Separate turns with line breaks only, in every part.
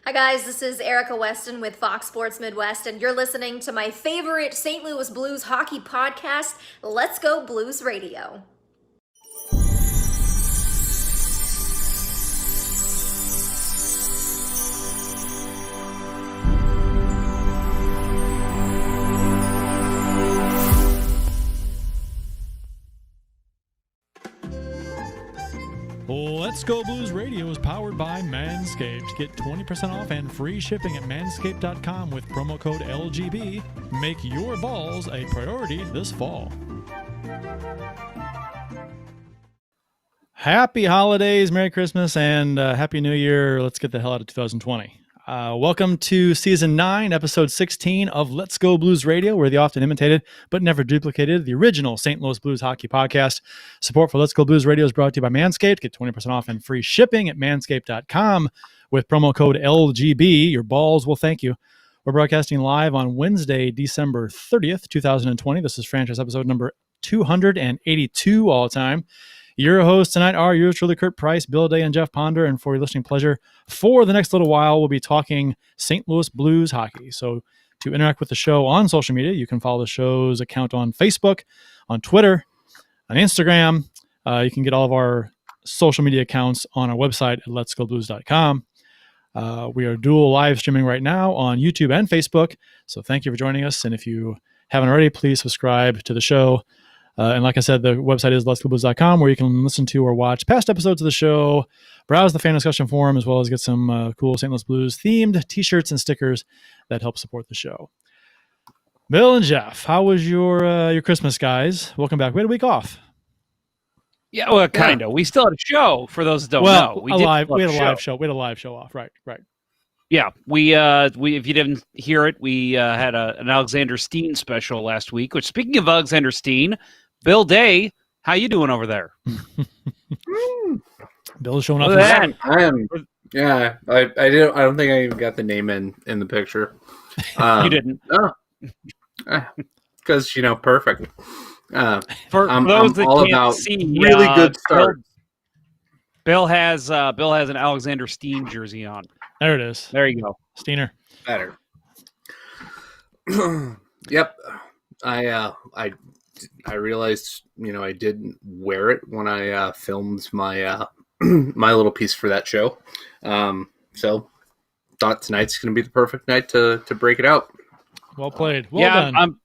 Hi guys, this is Erica Weston with Fox Sports Midwest, and you're listening to my favorite St. Louis Blues hockey podcast, Let's Go Blues Radio.
Let's Go Blues Radio is powered by Manscaped. Get 20% off and free shipping at manscaped.com with promo code LGB. Make your balls a priority this fall. Happy holidays, Merry Christmas, and Happy New Year. Let's get the hell out of 2020. Welcome to Season 9, Episode 16 of Let's Go Blues Radio. We're the often imitated but never duplicated, the original St. Louis Blues hockey podcast. Support for Let's Go Blues Radio is brought to you by Manscaped. Get 20% off and free shipping at manscaped.com with promo code LGB. Your balls will thank you. We're broadcasting live on Wednesday, December 30th, 2020. This is franchise episode number 282 all time. Your hosts tonight are yours truly, Curt Price, Bill Day, and Jeff Ponder. And for your listening pleasure, for the next little while, we'll be talking St. Louis Blues hockey. So to interact with the show on social media, you can follow the show's account on Facebook, on Twitter, on Instagram. You can get all of our social media accounts on our website at letsgoblues.com. We are dual live streaming right now on YouTube and Facebook. So thank you for joining us. And if you haven't already, please subscribe to the show. And like I said, the website is letsgoblues.com, where you can listen to or watch past episodes of the show, browse the fan discussion forum, as well as get some cool St. Louis Blues themed t-shirts and stickers that help support the show. Bill and Jeff, how was your Christmas, guys? Welcome back. We had a week off.
Yeah, well, kind of. We still had a show, for those that don't know.
We had a live show. We had a live show off. Right.
Yeah, we if you didn't hear it, we had an Alexander Steen special last week. Which, speaking of Alexander Steen, Bill Day, how you doing over there?
Bill's showing up.
I am. Yeah, I didn't. I don't think I even got the name in the picture.
You didn't?
Because perfect.
For
I'm
those that
all
can't
about
see,
really good start.
Bill has an Alexander Steen jersey on.
There it is.
There you go,
Steener.
Better. Yep. I realized, I didn't wear it when I filmed my my little piece for that show. So thought tonight's going to be the perfect night to break it out.
Well played. Well done.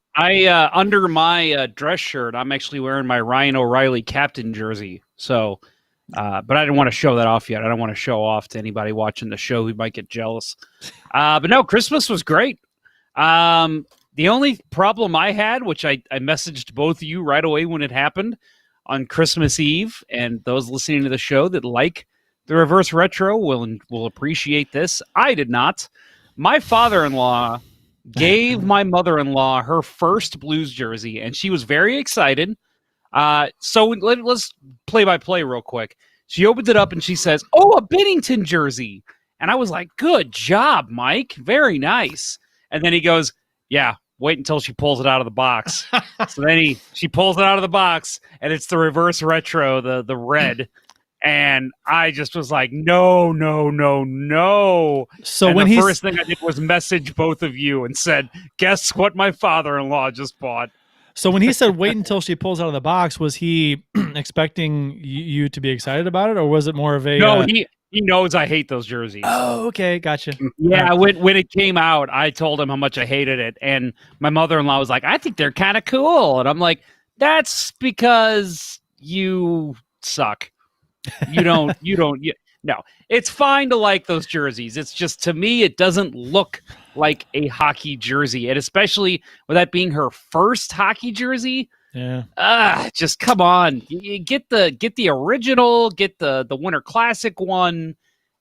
Under my dress shirt, I'm actually wearing my Ryan O'Reilly captain jersey. So, but I didn't want to show that off yet. I don't want to show off to anybody watching the show who might get jealous. But no, Christmas was great. The only problem I had, which I messaged both of you right away when it happened on Christmas Eve, and those listening to the show that like the reverse retro will appreciate this. I did not. My father-in-law gave my mother-in-law her first Blues jersey, and she was very excited. So let's play by play real quick. She opened it up and she says, "Oh, a Binnington jersey." And I was like, "Good job, Mike. Very nice." And then he goes, "Yeah, wait until she pulls it out of the box." So then she pulls it out of the box, and it's the reverse retro, the red. And I just was like, no.
So
and
when
the first thing I did was message both of you and said, "Guess what my father-in-law just bought."
So when he said wait until she pulls out of the box, was he expecting you to be excited about it, or was it more of a...
No, he knows I hate those jerseys.
Oh, okay, gotcha.
Yeah, when it came out, I told him how much I hated it, and my mother-in-law was like, "I think they're kind of cool." And I'm like, "That's because you suck. No, it's fine to like those jerseys. It's just, to me, it doesn't look like a hockey jersey, and especially with that being her first hockey jersey.
Yeah.
Just come on. You get the original, get the Winter Classic one,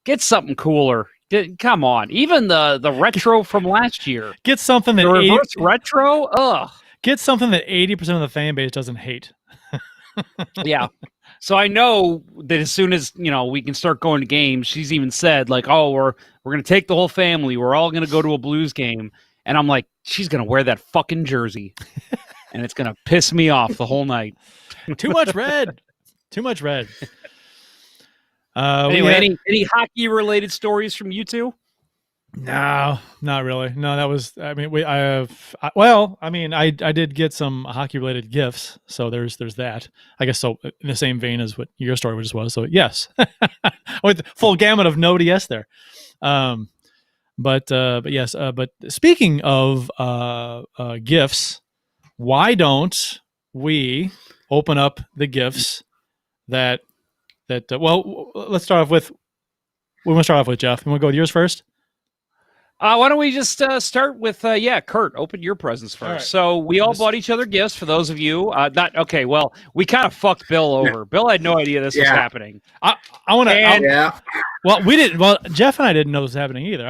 get something cooler. Come on. Even the retro from last year.
Get something that
the reverse retro. Ugh.
Get something that 80% of the fan base doesn't hate.
Yeah. So I know that as soon as, we can start going to games, she's even said, like, "Oh, we're going to take the whole family. We're all going to go to a Blues game." And I'm like, she's going to wear that fucking jersey. And it's going to piss me off the whole night.
Too much red.
Anyway, any hockey-related stories from you two?
No, not really. No, that was. I mean, I have. Well, I mean, I did get some hockey related gifts, so there's that. I guess so in the same vein as what your story just was. So yes, with the full gamut of no yes there. But yes. But speaking of gifts, why don't we open up the gifts that well, let's start off with. We want to start off with Jeff. You want to go with yours first?
Why don't we just start with Curt, open your presents first.
All right.
So we all bought each other gifts. For those of you not okay, well, we kind of fucked Bill over. Bill had no idea this was happening.
I want to.
Yeah.
Well, we didn't. Well, Jeff and I didn't know this was happening either.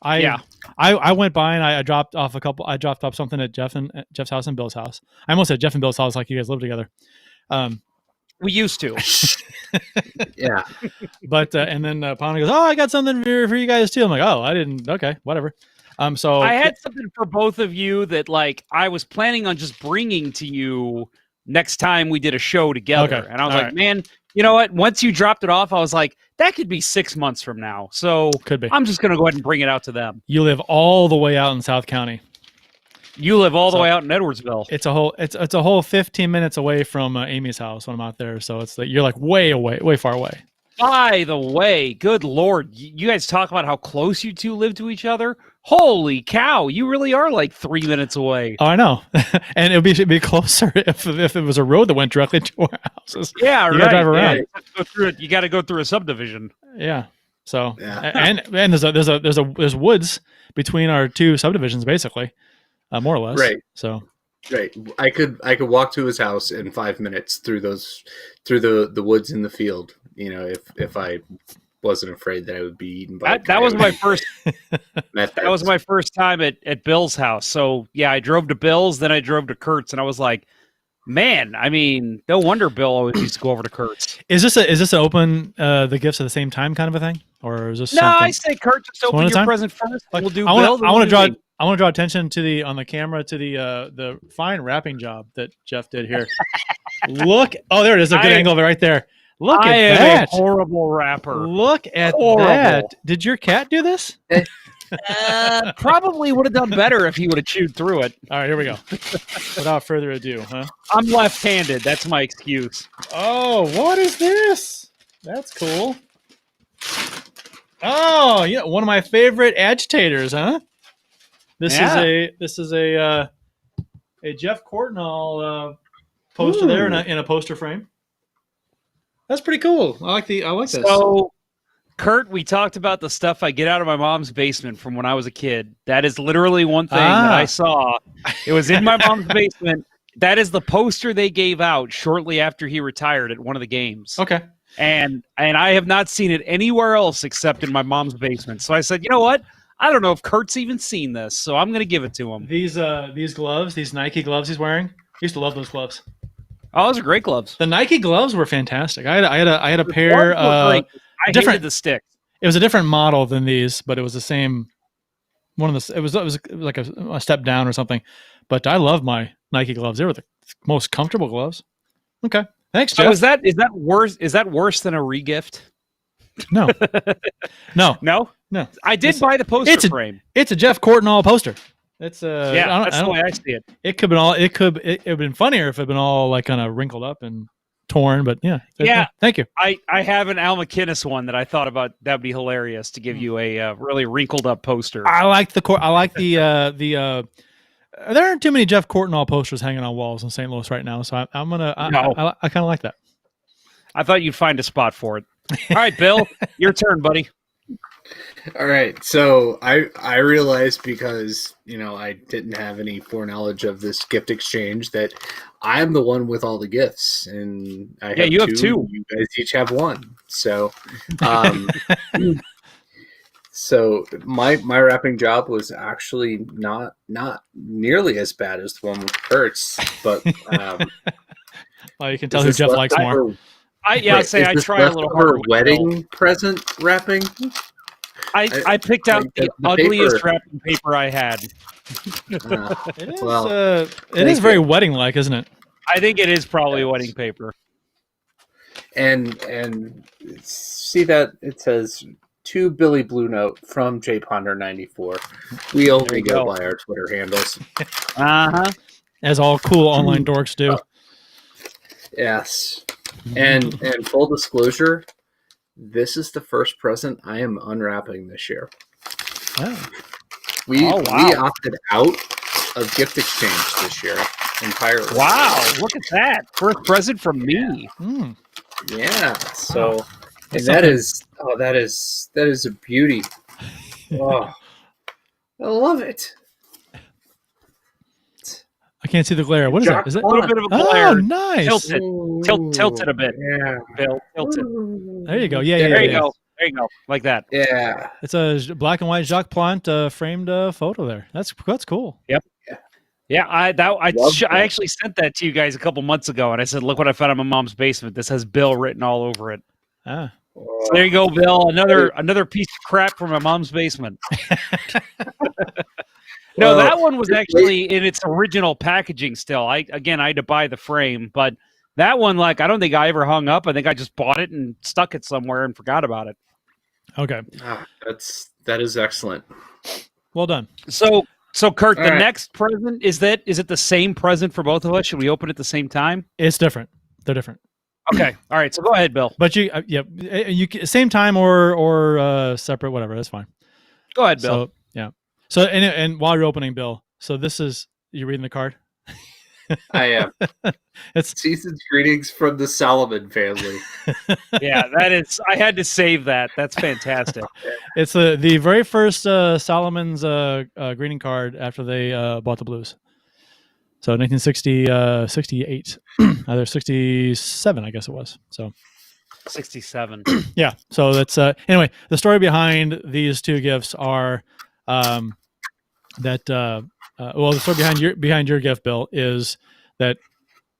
I went by and I dropped off I dropped off something at Jeff's house and Bill's house. I almost said Jeff and Bill's house like you guys live together.
We used to.
Yeah.
But and then Pony goes, "Oh, I got something for you guys too." I'm like, "Oh, I didn't. Okay, whatever." So
I had something for both of you that like I was planning on just bringing to you next time we did a show together.
Okay.
And I was
All
like,
right.
man, you know what? Once you dropped it off, I was like, that could be 6 months from now. So
could be.
I'm just gonna go ahead and bring it out to them.
You live all the way out in South County.
You live all the way out in Edwardsville.
It's a whole 15 minutes away from Amy's house when I'm out there. So it's like you're like way far away.
By the way, good Lord, you guys talk about how close you two live to each other. Holy cow, you really are like 3 minutes away.
Oh, I know, and it'd be closer if it was a road that went directly to our houses.
Yeah,
you
right.
gotta drive around.
Yeah, you got to go through a subdivision.
Yeah. So
Yeah.
and there's woods between our two subdivisions, basically, more or less.
Right.
So
Right. I could walk to his house in 5 minutes through the woods in the field. You know, if I wasn't afraid that I would be eaten by.
That was my first.
That
That was my first time at Bill's house. So yeah, I drove to Bill's, then I drove to Curt's, and I was like, man, I mean, no wonder Bill always used to go over to Curt's.
is this an open the gifts at the same time kind of a thing, or is this
No,
something?
I say Curt, just
one
open
at a
your
time?
present first. We'll do
I
Bill.
want to draw attention to on the camera to the fine wrapping job that Jeff did here. Look, oh, there it is, a good angle of it right there. Look
I
at
am
that.
a horrible rapper.
Look at
Horrible.
that. Did your cat do this?
Probably would have done better if he would have chewed through it.
All right, here we go. Without further ado, huh?
I'm left-handed. That's my excuse.
Oh, what is this? That's cool. Oh, yeah, one of my favorite agitators, huh? This is a Jeff Courtnall poster there in a poster frame. That's pretty cool. I like this.
So, Curt, we talked about the stuff I get out of my mom's basement from when I was a kid. That is literally one thing that I saw. It was in my mom's basement. That is the poster they gave out shortly after he retired at one of the games.
Okay.
And I have not seen it anywhere else except in my mom's basement. So I said, you know what? I don't know if Kurt's even seen this, so I'm going to give it to him.
These gloves, these Nike gloves he's wearing. I used to love those gloves.
Oh, those are great gloves.
The Nike gloves were fantastic. I had a pair.
I hated the sticks.
It was a different model than these, but it was the same. One of the. It was like a step down or something. But I love my Nike gloves. They were the most comfortable gloves. Okay, thanks, Jeff.
So is that worse? Is that worse than a regift?
No, no,
No. I did buy the poster frame.
It's a Jeff Courtnall poster. It's
that's the way I see it.
It could have been funnier if it had been all like kind of wrinkled up and torn, but yeah. Thank you.
I have an Al McInnes one that I thought about. That'd be hilarious to give you a really wrinkled up poster.
I like the there aren't too many Jeff Courtnall posters hanging on walls in St. Louis right now, so I kind of like that.
I thought you'd find a spot for it. All right, Bill, your turn, buddy.
All right, so I realized because I didn't have any foreknowledge of this gift exchange that I'm the one with all the gifts, and I have
you have two.
You guys each have one. So, so my wrapping job was actually not nearly as bad as the one with Kurt's, but
well, you can tell who Jeff likes more.
I'd say I try a little harder.
Wedding present wrapping.
I picked out the ugliest wrapping paper I had.
It is very wedding-like, isn't it?
I think it is probably wedding paper.
And see that it says to Billy Blue Note from J Ponder 94. We only
you
go
go.
by our Twitter handles.
Uh-huh.
As all cool online dorks do.
Yes. And full disclosure, this is the first present I am unwrapping this year.
Oh.
We
wow.
opted out of gift exchange this year entirely.
Wow, look at that. First present from me.
Mm.
Yeah. So
That's
and
something.
that is a beauty. Oh, I love it.
I can't see the glare. What is that? Is it?
A little bit of a
Oh,
glare.
nice.
Tilt it. Tilt it a bit.
Yeah.
Bill, tilt it.
There you go. Yeah,
There you
yeah.
go. There you go. Like that.
Yeah.
It's a black and white Jacques Plante framed photo there. That's cool.
Yeah, I
Love that.
actually sent that to you guys a couple months ago, and I said, "Look what I found in my mom's basement. This has Bill written all over it."
Ah.
So there you go, Bill. Another piece of crap from my mom's basement. No, that one was actually in its original packaging still. I had to buy the frame, but that one, like, I don't think I ever hung up. I think I just bought it and stuck it somewhere and forgot about it.
Okay.
That is excellent.
Well done.
So Curt, the
right.
next present, is it the same present for both of us? Should we open it at the same time?
It's different. They're different.
Okay. All right. So go ahead, Bill.
But you same time or separate, whatever. That's fine.
Go ahead, Bill.
So yeah. So and while you're opening, Bill. So this is you reading the card.
I am.
It's
Season's greetings from the Solomon family.
Yeah, that is. I had to save that. That's fantastic.
It's the very first Solomon's greeting card after they bought the Blues. So 1968, either 67, I guess it was. So
67.
yeah. So that's anyway. The story behind these two gifts are the story behind your gift, Bill, is that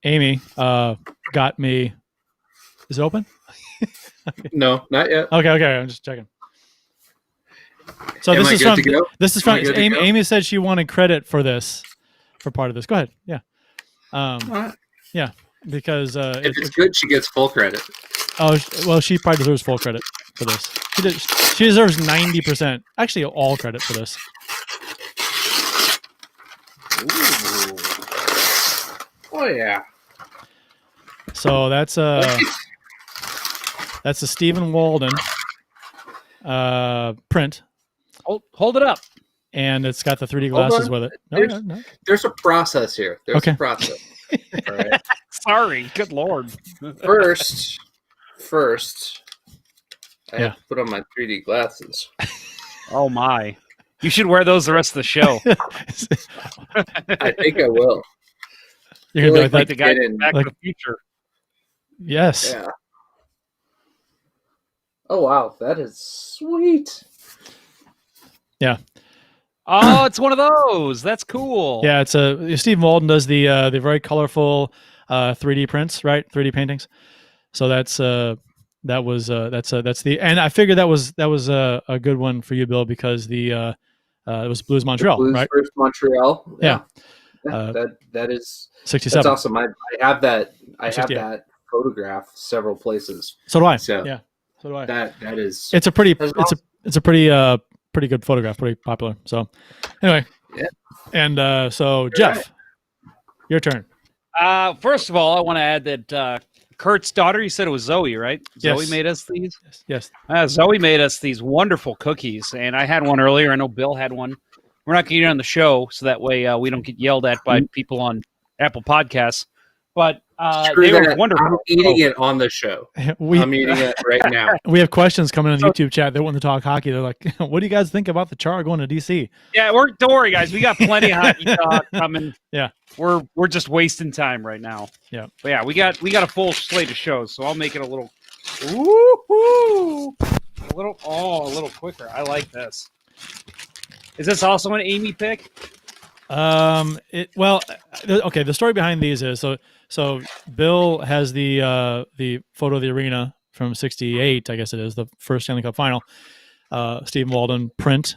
Amy got me. Is it open?
No, not yet.
Okay. I'm just checking. So
Am
this
I
is
good
from
to go?
this is
Am I
from
good to
Amy.
go?
Amy said she wanted credit for this, for part of this. Go ahead. Yeah.
Alright.
Yeah, because
If it's good, she gets full credit.
well, she probably deserves full credit for this. She deserves 90%, actually all credit for this.
Ooh. Oh yeah.
So that's a Stephen Walden print,
Hold it up.
and it's got the 3D
Hold
glasses
on.
with it. No.
There's a process here. There's
Okay.
a process. All right.
Sorry. Good Lord.
First, I
Yeah.
have to put on my 3D glasses.
Oh my. You should wear those the rest of the show.
I think I will.
You're gonna
Like
do
Like
that.
the guy
Get in.
from Back
Like-
to the Future.
Yes.
Yeah. Oh wow, that is sweet.
Oh, it's one of those. That's cool.
Yeah, it's Stephen Walden does the very colorful 3D prints, right? 3D paintings. So that's the and I figured that was a good one for you, Bill, because it was Blues Montreal,
Blues
right?
versus Montreal.
Yeah.
That is
67.
that's awesome. I have that. I have
68.
that photograph several places.
So do I.
So
yeah. So do I.
that is.
It's a pretty
That's
it's a pretty good photograph, pretty popular. So anyway.
Yeah.
And so Jeff,
right.
your turn.
First of all, I want to add that Curt's daughter, you said it was Zoe, right?
Yes.
Zoe made us these?
Yes.
Zoe made us these wonderful cookies, and I had one earlier. I know Bill had one. We're not going to get it on the show, so that way we don't get yelled at by people on Apple Podcasts. But
Screw
they
that.
were wonderful.
I'm eating it on the show. I'm eating it right now.
We have questions coming in the YouTube chat. They want to talk hockey. They're like, "What do you guys think about the Char going to DC?"
Yeah, don't worry, guys. We got plenty of hockey talk coming.
Yeah,
we're just wasting time right now.
Yeah,
but yeah, we got a full slate of shows, so I'll make it a little, a little quicker. I like this. Is this also an Amy pick?
okay. The story behind these is so Bill has the photo of the arena from '68, I guess it is, the first Stanley Cup final. Stephen Walden print,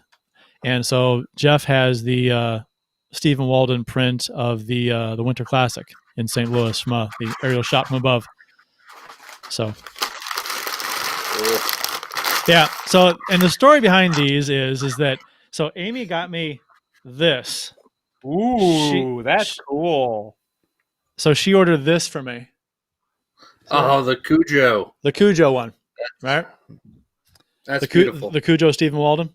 and so Jeff has the Stephen Walden print of the Winter Classic in St. Louis from the aerial shot from above. So Yeah. So, and the story behind these is that so Amy got me this.
Ooh, that's
she-
cool.
So she ordered this for me.
Oh, the Cujo.
The Cujo one, right?
That's
The
beautiful.
the Cujo Stephen Walden.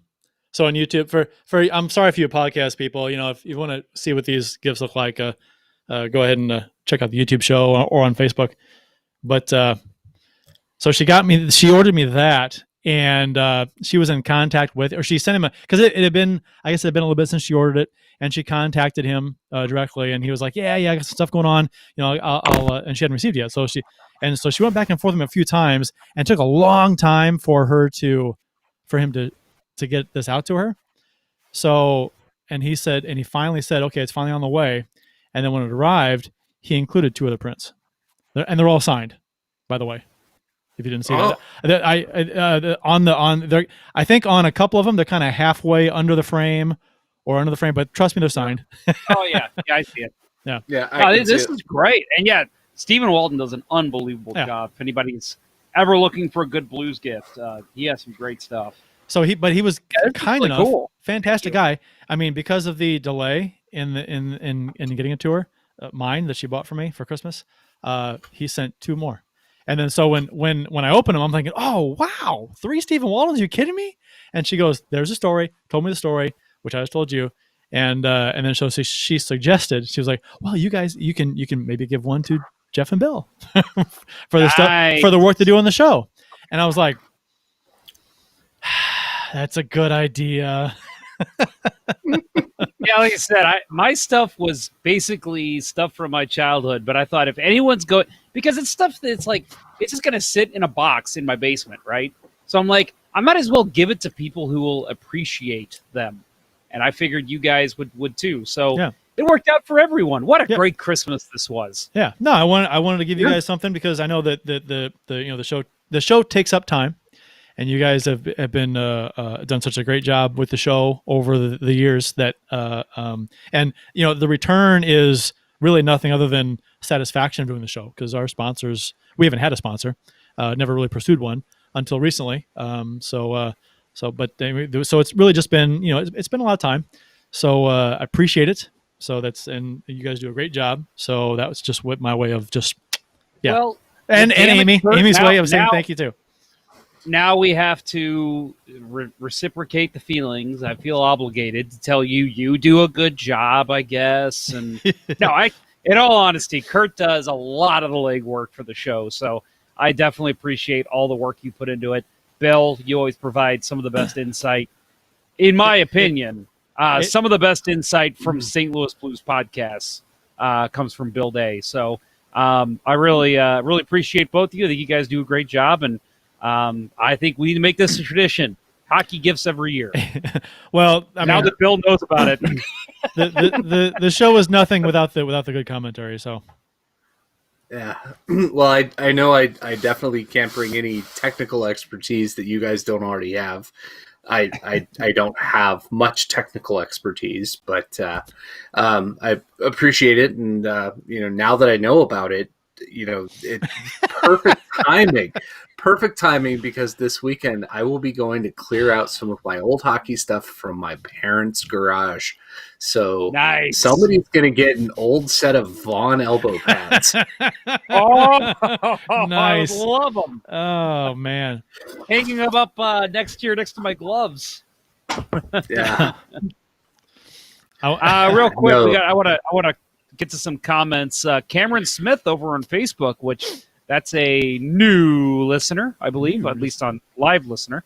So on YouTube for I'm sorry for you podcast people. You know, if you want to see what these gifts look like, go ahead and check out the YouTube show or on Facebook. But so she ordered me that, and she was in contact with, or she sent him because it had been, I guess it had been a little bit since she ordered it, and she contacted him directly, and he was like, yeah, I got some stuff going on, you know, I'll and she hadn't received it yet, so she went back and forth with him a few times, and it took a long time for him to get this out to her. So, and he finally said, okay, it's finally on the way, and then when it arrived, he included 2 other prints, and they're all signed, by the way. If you didn't see that, I think on a couple of them they're kind of halfway under the frame, but trust me, they're signed.
Oh yeah, I see it.
Yeah.
This is great, and yeah, Stephen Walden does an unbelievable job. If anybody's ever looking for a good blues gift, he has some great stuff.
So he was kind
really
enough,
cool.
Fantastic guy. I mean, because of the delay in getting it to her, mine that she bought for me for Christmas, he sent 2 more. And then so when I open them, I'm thinking, oh wow, 3 Stephen Waldens? Are you kidding me? And she goes, "There's a story." Told me the story, which I just told you, and then so she suggested, she was like, "Well, you guys, you can maybe give one to Jeff and Bill for the stuff, for the work they do on the show." And I was like, "That's a good idea."
Yeah, like I said, my stuff was basically stuff from my childhood, but I thought if anyone's going, because it's stuff that's like, it's just going to sit in a box in my basement, right? So I'm like, I might as well give it to people who will appreciate them. And I figured you guys would too. So it worked out for everyone. What a great Christmas this was.
Yeah. No, I wanted to give you guys something because I know that the show takes up time. And you guys have been done such a great job with the show over the years that and you know the return is really nothing other than satisfaction of doing the show because our sponsors, we haven't had a sponsor, never really pursued one until recently. So it's really just been, you know, it's been a lot of time. So I appreciate it. So and you guys do a great job. So that was just my way of just
Well,
and Amy's way of saying thank you too.
Now we have to reciprocate the feelings. I feel obligated to tell you do a good job, I guess. And no, in all honesty, Curt does a lot of the legwork for the show. So I definitely appreciate all the work you put into it. Bill, you always provide some of the best insight. In my opinion, some of the best insight from St. Louis Blues podcasts comes from Bill Day. So I really appreciate both of you. I think you guys do a great job. And I think we need to make this a tradition. Hockey gifts every year.
Well,
now that Bill knows about it,
the show is nothing without the good commentary. So,
yeah. Well, I know I definitely can't bring any technical expertise that you guys don't already have. I don't have much technical expertise, but I appreciate it, and you know, now that I know about it, you know, it's perfect timing. Perfect timing because this weekend I will be going to clear out some of my old hockey stuff from my parents' garage. So
nice.
Somebody's going to get an old set of Vaughn elbow pads.
Nice.
I love them.
Oh, man.
Hanging them up next year next to my gloves.
Yeah.
Real quick, I want to get to some comments. Cameron Smith over on Facebook, which that's a new listener, I believe, at least on live listener.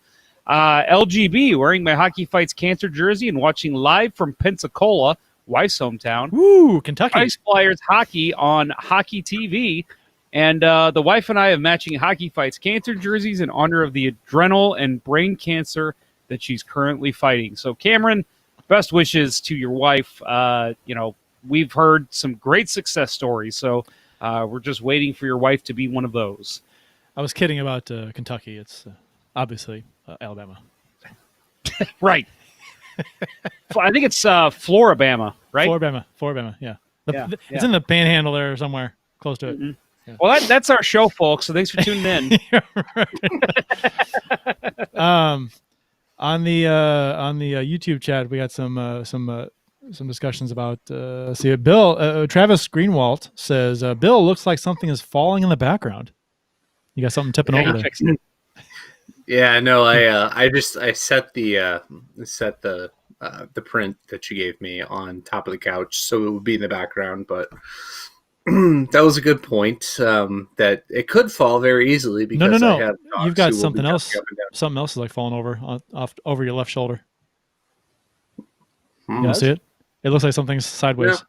LGB, wearing my Hockey Fights Cancer jersey and watching live from Pensacola, wife's hometown.
Woo, Kentucky.
Ice Flyers hockey on Hockey TV. And the wife and I have matching Hockey Fights Cancer jerseys in honor of the adrenal and brain cancer that she's currently fighting. So, Cameron, best wishes to your wife. You know, we've heard some great success stories, so we're just waiting for your wife to be one of those.
I was kidding about Kentucky. It's obviously Alabama.
Right. I think it's Floribama, right?
Floribama, yeah.
Yeah.
It's in the Panhandle there somewhere, close to it.
Well, that's our show, folks. So thanks for tuning in.
On the YouTube chat, we got some discussions about. See, Bill Travis Greenwald says Bill looks like something is falling in the background. You got something tipping over there.
Yeah, no, I set the print that you gave me on top of the couch, so it would be in the background. But that was a good point. That it could fall very easily because
no.
I have
You've got
who will
something
be
else.
jumping up and down.
Something else is like falling over your left shoulder. You want to see it? It looks like something's sideways.
Yeah.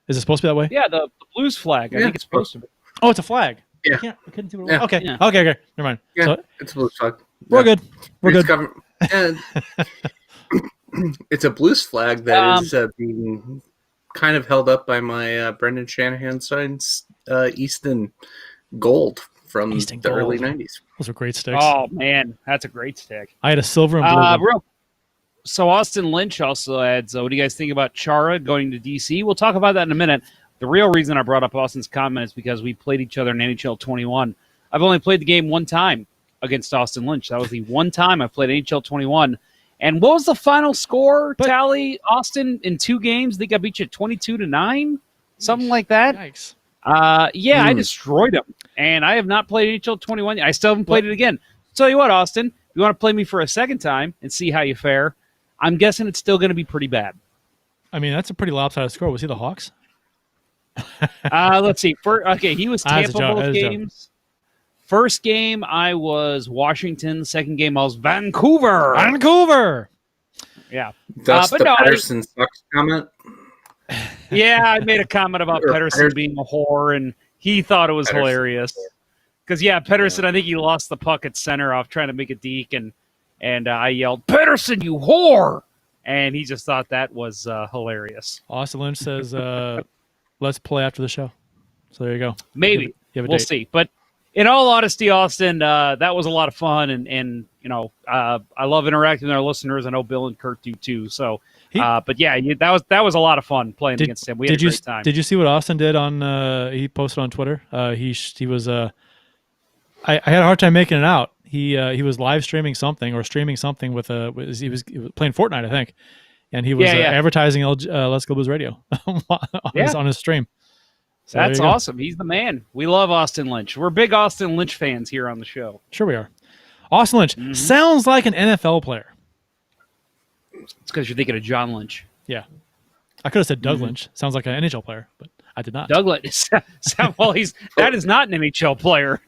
Is it supposed to be that way?
Yeah, the Blues flag. I think it's supposed to be.
Oh, it's a flag.
Yeah.
I couldn't see what it was.
Yeah.
Okay.
Yeah.
Okay. Never mind.
Yeah,
So,
it's a blues flag.
we're
Yeah.
good. We're good.
And it's a blues flag that is being kind of held up by my Brendan Shanahan signs Easton Gold from
Easton
the
Gold.
early 90s.
Those are great sticks.
Oh man, that's a great stick.
I had a silver and blue one.
So Austin Lynch also adds, what do you guys think about Chara going to DC? We'll talk about that in a minute. The real reason I brought up Austin's comment is because we played each other in NHL 21. I've only played the game one time against Austin Lynch. That was the one time I played NHL 21. And what was the final score tally, Austin, in 2 games? I think I beat you 22-9, something like that.
Yikes.
I destroyed him. And I have not played NHL 21 yet. I still haven't played it again. Tell you what, Austin, if you want to play me for a second time and see how you fare, I'm guessing it's still going to be pretty bad.
I mean, that's a pretty lopsided score. Was he the Hawks?
Let's see. He was Tampa both
joke.
games. First game, I was Washington. Second game, I was Vancouver. Yeah.
That's
but
the
no,
Patterson sucks comment.
Yeah, I made a comment about
Or
Pedersen
Pedersen.
being a whore, and he thought it was
Pedersen.
hilarious. Because, Pedersen, I think he lost the puck at center off trying to make a deke, and I yelled, "Pedersen, you whore!" And he just thought that was hilarious.
Austin Lynch says, let's play after the show. So there you go.
Maybe.
You have a
We'll
date.
see. But in all honesty, Austin, that was a lot of fun, and I love interacting with our listeners. I know Bill and Curt do too. So, that was a lot of fun playing against him. We had a great time.
Did you see what Austin did on? He posted on Twitter. He was. I had a hard time making it out. He was live streaming something or streaming something with he was playing Fortnite, I think, and he was advertising Let's Go Blues Radio on his stream. So
that's awesome. He's the man. We love Austin Lynch. We're big Austin Lynch fans here on the show.
Sure we are. Austin Lynch sounds like an NFL player.
It's because you're thinking of John Lynch.
Yeah. I could have said Doug Lynch. Sounds like an NHL player, but I did not.
Doug Lynch. That is not an NHL player.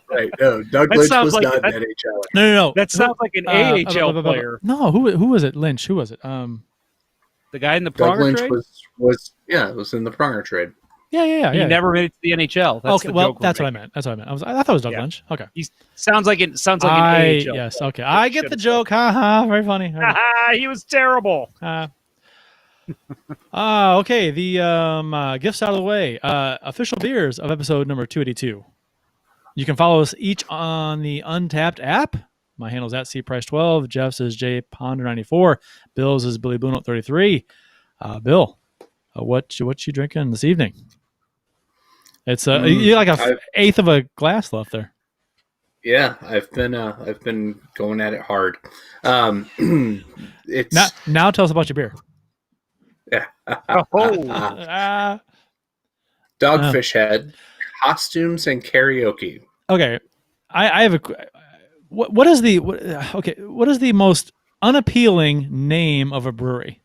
Right. No, Doug Lynch was not an NHL.
No.
That sounds like an AHL player.
No, who was it? Lynch. Who was it?
The guy in the
Doug
Pronger
Lynch
trade?
was in the Pronger trade.
Yeah.
He never made it to the NHL. That's
okay, well, that's what I meant. I thought it was Doug Lynch. Okay.
He sounds like an AHL.
Yes.
player.
Okay. I get the joke. Ha ha. Very funny.
He was terrible.
Okay. The gifts out of the way. Official beers of episode number 282. You can follow us each on the Untapped app. My handle's at cprice12. Jeff's is jponder94. Bill's is Billy Boone 33. Bill, what you drinking this evening? It's you like eighth of a glass left there.
Yeah, I've been going at it hard. It's
now tell us about your beer.
Dogfish Head, costumes and karaoke.
Okay, I have a. What is the most unappealing name of a brewery?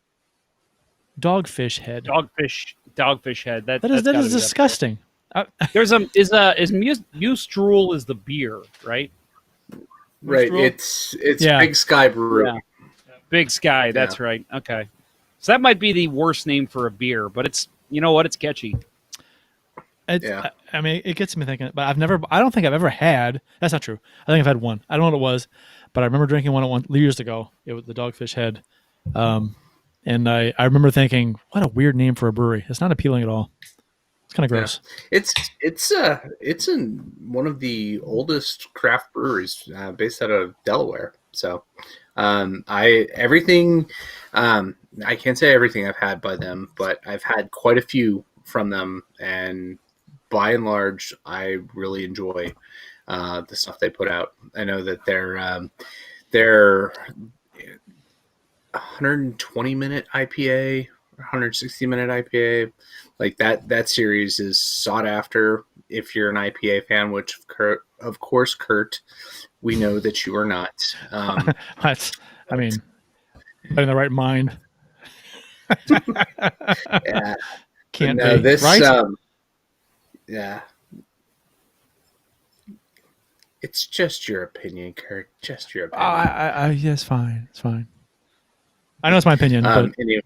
Dogfish Head.
Dogfish Head. That
is disgusting.
There's is Muse Drool is the beer, right?
Right.
Drool?
It's Big Sky Brewery.
Yeah. Big Sky. That's right. Okay. So that might be the worst name for a beer, but it's it's catchy.
I mean, it gets me thinking. But I don't think I've ever had. That's not true. I think I've had one. I don't know what it was, but I remember drinking one years ago. It was the Dogfish Head, and I remember thinking, what a weird name for a brewery. It's not appealing at all. It's kind of gross.
Yeah. It's in one of the oldest craft breweries based out of Delaware. So I can't say everything I've had by them, but I've had quite a few from them, and by and large, I really enjoy the stuff they put out. I know that they're 120-minute IPA, 160-minute IPA, like that series is sought after. If you're an IPA fan, which of course, Curt, we know that you are not.
That's, I mean, in the right mind.
Yeah,
Can't
no,
be,
this,
right?
Yeah, it's just your opinion, Curt. Just your opinion.
Yeah, it's fine. It's fine. I know it's my opinion, but
Anyway,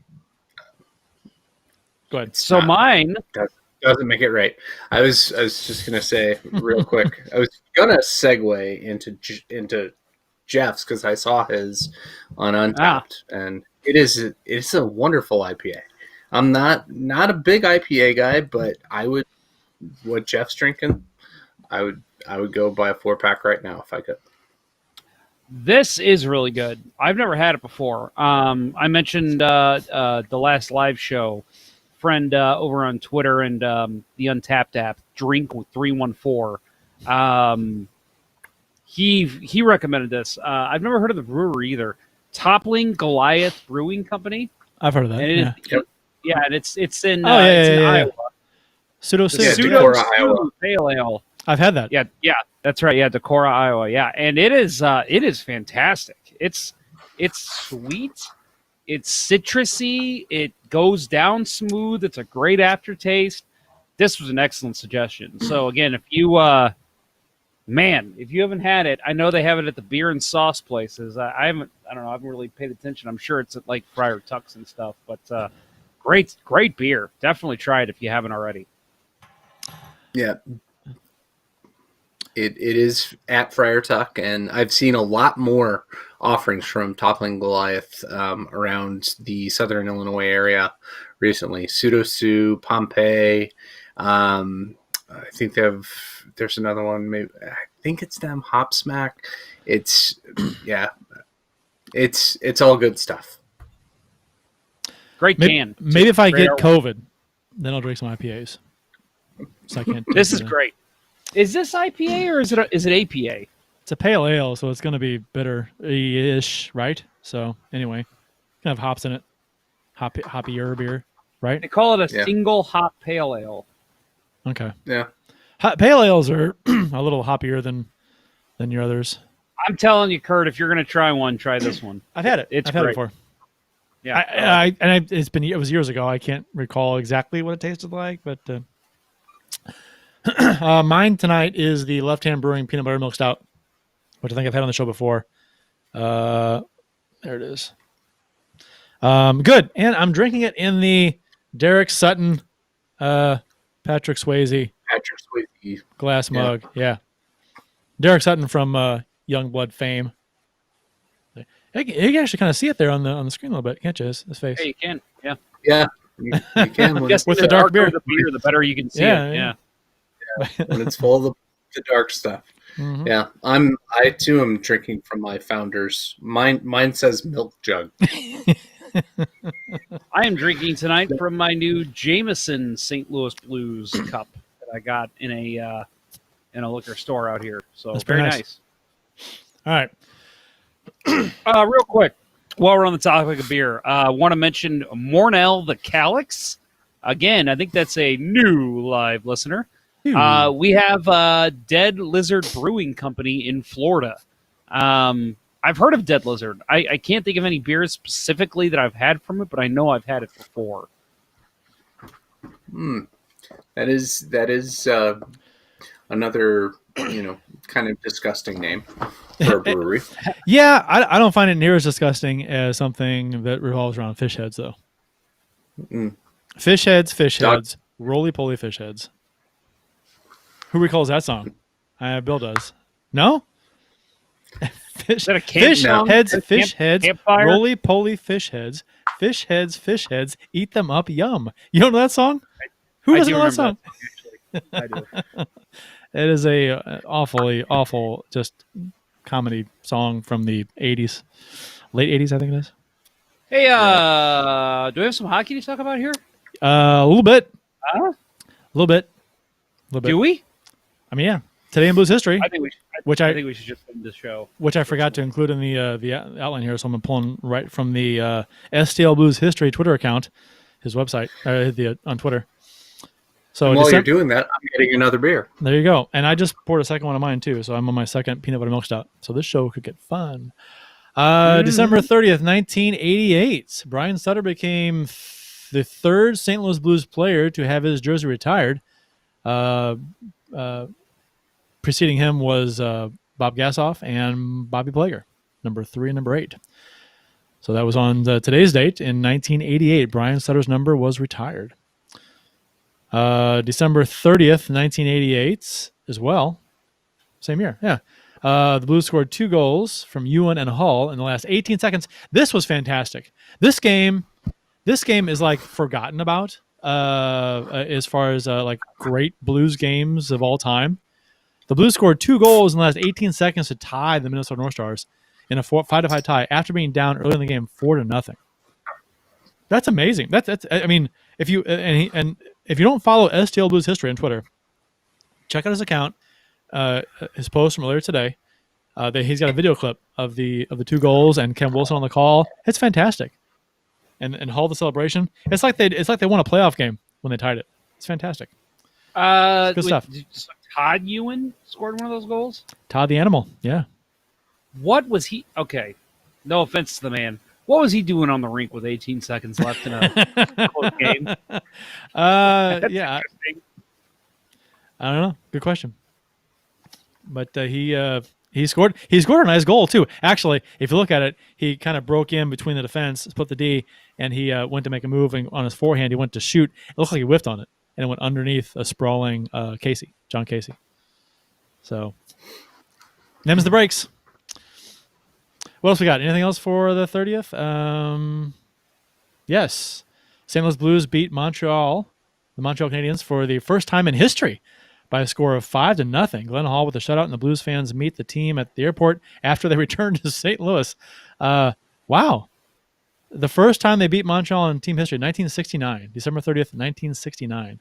go ahead.
So mine.
Doesn't make it right. I was just gonna say real quick. I was gonna segue into Jeff's because I saw his on Untapped, and it's a wonderful IPA. I'm not a big IPA guy, but what Jeff's drinking, I would go buy a 4-pack right now if I could.
This is really good. I've never had it before. I mentioned the last live show. Friend over on Twitter and the Untapped app, Drink 314. He recommended this. I've never heard of the brewery either. Toppling Goliath Brewing Company.
I've heard of that.
And and it's in
yeah.
Iowa.
Pseudo
Decorah, Iowa.
Pale Ale.
I've had that.
Yeah, that's right. Yeah, Decorah, Iowa. Yeah, and it is fantastic. It's sweet. It's citrusy. It goes down smooth. It's a great aftertaste. This was an excellent suggestion. So again, if you haven't had it, I know they have it at the beer and sauce places. I haven't really paid attention. I'm sure it's at like Friar Tuck's and stuff, but great beer. Definitely try it if you haven't already.
Yeah. It is at Friar Tuck, and I've seen a lot more offerings from Toppling Goliath around the Southern Illinois area recently. Pseudo Pompeii. I think there's another one. Maybe I think it's them. Hop Smack. It's all good stuff.
Great can.
Maybe if I get COVID, then I'll drink some IPAs. So I can't.
This is great. Is this IPA or is it APA?
It's a pale ale, so it's going to be bitter-ish, right? So anyway, kind of hops in it, hoppier beer, right?
They call it a single hop pale ale.
Okay.
Yeah.
Pale ales are a little hoppier than your others.
I'm telling you, Curt, if you're going to try one, try this one.
I've had it.
It's
I've had
great.
it before.
Yeah.
It was years ago. I can't recall exactly what it tasted like, but mine tonight is the Left Hand Brewing Peanut Butter Milk Stout, which I think I've had on the show before. There it is. Good. And I'm drinking it in the Derek Sutton, Patrick Swayze glass mug. Yeah. Derek Sutton from Youngblood fame. You can actually kind of see it there on the screen a little bit, can't you? His face.
Yeah, you can. Yeah.
Yeah. You can.
With the dark beer.
The better you can see it. Yeah.
When it's full of the dark stuff.
Mm-hmm.
Yeah, I too am drinking from my founders. Mine says milk jug.
I am drinking tonight from my new Jameson St. Louis Blues cup that I got in a liquor store out here. So
That's
very
pretty
nice.
All right.
Real quick, while we're on the topic of beer, want to mention Mornell the Calyx. Again, I think that's a new live listener. We have Dead Lizard Brewing Company in Florida. I've heard of Dead Lizard. I can't think of any beers specifically that I've had from it, but I know I've had it before.
That is another kind of disgusting name for a brewery.
Yeah, I don't find it near as disgusting as something that revolves around fish heads, though. Fish heads, roly-poly fish heads. Who recalls that song? Bill does. No? Fish heads, roly-poly fish heads, fish heads, eat them up, yum. You don't know that song? Who doesn't know that song?
I do.
It is a awful just comedy song from the 80s. Late 80s, I think it is.
Hey, do we have some hockey to talk about here?
A little bit. A little bit. little bit.
Do we?
I mean, yeah. Today in Blues history,
I think we should. I think we should just end the show.
which I forgot to include in the outline here, so I'm pulling right from the STL Blues history Twitter account, his website, on Twitter. So
and while you're doing that, I'm getting another beer.
There you go. And I just poured a second one of mine too, so I'm on my second peanut butter milk stout. So this show could get fun. December 30th, 1988, Brian Sutter became the third St. Louis Blues player to have his jersey retired. Preceding him was Bob Gassoff and Bobby Plager, number 3 and number 8. So that was on today's date in 1988. Brian Sutter's number was retired. December 30th, 1988 as well. Same year, yeah. The Blues scored 2 goals from Ewan and Hull in the last 18 seconds. This was fantastic. This game is like forgotten about as far as like great Blues games of all time. The Blues scored 2 goals in the last 18 seconds to tie the Minnesota North Stars in a 5-5 tie after being down early in the game 4-0. That's amazing. That's I mean, if you if you don't follow STL Blues history on Twitter, check out his account. His post from earlier today. He's got a video clip of the 2 goals and Ken Wilson on the call. It's fantastic. And Hull the celebration. It's like they won a playoff game when they tied it. It's fantastic. Good stuff.
Todd Ewan scored one of those goals?
Todd the Animal, yeah.
What was he? Okay, no offense to the man. What was he doing on the rink with 18 seconds left in a close game?
Yeah. I don't know. Good question. But he scored. He scored a nice goal too. Actually, if you look at it, he kind of broke in between the defense, split the D, and he went to make a move. And on his forehand, he went to shoot. It looked like he whiffed on it, and it went underneath a sprawling John Casey. So, them's the breaks. What else we got? Anything else for the 30th? Yes. St. Louis Blues beat the Montreal Canadiens for the first time in history by a score of 5-0. Glenn Hall with a shutout, and the Blues fans meet the team at the airport after they return to St. Louis. Wow. The first time they beat Montreal in team history, 1969, December 30th, 1969.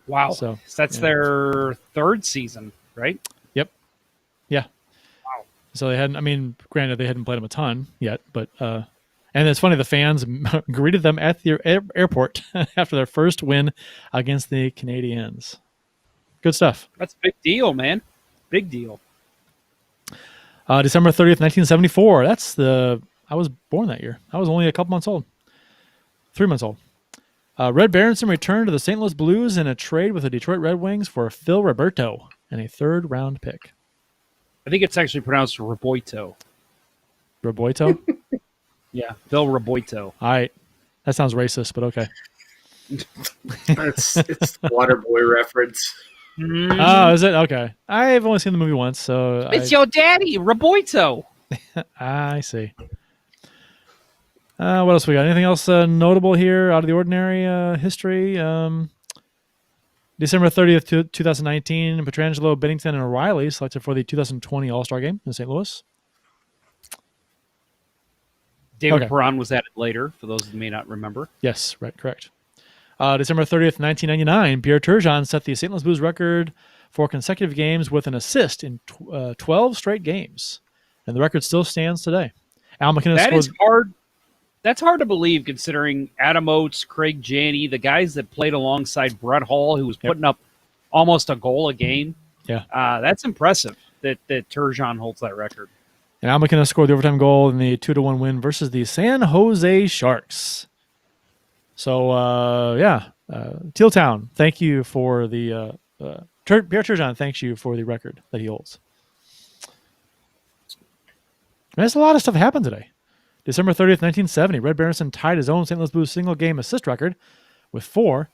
Wow.
So
that's their 3rd season, right?
Yep. Yeah.
Wow.
So they hadn't, I mean, granted, they hadn't played them a ton yet, but, and it's funny, the fans greeted them at the airport after their first win against the Canadiens. Good stuff.
That's a big deal, man. Big deal.
December 30th, 1974. I was born that year. I was only a couple months old. 3 months old. Red Berenson returned to the St. Louis Blues in a trade with the Detroit Red Wings for Phil Roberto and a 3rd-round pick.
I think it's actually pronounced Roboito.
Roboito?
Yeah, Phil Roboito.
All right. That sounds racist, but okay.
It's the Waterboy reference.
Oh, is it? Okay. I've only seen the movie once, so...
It's your daddy, Roboito.
I see. What else we got? Anything else notable here, out of the ordinary history? December 30th, 2019, Pietrangelo, Bennington, and O'Reilly selected for the 2020 All-Star Game in St. Louis.
David Perron was added later, for those who may not remember.
Yes, right, correct. December 30th, 1999, Pierre Turgeon set the St. Louis Blues record for consecutive games with an assist in 12 straight games. And the record still stands today. Al McKinnon
scored... is hard. That's hard to believe, considering Adam Oates, Craig Janney, the guys that played alongside Brett Hall, who was putting up almost a goal a game.
Yeah,
that's impressive that Turgeon holds that record.
And Al McKinnon scored the overtime goal in the 2-1 win versus the San Jose Sharks. So, Teal Town, thank you for the Pierre Turgeon thanks you for the record that he holds. There's a lot of stuff that happened today. December 30th, 1970, Red Berenson tied his own St. Louis Blues single-game assist record with 4.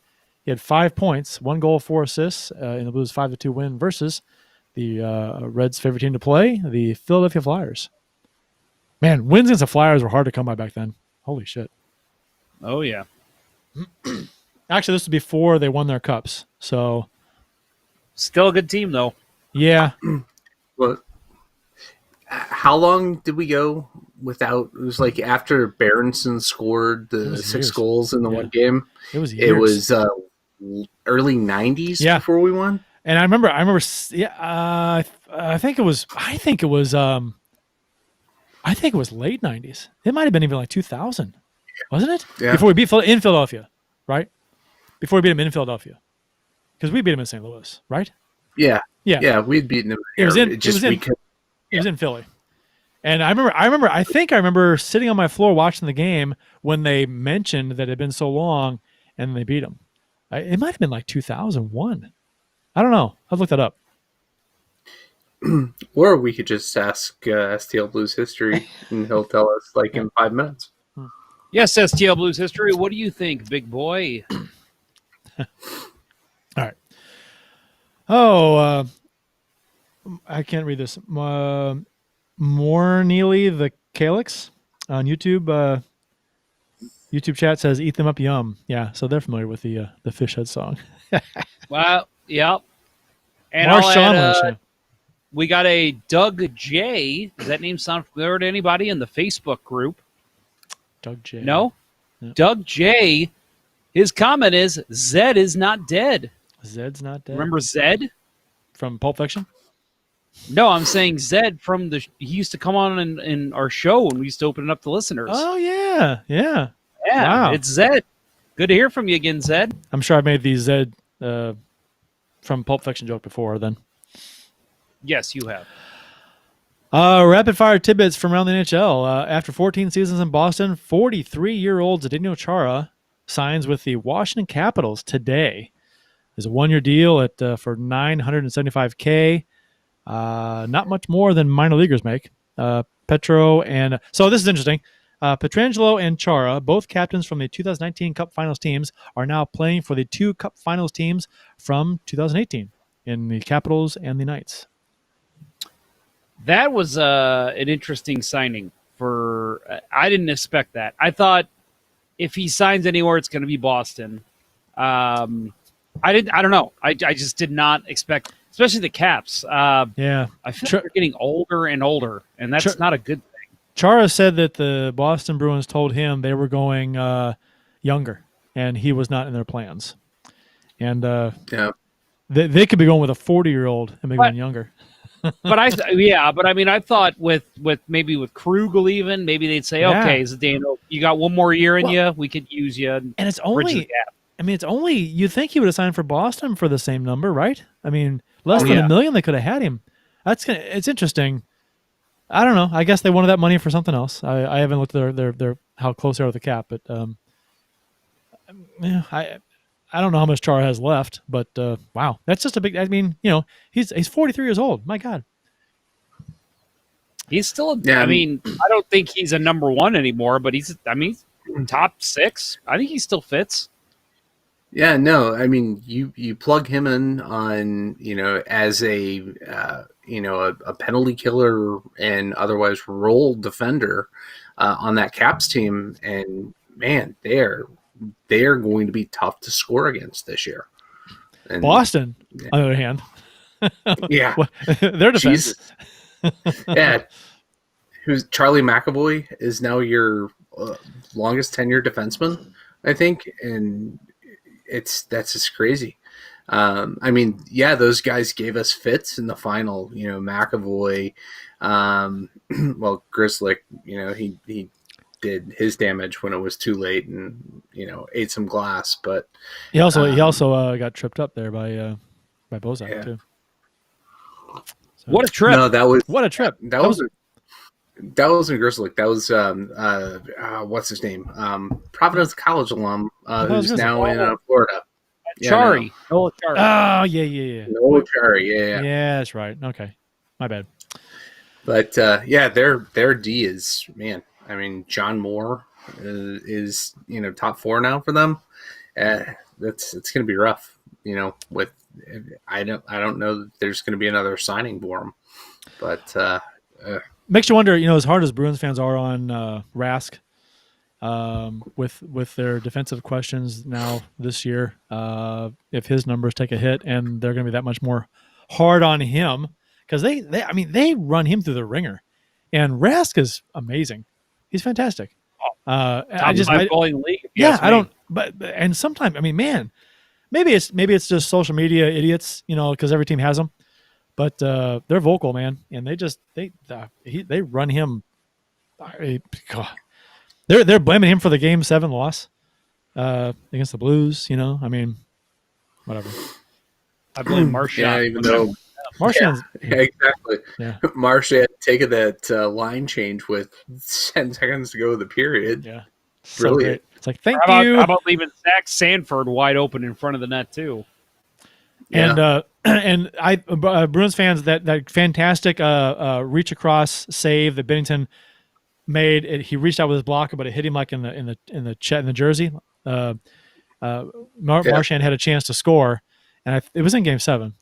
He had 5 points, 1 goal, 4 assists in the Blues' 5-2 win versus the Reds' favorite team to play, the Philadelphia Flyers. Man, wins against the Flyers were hard to come by back then. Holy shit.
Oh, yeah.
Actually, this was before they won their cups, so...
Still a good team, though.
Yeah.
Well, how long did we go without? It was like after Berenson scored the 6 goals in the one game.
It was years.
It was early 90s
Yeah.
before we won.
And I remember, yeah, I think it was late 90s. It might have been even like 2000, wasn't it?
Yeah.
Before we beat in Philadelphia, right? Before we beat them in Philadelphia, because we beat them in St. Louis, right?
Yeah.
Yeah.
Yeah, we'd beaten them.
It was
there.
in-
It just
it was in-
we could-
It was in Philly. And I remember sitting on my floor watching the game when they mentioned that it had been so long and they beat them. It might have been like 2001. I don't know. I'll look that up.
Or we could just ask STL Blues history, and he'll tell us like in 5 minutes.
Yes, STL Blues history. What do you think, big boy?
All right. Oh, I can't read this. More Neely the Calyx on YouTube. YouTube chat says, "Eat them up, yum." Yeah, so they're familiar with the Fish Head song.
Well, yep. And
Marshawn,
we got a Doug J. Does that name sound familiar to anybody in the Facebook group?
Doug J.
No?
No.
Doug J. His comment is, Zed is not dead.
Zed's not dead.
Remember Zed?
From Pulp Fiction?
No, I'm saying Zed from he used to come on in our show when we used to open it up to listeners.
Oh, yeah. Yeah.
Yeah,
wow.
It's Zed. Good to hear from you again, Zed.
I'm sure I made the Zed from Pulp Fiction joke before then.
Yes, you have.
Rapid fire tidbits from around the NHL. After 14 seasons in Boston, 43-year-old Zdeno Chara signs with the Washington Capitals today. There's a 1-year deal for $975K. Not much more than minor leaguers make. Petro and so this is interesting. Pietrangelo and Chara, both captains from the 2019 Cup Finals teams, are now playing for the 2 Cup Finals teams from 2018 in the Capitals and the Knights.
That was an interesting signing. I didn't expect that. I thought if he signs anywhere, it's going to be Boston. I don't know. I just did not expect, especially the Caps.
Yeah,
I feel like they're getting older and older, and that's not a good thing.
Chara said that the Boston Bruins told him they were going younger, and he was not in their plans. And they could be going with a 40-year-old and be going younger.
But I thought with Krugel even, maybe they'd say, okay, Zdeno, you got one more year in you, we could use you.
And it's only, you'd think he would have signed for Boston for the same number, right? I mean, less than $1 million, they could have had him. It's interesting. I don't know. I guess they wanted that money for something else. I haven't looked at their how close they are with the cap, but I don't know how much Chara has left, but wow, that's just a big. I mean, he's 43 years old. My God,
he's still. I don't think he's a number 1 anymore, but he's top 6. I think he still fits.
Yeah, no, I mean, you plug him in on, as a penalty killer and otherwise role defender on that Caps team, and man, they're going to be tough to score against this year. And,
Boston, on the other hand,
yeah,
their defense,
yeah. Who's Charlie McAvoy is now your longest tenured defenseman, I think, and that's just crazy. Those guys gave us fits in the final. McAvoy, Grzelcyk, he did his damage when it was too late and ate some glass, but
he also got tripped up there by Bozak too. So,
what a trip!
No, what a trip!
That wasn't Grzelcyk. That was what's his name? Providence College alum who's now in Florida.
Chari.
Noah Chari. Oh yeah.
Noah Chari. Yeah.
Yeah, that's right. Okay, my bad.
But their D is, man. I mean, John Moore is top 4 now for them. It's going to be rough. With I don't know that there's going to be another signing for him. But
makes you wonder. As hard as Bruins fans are on Rask, with their defensive questions now this year, if his numbers take a hit, and they're going to be that much more hard on him because they run him through the ringer, and Rask is amazing. He's fantastic.
Top 5 goalie in the league.
And sometimes, man, maybe it's just social media idiots, because every team has them. But they're vocal, man, and they run him. God. They're blaming him for the Game 7 loss against the Blues. I mean, whatever.
I blame Marchand.
Yeah, even though
Marchand's
exactly.
Yeah.
Marchand taking that line change with 10 seconds to go of the period.
Yeah, so
Brilliant.
great. It's like thank
How
you.
about leaving Zach Sanford wide open in front of the net too?
And and Bruins fans, that fantastic reach across save that Bennington made. He reached out with his blocker, but it hit him like in the jersey. Marchand had a chance to score, and it was in Game 7.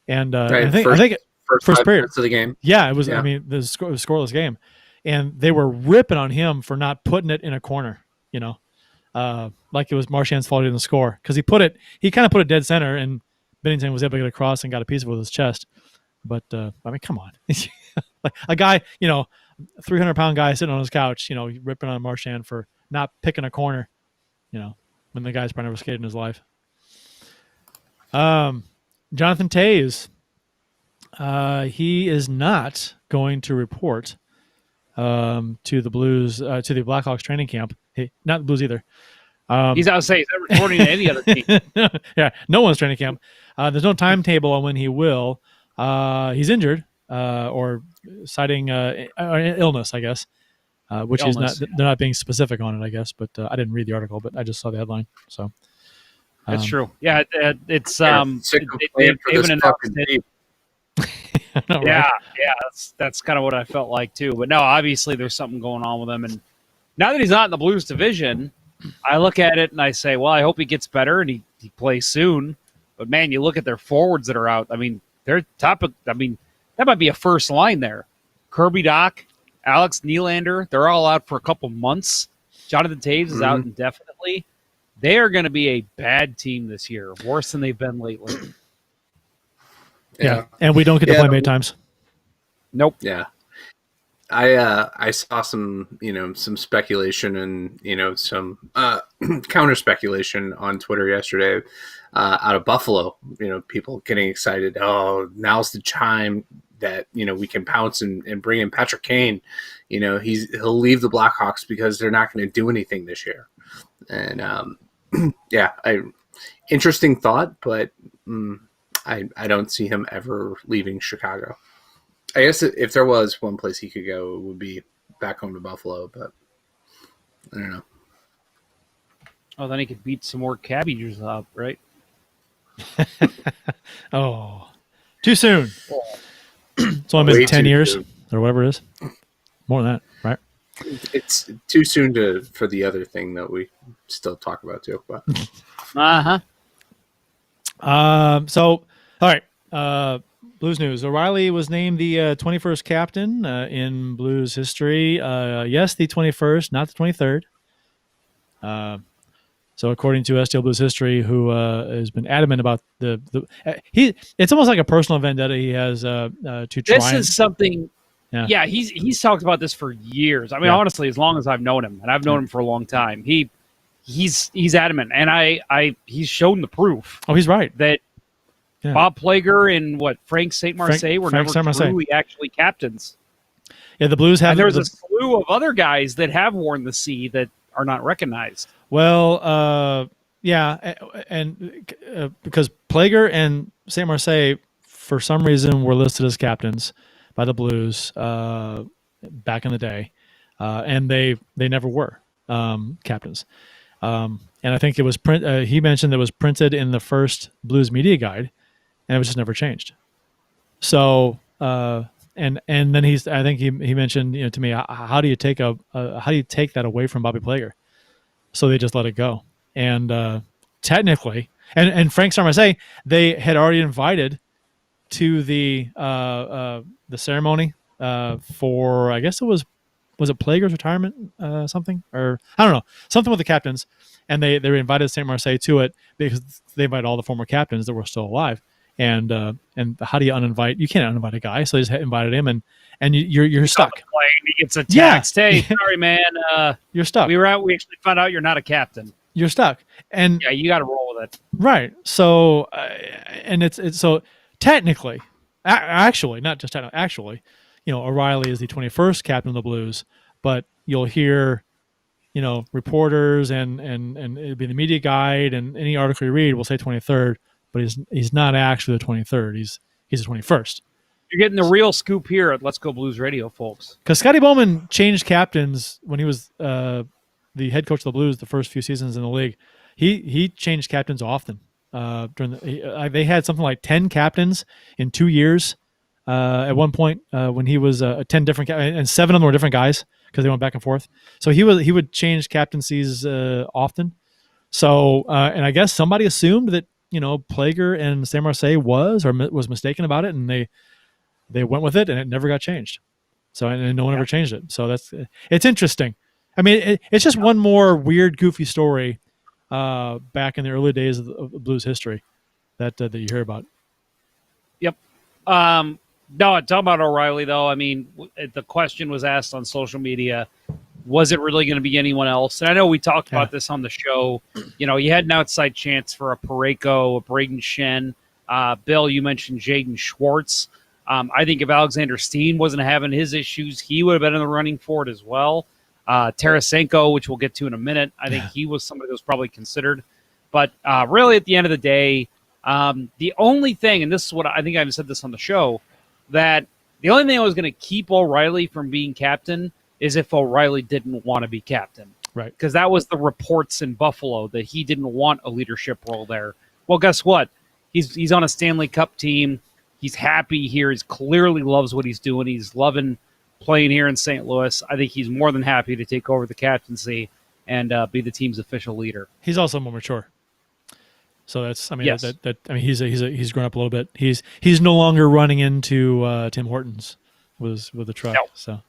And
Right,
I think first period
of the game.
Yeah, it was.
Yeah.
I mean, it was a scoreless game, and they were ripping on him for not putting it in a corner. Like it was Marchand's fault in the score, because he kind of put it dead center, and Bennington was able to get across and got a piece of it with his chest. But I mean, come on, like a guy, 300-pound guy sitting on his couch, ripping on Marchand for not picking a corner, when the guy's probably never skated in his life. Jonathan Toews, he is not going to report to the Blues, to the Blackhawks training camp. Hey, not the Blues either.
He's not saying he's not reporting to any other team.
Yeah, no one's training camp. There's no timetable on when he will. He's injured or citing illness, I guess, which
Illness,
they're not being specific on it, I guess. But I didn't read the article, but I just saw the headline. So
That's true. Yeah, it's
Sick of playing for this fucking team.
I know, right?
yeah, that's kind of what I felt like too. But no, obviously there's something going on with him, and now that he's not in the Blues division, I look at it and I say, well, I hope he gets better and he plays soon. But man, you look at their forwards that are out. I mean, they're top of. I mean, that might be a first line there. Kirby Doc, Alex Nylander, they're all out for a couple months. Jonathan Toews is out indefinitely. They are going to be a bad team this year, worse than they've been lately.
Yeah, and we don't get to play many times.
Nope.
Yeah. I saw some speculation and some counter speculation on Twitter yesterday out of Buffalo. People getting excited. Oh, now's the time that we can pounce and bring in Patrick Kane. He'll leave the Blackhawks because they're not going to do anything this year. And interesting thought, but I don't see him ever leaving Chicago. I guess if there was one place he could go, it would be back home to Buffalo, but I don't know.
Oh, then he could beat some more Cabbagers up, right?
Oh, too soon. It's only been
Way
10
too
years
soon.
or whatever it is. More than that, right?
It's too soon for the other thing that we still talk about too. But
So, all right. Blues news. O'Reilly was named the 21st captain in Blues history. Yes, the 21st, not the 23rd. So, according to STL Blues history, who has been adamant about it's almost like a personal vendetta he has to try.
This is something.
Yeah.
He's talked about this for years. I mean, honestly, as long as I've known him, and I've known him for a long time, he's adamant, and he's shown the proof.
Oh, he's right.
That Bob Plager and Frank St. Marseille were
Frank
never
Saint Marseille.
truly actually captains.
Yeah, the Blues have.
And there's a slew of other guys that have worn the C that are not recognized.
Well, and because Plager and Saint Marseille, for some reason, were listed as captains by the Blues back in the day, and they never were captains. And I think it was he mentioned it was printed in the first Blues media guide, and it was just never changed. So and then I think he mentioned to me, how do you take that away from Bobby Plager? So they just let it go. And technically, and Frank Saint Marseille, they had already invited to the ceremony for, I guess it was it Plager's retirement something, or I don't know, something with the captains, and they invited Saint Marseille to it because they invited all the former captains that were still alive. And how do you uninvite? You can't uninvite a guy, so they just invited him, and you're stuck.
He gets a text.
Yeah.
Hey, sorry, man.
You're stuck.
We actually found out you're not a captain.
you're stuck. And
Yeah, you got to roll with it.
right. So, and it's so technically, actually, not just technically, actually, O'Reilly is the 21st captain of the Blues, but you'll hear, reporters and it'd be the media guide and any article you read will say 23rd, but he's not actually the 23rd. He's the 21st.
You're getting the real scoop here at Let's Go Blues Radio, folks.
Because Scotty Bowman changed captains when he was the head coach of the Blues the first few seasons in the league. He changed captains often. They had something like 10 captains in 2 years at one point when he was 10 different and 7 of them were different guys because they went back and forth. So he would change captaincies often. So and I guess somebody assumed that Plager and Sam Marseille was mistaken about it, and they went with it, and it never got changed. So and no one ever changed it. So it's interesting. I mean, it's just one more weird, goofy story back in the early days of Blues history that you hear about.
Yep. No, talking about O'Reilly, though, I mean, the question was asked on social media, was it really going to be anyone else? And I know we talked about this on the show. You had an outside chance for a Parayko, a Braden Shen. Bill, you mentioned Jaden Schwartz. I think if Alexander Steen wasn't having his issues, he would have been in the running for it as well. Tarsenko, which we'll get to in a minute, I think he was somebody that was probably considered. But really, at the end of the day, the only thing, and this is what I think I've said this on the show, that the only thing that was going to keep O'Reilly from being captain is if O'Reilly didn't want to be captain.
Right.
Because that was the reports in Buffalo that he didn't want a leadership role there. Well, guess what? He's on a Stanley Cup team. He's happy here. He clearly loves what he's doing. He's loving playing here in St. Louis. I think he's more than happy to take over the captaincy and be the team's official leader.
He's also more mature. So that's, I mean,
Yes.
he's grown up a little bit. He's no longer running into Tim Hortons with the truck.
No.
So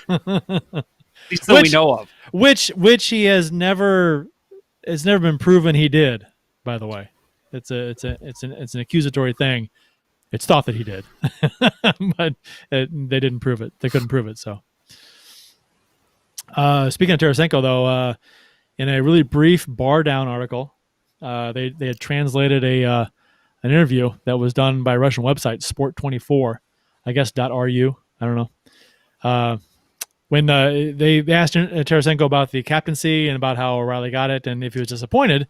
At least that we know of.
which he has never been proven he did. By the way, it's an accusatory thing. It's thought that he did, but they didn't prove it. They couldn't prove it. So, speaking of Tarsenko, though, in a really brief bar down article, they had translated an interview that was done by a Russian website, Sport24, I guess .ru. I don't know. When they asked Tarsenko about the captaincy and about how O'Reilly got it, and if he was disappointed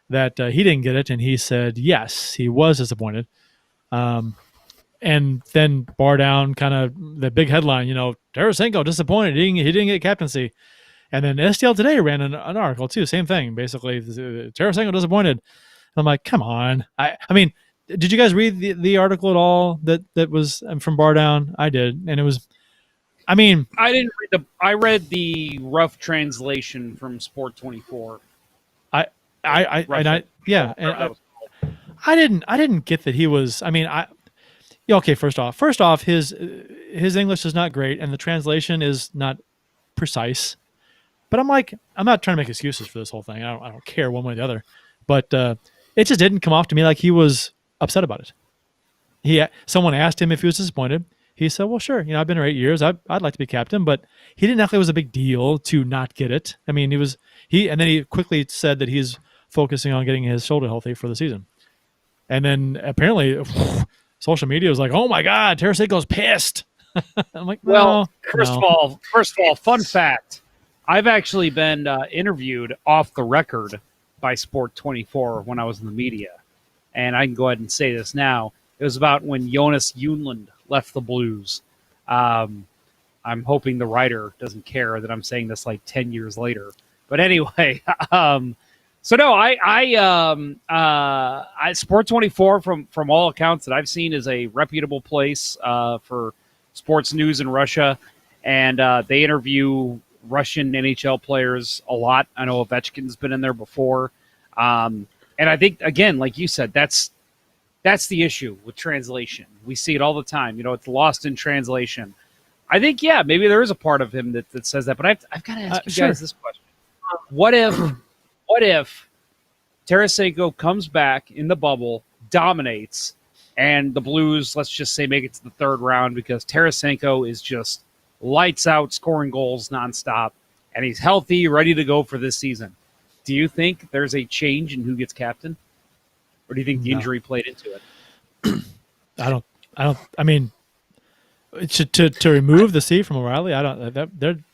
that he didn't get it, and he said yes, he was disappointed. And then bar down, kind of the big headline, Tarsenko disappointed. He didn't get captaincy. And then STL Today ran an article too, same thing. Basically, Tarsenko disappointed. I'm like, come on. I mean, did you guys read the article at all that was from bar down? I did, and it was. I mean, I didn't read
I read the rough translation from Sport 24.
I didn't get that he was. I mean, okay. First off, his English is not great, and the translation is not precise. But I'm not trying to make excuses for this whole thing. I don't care one way or the other. But it just didn't come off to me like he was upset about it. Someone asked him if he was disappointed. He said, well, sure. I've been here 8 years. I'd like to be captain, but he didn't act like it was a big deal to not get it. I mean, and then he quickly said that he's focusing on getting his shoulder healthy for the season. And then apparently social media was like, oh my God, Tarasenko's pissed. I'm like,
well, first of all, fun fact. I've actually been interviewed off the record by Sport 24 when I was in the media. And I can go ahead and say this now. It was about when Jonas Junland left the Blues. I'm hoping the writer doesn't care that I'm saying this like 10 years later. But anyway, so no, I Sport 24 from all accounts that I've seen is a reputable place for sports news in Russia. And they interview Russian NHL players a lot. I know Ovechkin's been in there before. And I think, again, like you said, that's the issue with translation. We see it all the time. It's lost in translation. I think, yeah, maybe there is a part of him that says that. But I've got to ask you guys this question. What if Tarasenko comes back in the bubble, dominates, and the Blues, let's just say, make it to the third round because Tarasenko is just lights out, scoring goals nonstop, and he's healthy, ready to go for this season? Do you think there's a change in who gets captain, or do you think the injury played into it?
I mean, to remove the C from O'Reilly, I don't.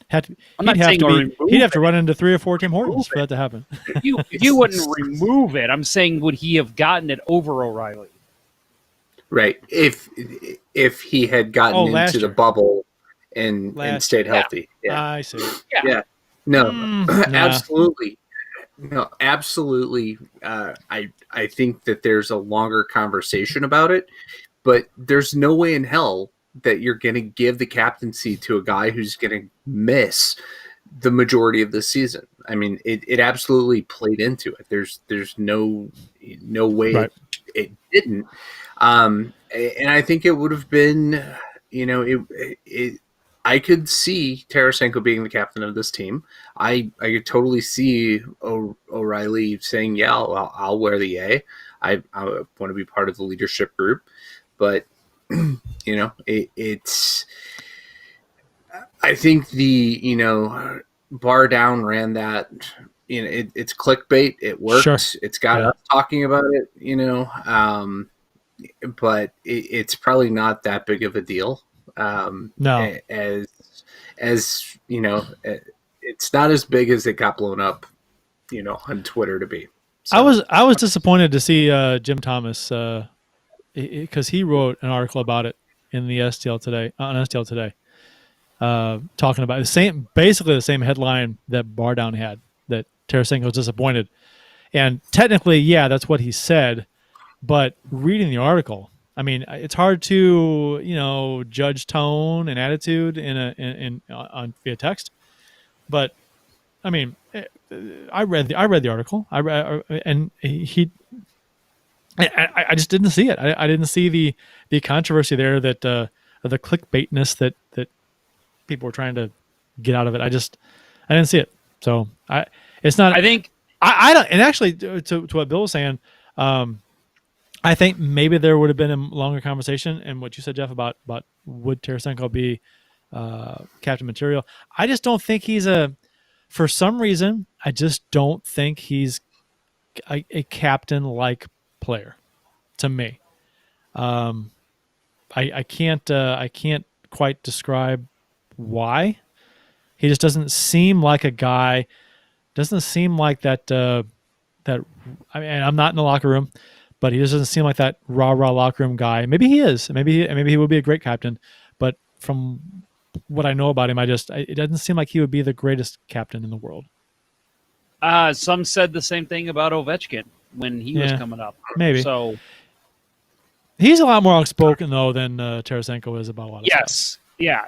He'd have to run into 3 or 4 Tim Hortons for that to happen.
You wouldn't remove it. I'm saying, would he have gotten it over O'Reilly?
Right. If he had gotten into the bubble and stayed healthy. Yeah.
I see.
Yeah. No, absolutely. No, absolutely. I think that there's a longer conversation about it, but there's no way in hell that you're going to give the captaincy to a guy who's going to miss the majority of the season. I mean, it absolutely played into it. There's no way it didn't. And I think it would have been, I could see Tarsenko being the captain of this team. I could totally see O'Reilly saying, "Yeah, I'll wear the A. I want to be part of the leadership group." But it's. I think the Bar Down ran that. It's clickbait. It works.
Sure.
It's got us talking about it. But it's probably not that big of a deal.
No,
as it's not as big as it got blown up, on Twitter to be. So,
I was disappointed to see Jim Thomas because he wrote an article about it in the STL today talking about basically the same headline that Bar Down had, that Tarasenko was disappointed, and technically, that's what he said. But reading the article, I mean, it's hard to judge tone and attitude on via text. But I mean, I read the article. I just didn't see it. I didn't see the controversy there, that the clickbaitness that people were trying to get out of it. I didn't see it. So it's not.
I think
I don't. And actually, to what Bill was saying. I think maybe there would have been a longer conversation, and what you said, Jeff, about would Tarasenko be captain material. I just don't think he's for some reason, I just don't think he's a captain-like player to me. I can't quite describe why. He just doesn't seem like a guy. Doesn't seem like that. I mean, I'm not in the locker room, but he just doesn't seem like that rah locker room guy. Maybe he is. Maybe he would be a great captain. But from what I know about him, it doesn't seem like he would be the greatest captain in the world.
Some said the same thing about Ovechkin when he was coming up.
Maybe.
So
he's a lot more outspoken though than Tarasenko is about a lot of stuff.
Yeah.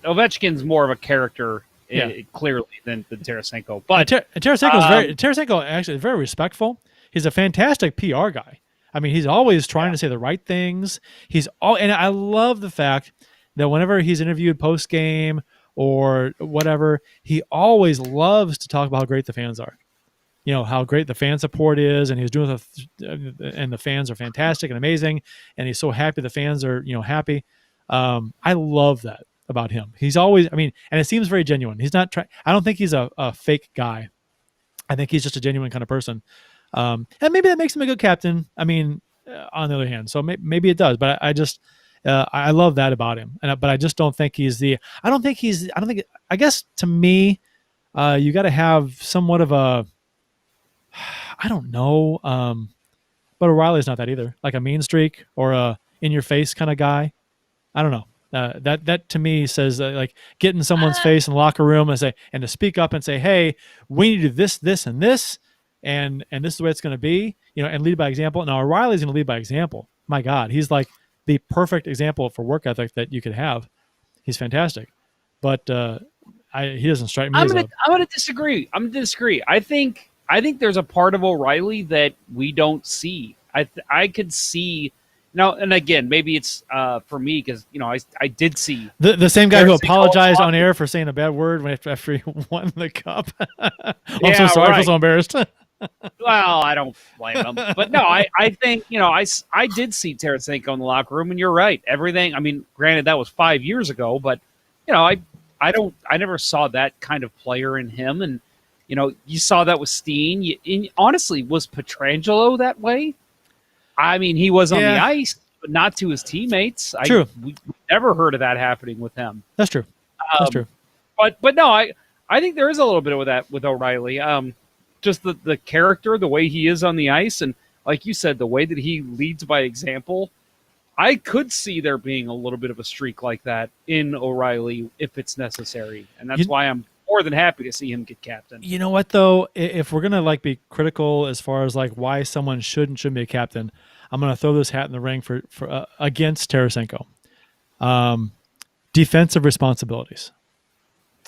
Ovechkin's more of a character, clearly, than Tarasenko. But
Tarasenko actually is very respectful. He's a fantastic PR guy. I mean, he's always trying to say the right things. And I love the fact that whenever he's interviewed post game or whatever, he always loves to talk about how great the fans are. How great the fan support is, and he's doing and the fans are fantastic and amazing, and he's so happy the fans are happy. I love that about him. He's always, and it seems very genuine. He's not trying. I don't think he's a fake guy. I think he's just a genuine kind of person. And maybe that makes him a good captain. On the other hand, so maybe it does. But I love that about him. But I just don't think he's I guess to me, you got to have somewhat of a, I don't know. But O'Reilly's not that either. Like a mean streak or a in your face kind of guy. I don't know. That to me says like get in someone's face in the locker room and to speak up and say, hey, we need to do this, this, and this. And this is the way it's going to be, and lead by example. Now O'Reilly's going to lead by example. My God, he's like the perfect example for work ethic that you could have. He's fantastic, but he doesn't strike me. I'm going
to disagree. I think there's a part of O'Reilly that we don't see. I could see now, and again, maybe it's for me because I did see
the same guy who apologized on air for saying a bad word after he won the cup. I'm so sorry. I feel so embarrassed.
Well, I don't blame him, but no, I think I did see Tarsenko in the locker room, and you're right. Everything. Granted, that was 5 years ago, but I never saw that kind of player in him, and You saw that with Steen. Honestly, was Petrangelo that way? I mean, he was on the ice, but not to his teammates.
True.
We never heard of that happening with him.
That's true. That's true.
But no, I think there is a little bit of that with O'Reilly. Just the character, the way he is on the ice, and like you said, the way that he leads by example. I could see there being a little bit of a streak like that in O'Reilly if it's necessary, and that's why I'm more than happy to see him get captain.
You know what though? If we're gonna be critical as far as why someone shouldn't be a captain, I'm gonna throw this hat in the ring for against Tarsenko. Defensive responsibilities.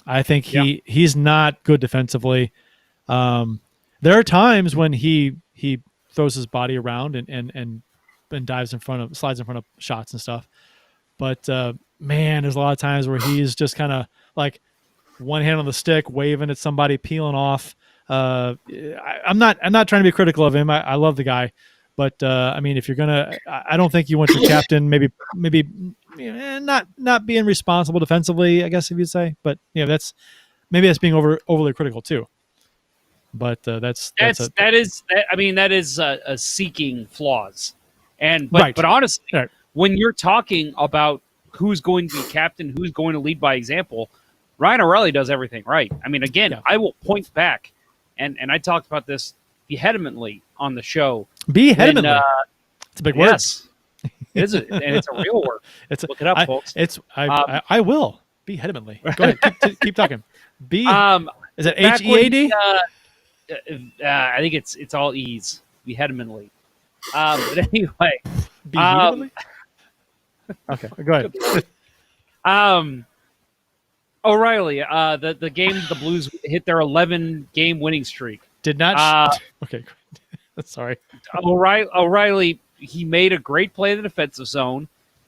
I think he's not good defensively. There are times when he throws his body around and slides in front of shots and stuff. But man, there's a lot of times where he's just kind of one hand on the stick, waving at somebody, peeling off. I'm not trying to be critical of him. I love the guy, but I mean, if you're gonna, I don't think you want your captain maybe not being responsible defensively, I guess if you'd say. But that's being overly critical too. But that is seeking flaws. But honestly, when you're talking about who's going to be captain, who's going to lead by example, Ryan O'Reilly does everything right. I mean, again, I will point back, and I talked about this vehemently on the show. Vehemently? It's a big word.
Yes. It is, and it's a real word. Look it up, folks.
I will. Vehemently. Go ahead. Keep talking. Is it HEAD?
I think it's all E's. Vehemently. But anyway.
Vehemently? Okay, go ahead.
O'Reilly, the game the Blues hit their 11-game winning streak.
Did not. Okay, great. Sorry.
O'Reilly, he made a great play in the defensive zone,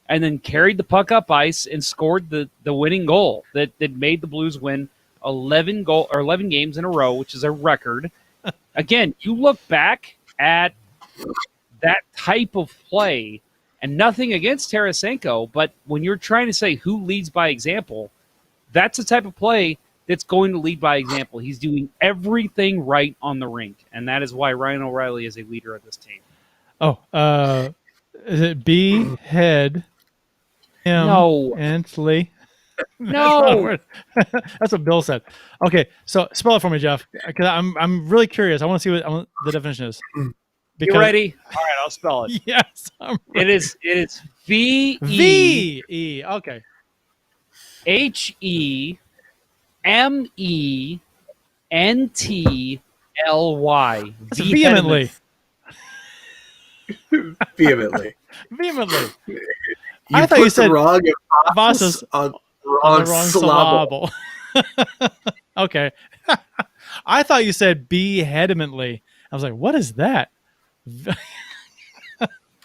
and then carried the puck up ice and scored the winning goal that made the Blues win 11 games in a row, which is a record. Again, you look back at that type of play, and nothing against Tarsenko, but when you're trying to say who leads by example, that's the type of play that's going to lead by example. He's doing everything right on the rink, and that is why Ryan O'Reilly is a leader of this team.
Oh, is it behead him? No. Antley?
No.
That's what Bill said. Okay, so spell it for me, Jeff, because I'm really curious. I want to see what the definition is.
You ready? All right, I'll spell it.
Yes, I'm ready.
It is V-E.
V-E. Okay.
H-E-M-E-N-T-L-Y.
That's vehemently.
Vehemently.
Vehemently.
I thought you said wrong
emphasis on the wrong syllable. Okay. I thought you said vehemently. I was like, what is that? Okay.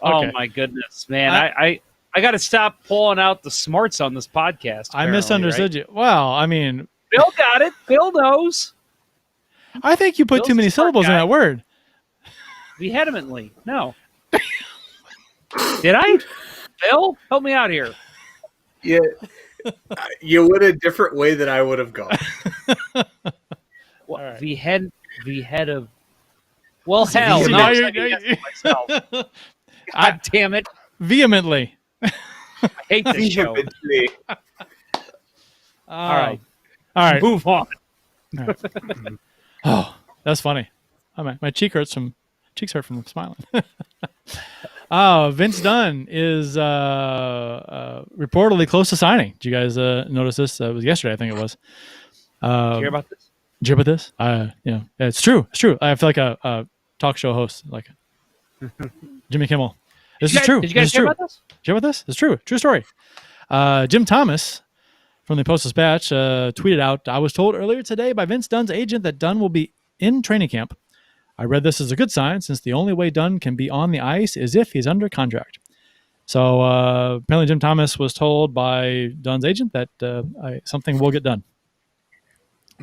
Oh my goodness, man! I got to stop pulling out the smarts on this podcast.
I misunderstood you. Well, I mean,
Bill got it. Bill knows.
I think you put
Bill's
too many syllables in that word.
Vehemently, no. Did I? Bill, help me out here.
Yeah, you went a different way than I would have gone.
Well, right. Behead of. Well, hell, no. Myself. God damn it!
Vehemently.
I hate this show. All right. Move on.
All right. Oh, that's funny. Oh, my cheeks hurt from smiling. Vince Dunn is reportedly close to signing. Did you guys notice this? It was yesterday, I think it was.
Did you hear about this?
Did you hear about this? It's true. It's true. I feel like a talk show host, like Jimmy Kimmel. This is true.
Did you guys hear about this?
Did you hear about this? It's true. True story. Jim Thomas from the Post-Dispatch tweeted out, "I was told earlier today by Vince Dunn's agent that Dunn will be in training camp. I read this as a good sign since the only way Dunn can be on the ice is if he's under contract." So apparently Jim Thomas was told by Dunn's agent that something will get done.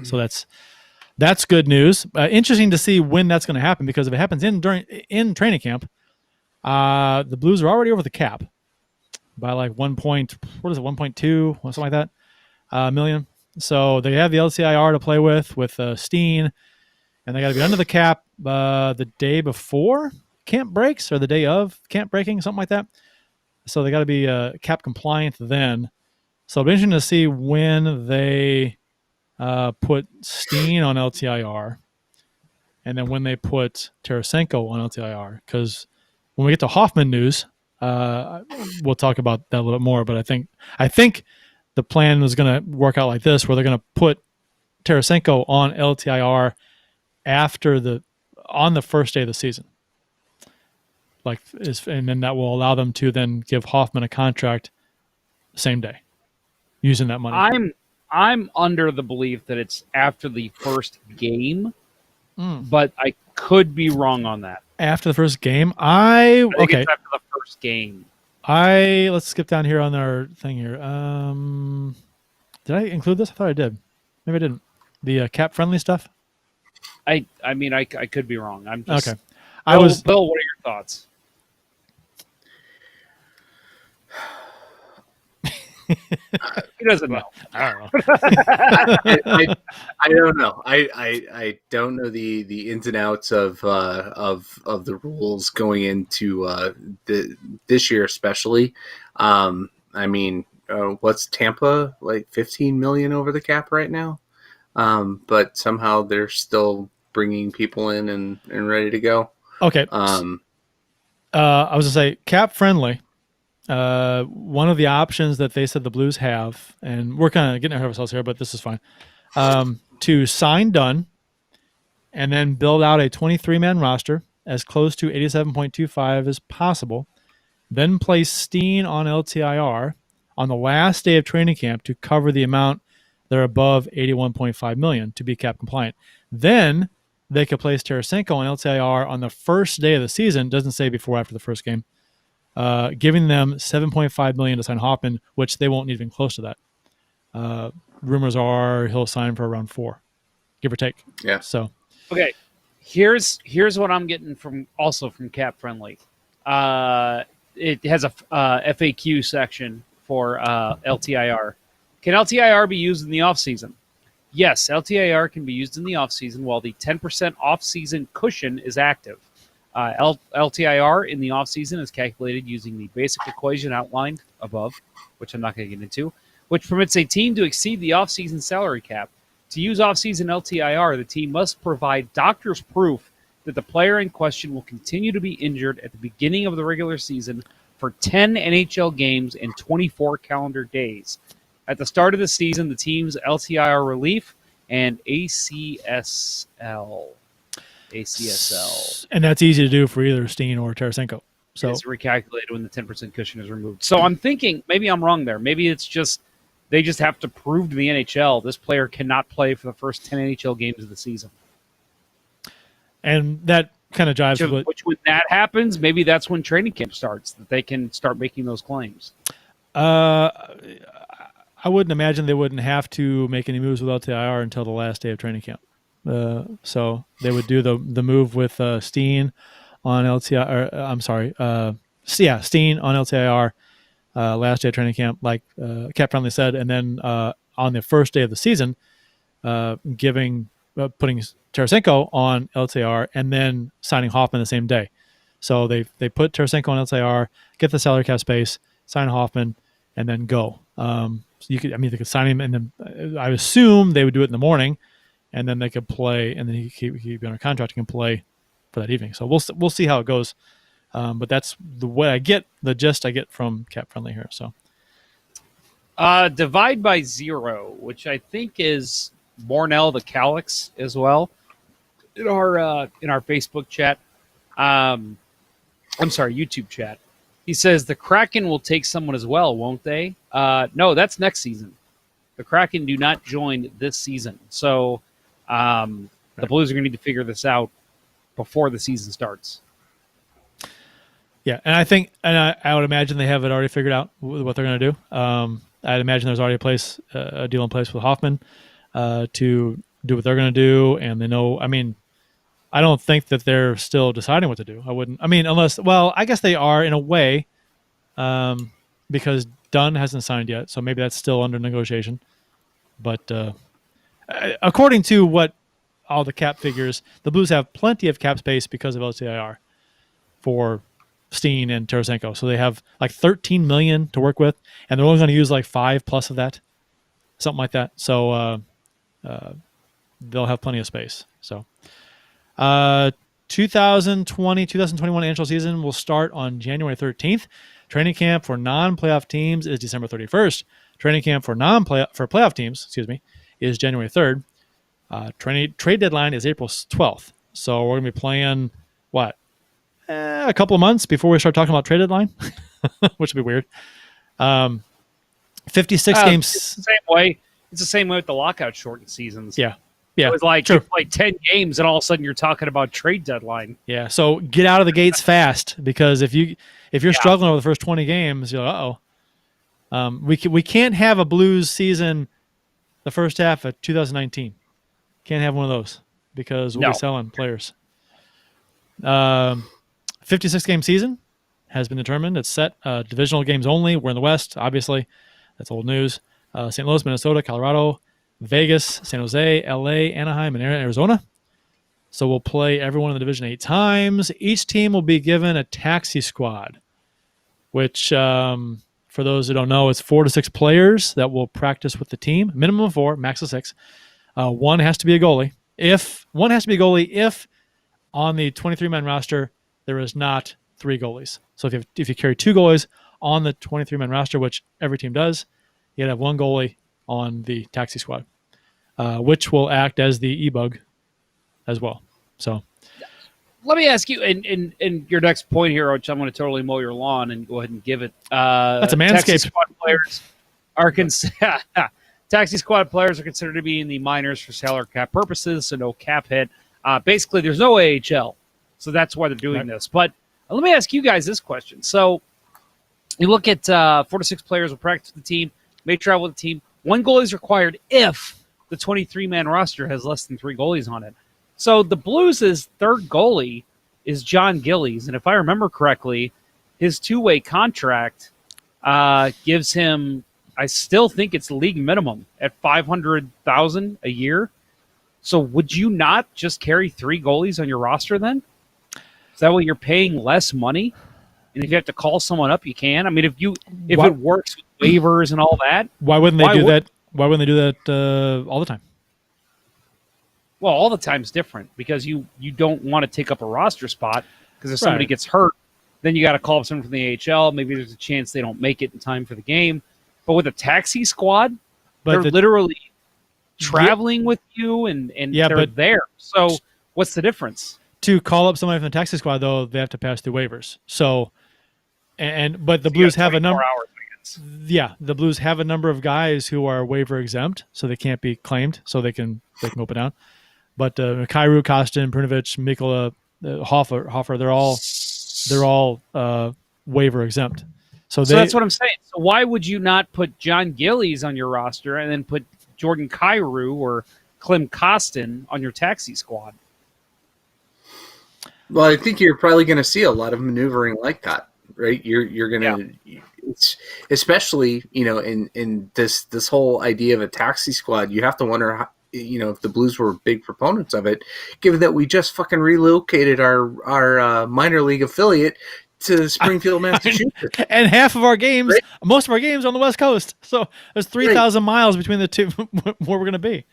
So that's good news. Interesting to see when that's going to happen, because if it happens in training camp, the Blues are already over the cap by like 1.2, something like that, million. So they have the LTIR to play with Steen. and they got to be under the cap the day before camp breaks or the day of camp breaking, something like that. So they got to be cap compliant then. So it'll be interesting to see when they put Steen on LTIR, and then when they put Tarsenko on LTIR. Because when we get to Hoffman news, we'll talk about that a little bit more. But I think the plan was going to work out like this, where they're going to put Tarsenko on LTIR on the first day of the season. And then that will allow them to then give Hoffman a contract same day, using that money.
I'm under the belief that it's after the first game, but I could be wrong on that.
After the first game,
I think it's after the first game.
Let's skip down here on our thing here. Did I include this? I thought I did. Maybe I didn't. The cap friendly stuff.
I mean, I could be wrong. I'm just
okay.
Bill, what are your thoughts? He doesn't know.
I don't know.
I don't know. I don't know the ins and outs of the rules going into this year, especially. I mean, what's Tampa, like 15 million over the cap right now? But somehow they're still bringing people in and ready to go.
Okay. I was gonna say cap friendly. One of the options that they said the Blues have, and we're kind of getting ahead of ourselves here, but this is fine, to sign Dunn and then build out a 23-man roster as close to 87.25 as possible, then place Steen on LTIR on the last day of training camp to cover the amount that are above 81.5 million to be cap compliant. Then they could place Tarsenko on LTIR on the first day of the season, doesn't say before or after the first game, giving them $7.5 million to sign Hoffman, which they won't need even close to that. Rumors are he'll sign for around $4 million, give or take.
Yeah.
So,
okay, here's what I'm getting from Cap Friendly. It has a FAQ section for LTIR. Can LTIR be used in the off season? Yes, LTIR can be used in the off season while the 10% off season cushion is active. LTIR in the offseason is calculated using the basic equation outlined above, which I'm not going to get into, which permits a team to exceed the offseason salary cap. To use offseason LTIR, the team must provide doctor's proof that the player in question will continue to be injured at the beginning of the regular season for 10 NHL games in 24 calendar days. At the start of the season, the team's LTIR relief and ACSL.
And that's easy to do for either Steen or Tarsenko. So
it's recalculated when the 10% cushion is removed. So I'm thinking, maybe I'm wrong there. Maybe it's just they just have to prove to the NHL this player cannot play for the first 10 NHL games of the season.
And that kind of jives with
which when that happens, maybe that's when training camp starts, that they can start making those claims.
I wouldn't imagine they wouldn't have to make any moves with LTIR until the last day of training camp. So they would do the move with Steen on LTIR. Steen on LTIR last day of training camp, like Cap Friendly said, and then on the first day of the season, putting Tarsenko on LTIR and then signing Hoffman the same day. So they put Tarsenko on LTIR, get the salary cap space, sign Hoffman, and then go. So they could sign him, and then I assume they would do it in the morning. And then they could play, and then he'd be under contract and can play for that evening. So we'll see how it goes. But that's the gist I get from Cap Friendly here. So
divide by 0, which I think is Bornell the Calix as well in our Facebook chat. YouTube chat. He says the Kraken will take someone as well, won't they? No, that's next season. The Kraken do not join this season, so. The Blues are going to need to figure this out before the season starts.
Yeah, and I think, I would imagine they have it already figured out what they're going to do. I'd imagine there's already a deal in place with Hoffman to do what they're going to do, and they know. I mean, I don't think that they're still deciding what to do. I guess they are in a way, because Dunn hasn't signed yet, so maybe that's still under negotiation. But according to what all the cap figures, the Blues have plenty of cap space because of LTIR for Steen and Tarsenko. So they have like $13 million to work with, and they're only going to use like 5+ of that, something like that. So they'll have plenty of space. So 2020-2021 NHL season will start on January 13th. Training camp for non-playoff teams is December 31st. Training camp for playoff teams, is January 3rd. Trade deadline is April 12th. So we're going to be playing what? A couple of months before we start talking about trade deadline, which would be weird. 56 games.
It's the same way. It's the same way with the lockout shortened seasons.
Yeah.
It was like 10 games, and all of a sudden you're talking about trade deadline.
Yeah. So get out of the gates fast, because if you're struggling over the first 20 games, you're like, we can't have a Blues season the first half of 2019. Can't have one of those because we'll be selling players. 56 game season has been determined. It's set. Divisional games only. We're in the West, obviously. That's old news. St. Louis, Minnesota, Colorado, Vegas, San Jose, LA, Anaheim, and Arizona. So we'll play everyone in the division 8 times. Each team will be given a taxi squad, which, for those who don't know, it's 4 to 6 players that will practice with the team. Minimum of 4, max of 6. One has to be a goalie. If on the 23-man roster there is not 3 goalies. So if you carry 2 goalies on the 23-man roster, which every team does, you have 1 goalie on the taxi squad, which will act as the e-bug as well. So
let me ask you, in your next point here, which I'm going to totally mow your lawn and go ahead and give it.
That's a Manscaped.
Taxi squad players are taxi squad players are considered to be in the minors for salary cap purposes, so no cap hit. Basically, there's no AHL, so that's why they're doing this. But let me ask you guys this question. So you look at 4 to 6 players will practice with the team, may travel with the team. 1 goalie is required if the 23-man roster has less than 3 goalies on it. So the Blues' third goalie is John Gillies, and if I remember correctly, his 2-way contract gives him, I still think it's league minimum at $500,000 a year. So would you not just carry 3 goalies on your roster then? Is that way you're paying less money? And if you have to call someone up, you can. I mean, if it works with waivers and all that,
why wouldn't they do that? Why wouldn't they do that all the time?
Well, all the time's different because you don't want to take up a roster spot because if somebody gets hurt, then you got to call up someone from the AHL. Maybe there's a chance they don't make it in time for the game. But with a taxi squad, they're literally traveling with you and they're there. So what's the difference?
To call up somebody from the taxi squad, though, they have to pass through waivers. So, but the Blues have a number. Yeah, the Blues have a number of guys who are waiver exempt, so they can't be claimed, so they can open down. But Kyrou, Kostin, Brunovich, Mikkola, Hoffer, they're all waiver exempt. So that's
what I'm saying. So why would you not put John Gillies on your roster and then put Jordan Kyrou or Klim Kostin on your taxi squad?
Well, I think you're probably going to see a lot of maneuvering like that, right? You're going to, especially in this whole idea of a taxi squad. You have to wonder how, if the Blues were big proponents of it, given that we just fucking relocated our minor league affiliate to Springfield, Massachusetts,
and most of our games are on the West Coast. So there's 3,000 miles between the two where we're going to be.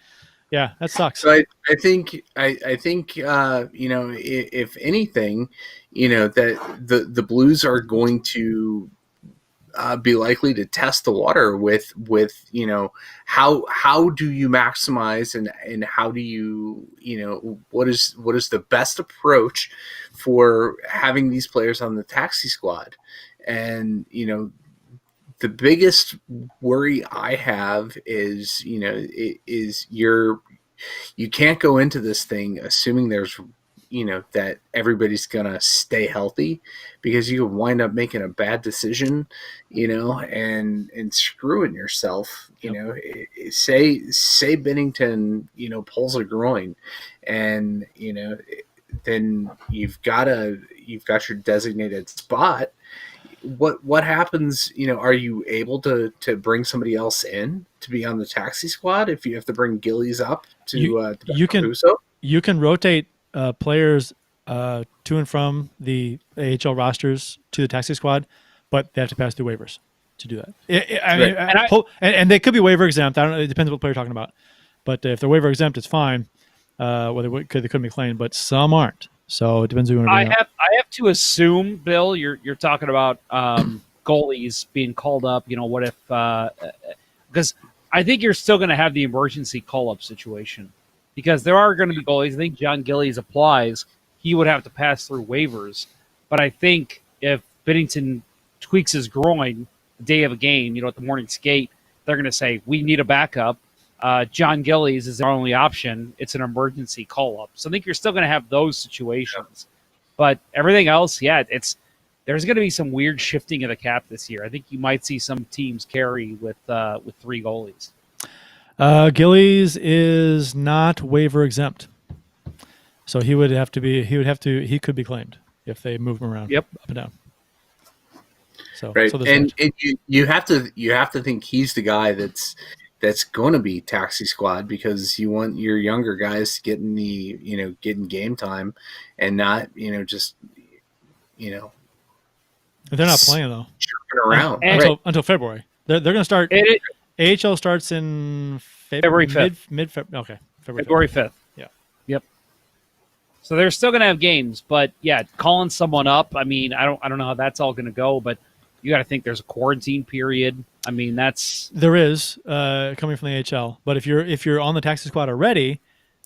Yeah, that sucks.
So I think if anything, that the Blues are going to be likely to test the water with how do you maximize and how do you what is the best approach for having these players on the taxi squad. And the biggest worry I have is you can't go into this thing assuming there's that everybody's gonna stay healthy, because you could wind up making a bad decision, and screwing yourself. Say Bennington, pulls a groin, and then you've got your designated spot. What happens? Are you able to bring somebody else in to be on the taxi squad if you have to bring Gillies up to you can
you can rotate players to and from the AHL rosters to the taxi squad, but they have to pass through waivers to do that. And they could be waiver exempt. I don't know. It depends on what player you're talking about. But if they're waiver exempt, it's fine. Whether they couldn't be claimed, but some aren't. So it depends who you want to bring up.
I have to assume, Bill, you're talking about goalies being called up. What if because I think you're still going to have the emergency call-up situation because there are going to be goalies. I think John Gillies applies. He would have to pass through waivers. But I think if Binnington tweaks his groin the day of a game, at the morning skate, they're going to say, we need a backup. John Gillies is our only option. It's an emergency call-up. So I think you're still going to have those situations. But everything else, there's going to be some weird shifting of the cap this year. I think you might see some teams carry with 3 goalies.
Gillies is not waiver exempt, so he could be claimed if they move him around.
Yep,
up and down. So
right,
so
and you have to think he's the guy that's going to be taxi squad because you want your younger guys getting getting game time and not just
they're not playing though.
Chirping around
until February. They're going to start. AHL starts in
February 5th.
Mid-February. Okay,
February 5th.
Yeah.
Yep. So they're still going to have games, but calling someone up. I mean, I don't know how that's all going to go, but you got to think there's a quarantine period. I mean,
there is coming from the AHL, but if you're on the taxi squad already,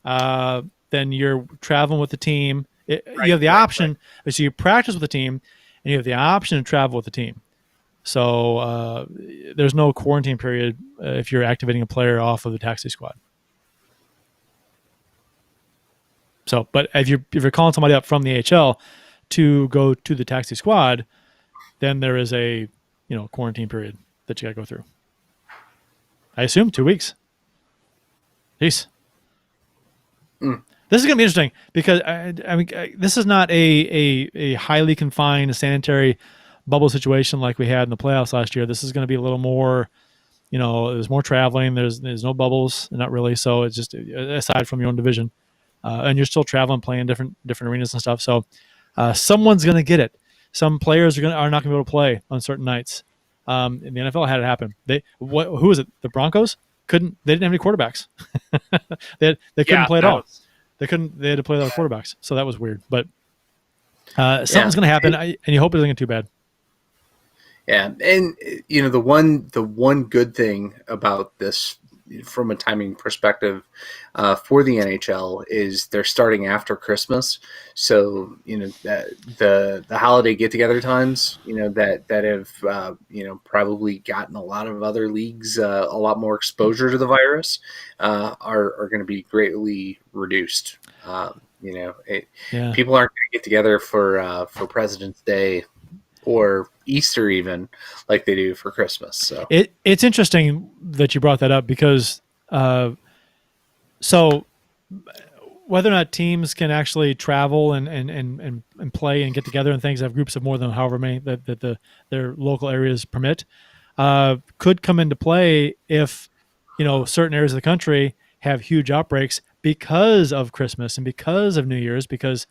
then you're traveling with the team. You have the option, so you practice with the team, and you have the option to travel with the team. So there's no quarantine period if you're activating a player off of the taxi squad. So, but if you're calling somebody up from the AHL to go to the taxi squad, then there is a quarantine period that you got to go through. I assume 2 weeks. Jeez. This is going to be interesting because this is not a highly confined sanitary bubble situation like we had in the playoffs last year. This is going to be a little more, there's more traveling. There's no bubbles, not really. So it's just aside from your own division, and you're still traveling, playing different arenas and stuff. So someone's going to get it. Some players are not going to be able to play on certain nights. And the NFL had it happen. Who was it? The Broncos they didn't have any quarterbacks. they couldn't play at all. They had to play without quarterbacks. So that was weird. But something's going to happen, and you hope it doesn't get too bad.
Yeah, and the one good thing about this, from a timing perspective, for the NHL is they're starting after Christmas. So the holiday get-together times that have probably gotten a lot of other leagues a lot more exposure to the virus are going to be greatly reduced. People aren't going to get together for President's Day or Easter even like they do for Christmas. So
it's interesting that you brought that up because so whether or not teams can actually travel and play and get together and things, have groups of more than however many that their local areas permit, could come into play if certain areas of the country have huge outbreaks because of Christmas and because of New Year's, because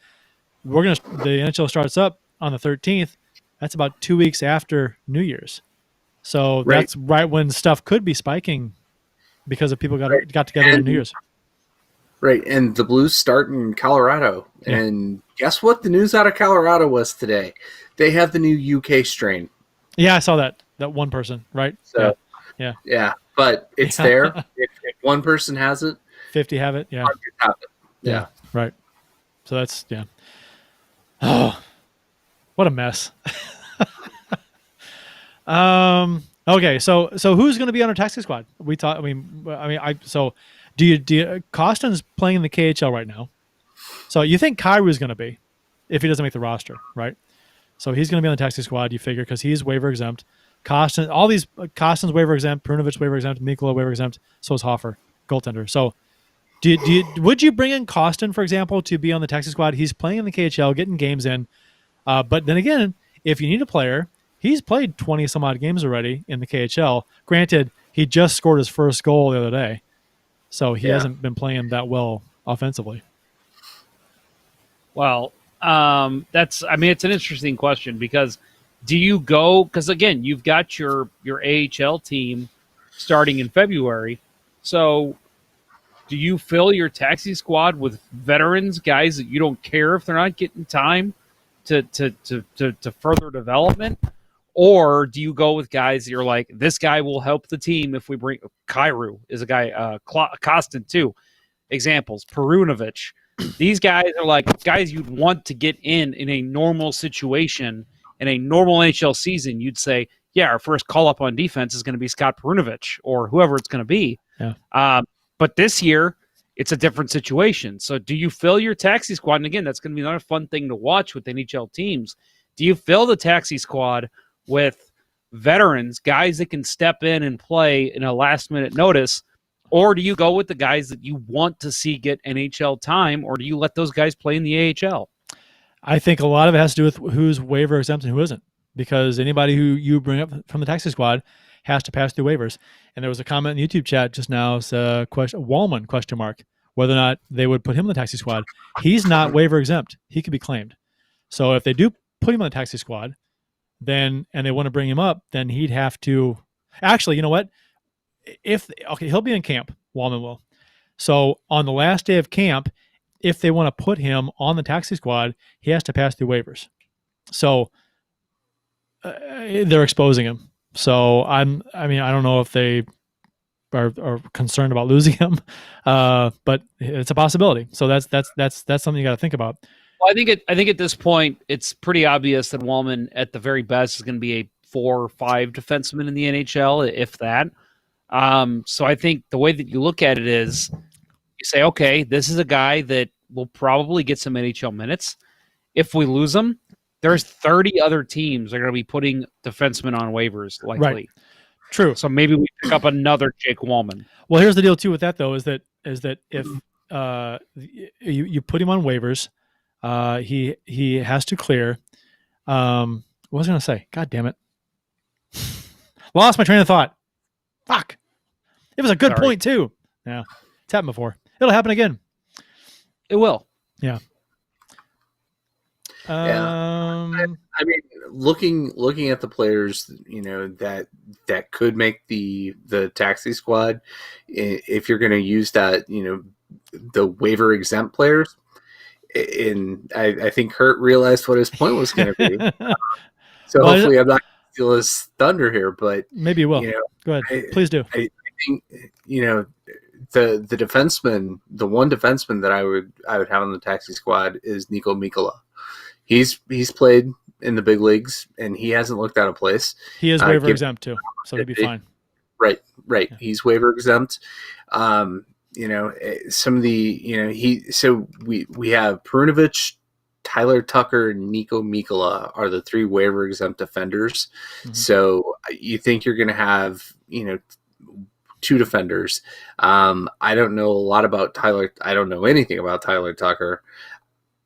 the NHL starts up on the 13th. That's about 2 weeks after New Year's. So that's right when stuff could be spiking because of people got together on New Year's.
Right, and the Blues start in Colorado. Yeah. And guess what the news out of Colorado was today? They have the new UK strain.
Yeah, I saw that one person, right?
So,
yeah.
But it's there. If one person has it,
50 have it, yeah.
100 have it.
Yeah, right. So that's, Oh, what a mess. Okay, so who's going to be on our taxi squad? So do you Costin's playing in the KHL right now. So you think Kyrie's going to be if he doesn't make the roster, right? So he's going to be on the taxi squad, you figure, because he's waiver exempt. Costin's waiver exempt, Perunovich waiver exempt, Mikula waiver exempt, so is Hoffer, goaltender. So would you bring in Kostin, for example, to be on the taxi squad? He's playing in the KHL, getting games in. But then again, if you need a player, he's played 20 some odd games already in the KHL. Granted, he just scored his first goal the other day, so he hasn't been playing that well offensively.
Well, it's an interesting question because do you go, because again, you've got your AHL team starting in February. So do you fill your taxi squad with veterans, guys that you don't care if they're not getting time to further development? Or do you go with guys that you're like, this guy will help the team if we bring Kairu is a guy, Kostin too. Examples, Perunovic. These guys are like guys you'd want to get in a normal situation, in a normal NHL season. You'd say, yeah, our first call up on defense is going to be Scott Perunovic or whoever it's going to be.
Yeah.
But this year, it's a different situation. So do you fill your taxi squad? And again, that's going to be another fun thing to watch with NHL teams. Do you fill the taxi squad with veterans, guys that can step in and play in a last-minute notice, or do you go with the guys that you want to see get NHL time, or do you let those guys play in the AHL?
I think a lot of it has to do with who's waiver exempt and who isn't, because anybody who you bring up from the taxi squad has to pass through waivers. And there was a comment in the YouTube chat just now, it's a question, Wallman, whether or not they would put him in the taxi squad. He's not waiver exempt. He could be claimed. So if they do put him on the taxi squad, and they want to bring him up, then he'd have to actually, you know what? He'll be in camp. Wallman will. So on the last day of camp, if they want to put him on the taxi squad, he has to pass through waivers. So they're exposing him. So I don't know if they are concerned about losing him, but it's a possibility. So that's something you got to think about.
Well, I think at this point it's pretty obvious that Wallman at the very best is going to be a 4 or 5 defenseman in the NHL, if that. So I think the way that you look at it is you say, okay, this is a guy that will probably get some NHL minutes. If we lose him, there's 30 other teams that are going to be putting defensemen on waivers likely.
Right. True.
So maybe we pick up another Jake Wallman.
Well, here's the deal too with that though, is that if you put him on waivers, he has to clear. What was I going to say? God damn it. Lost my train of thought. Fuck. It was a good point too. Yeah. It's happened before. It'll happen again.
It will.
Yeah.
I mean, looking at the players, that could make the taxi squad, if you're going to use that, the waiver exempt players, and I think Curt realized what his point was going to be. So hopefully I'm not going to steal his thunder here, but
maybe you will. Go ahead. Please do.
I think, the defenseman, the one defenseman that I would have on the taxi squad is Nico Mikkola. He's played in the big leagues and he hasn't looked out of place.
He is waiver exempt too, so he'd be fine.
Right. Yeah. He's waiver exempt. Some of the so we have Perunovic, Tyler Tucker, and Nico Mikkola are the 3 waiver exempt defenders. Mm-hmm. So you think you're going to have 2 defenders. I don't know a lot about Tyler. I don't know anything about Tyler Tucker.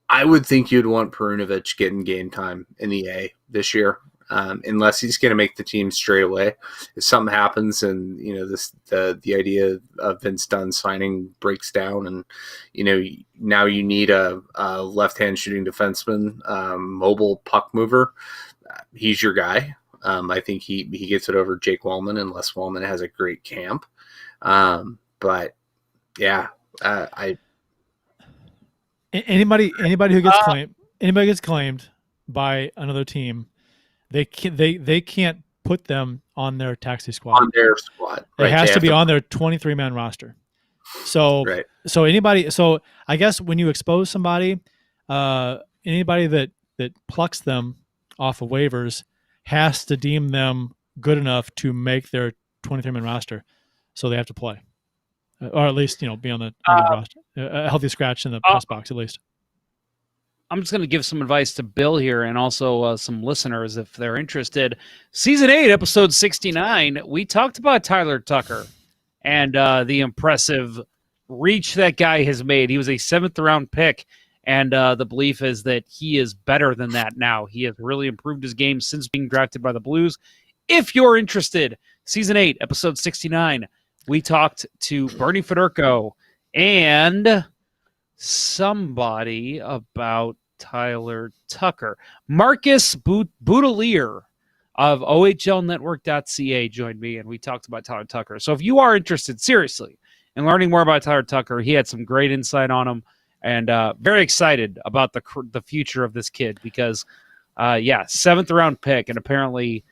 I would think you'd want Perunovic getting game time in the A this year, unless he's going to make the team straight away. If something happens and the idea of Vince Dunn signing breaks down, and now you need a left-hand shooting defenseman, mobile puck mover, he's your guy. I think he gets it over Jake Wallman unless Wallman has a great camp. But yeah,
Anybody who gets claimed by another team, they can't put them on their taxi squad.
On their squad,
it has to be on their 23-man roster. So
right.
So I guess when you expose somebody, anybody that plucks them off of waivers has to deem them good enough to make their 23-man roster, so they have to play. Or at least, be on the roster. A healthy scratch in the press box, at least.
I'm just going to give some advice to Bill here and also some listeners if they're interested. Season 8, episode 69, we talked about Tyler Tucker and the impressive reach that guy has made. He was a 7th-round pick, and the belief is that he is better than that now. He has really improved his game since being drafted by the Blues. If you're interested, Season 8, episode 69, we talked to Bernie Federko and somebody about Tyler Tucker. Marcus Boudelier of OHLnetwork.ca joined me, and we talked about Tyler Tucker. So if you are interested, seriously, in learning more about Tyler Tucker, he had some great insight on him, and very excited about the future of this kid because, 7th round pick, and apparently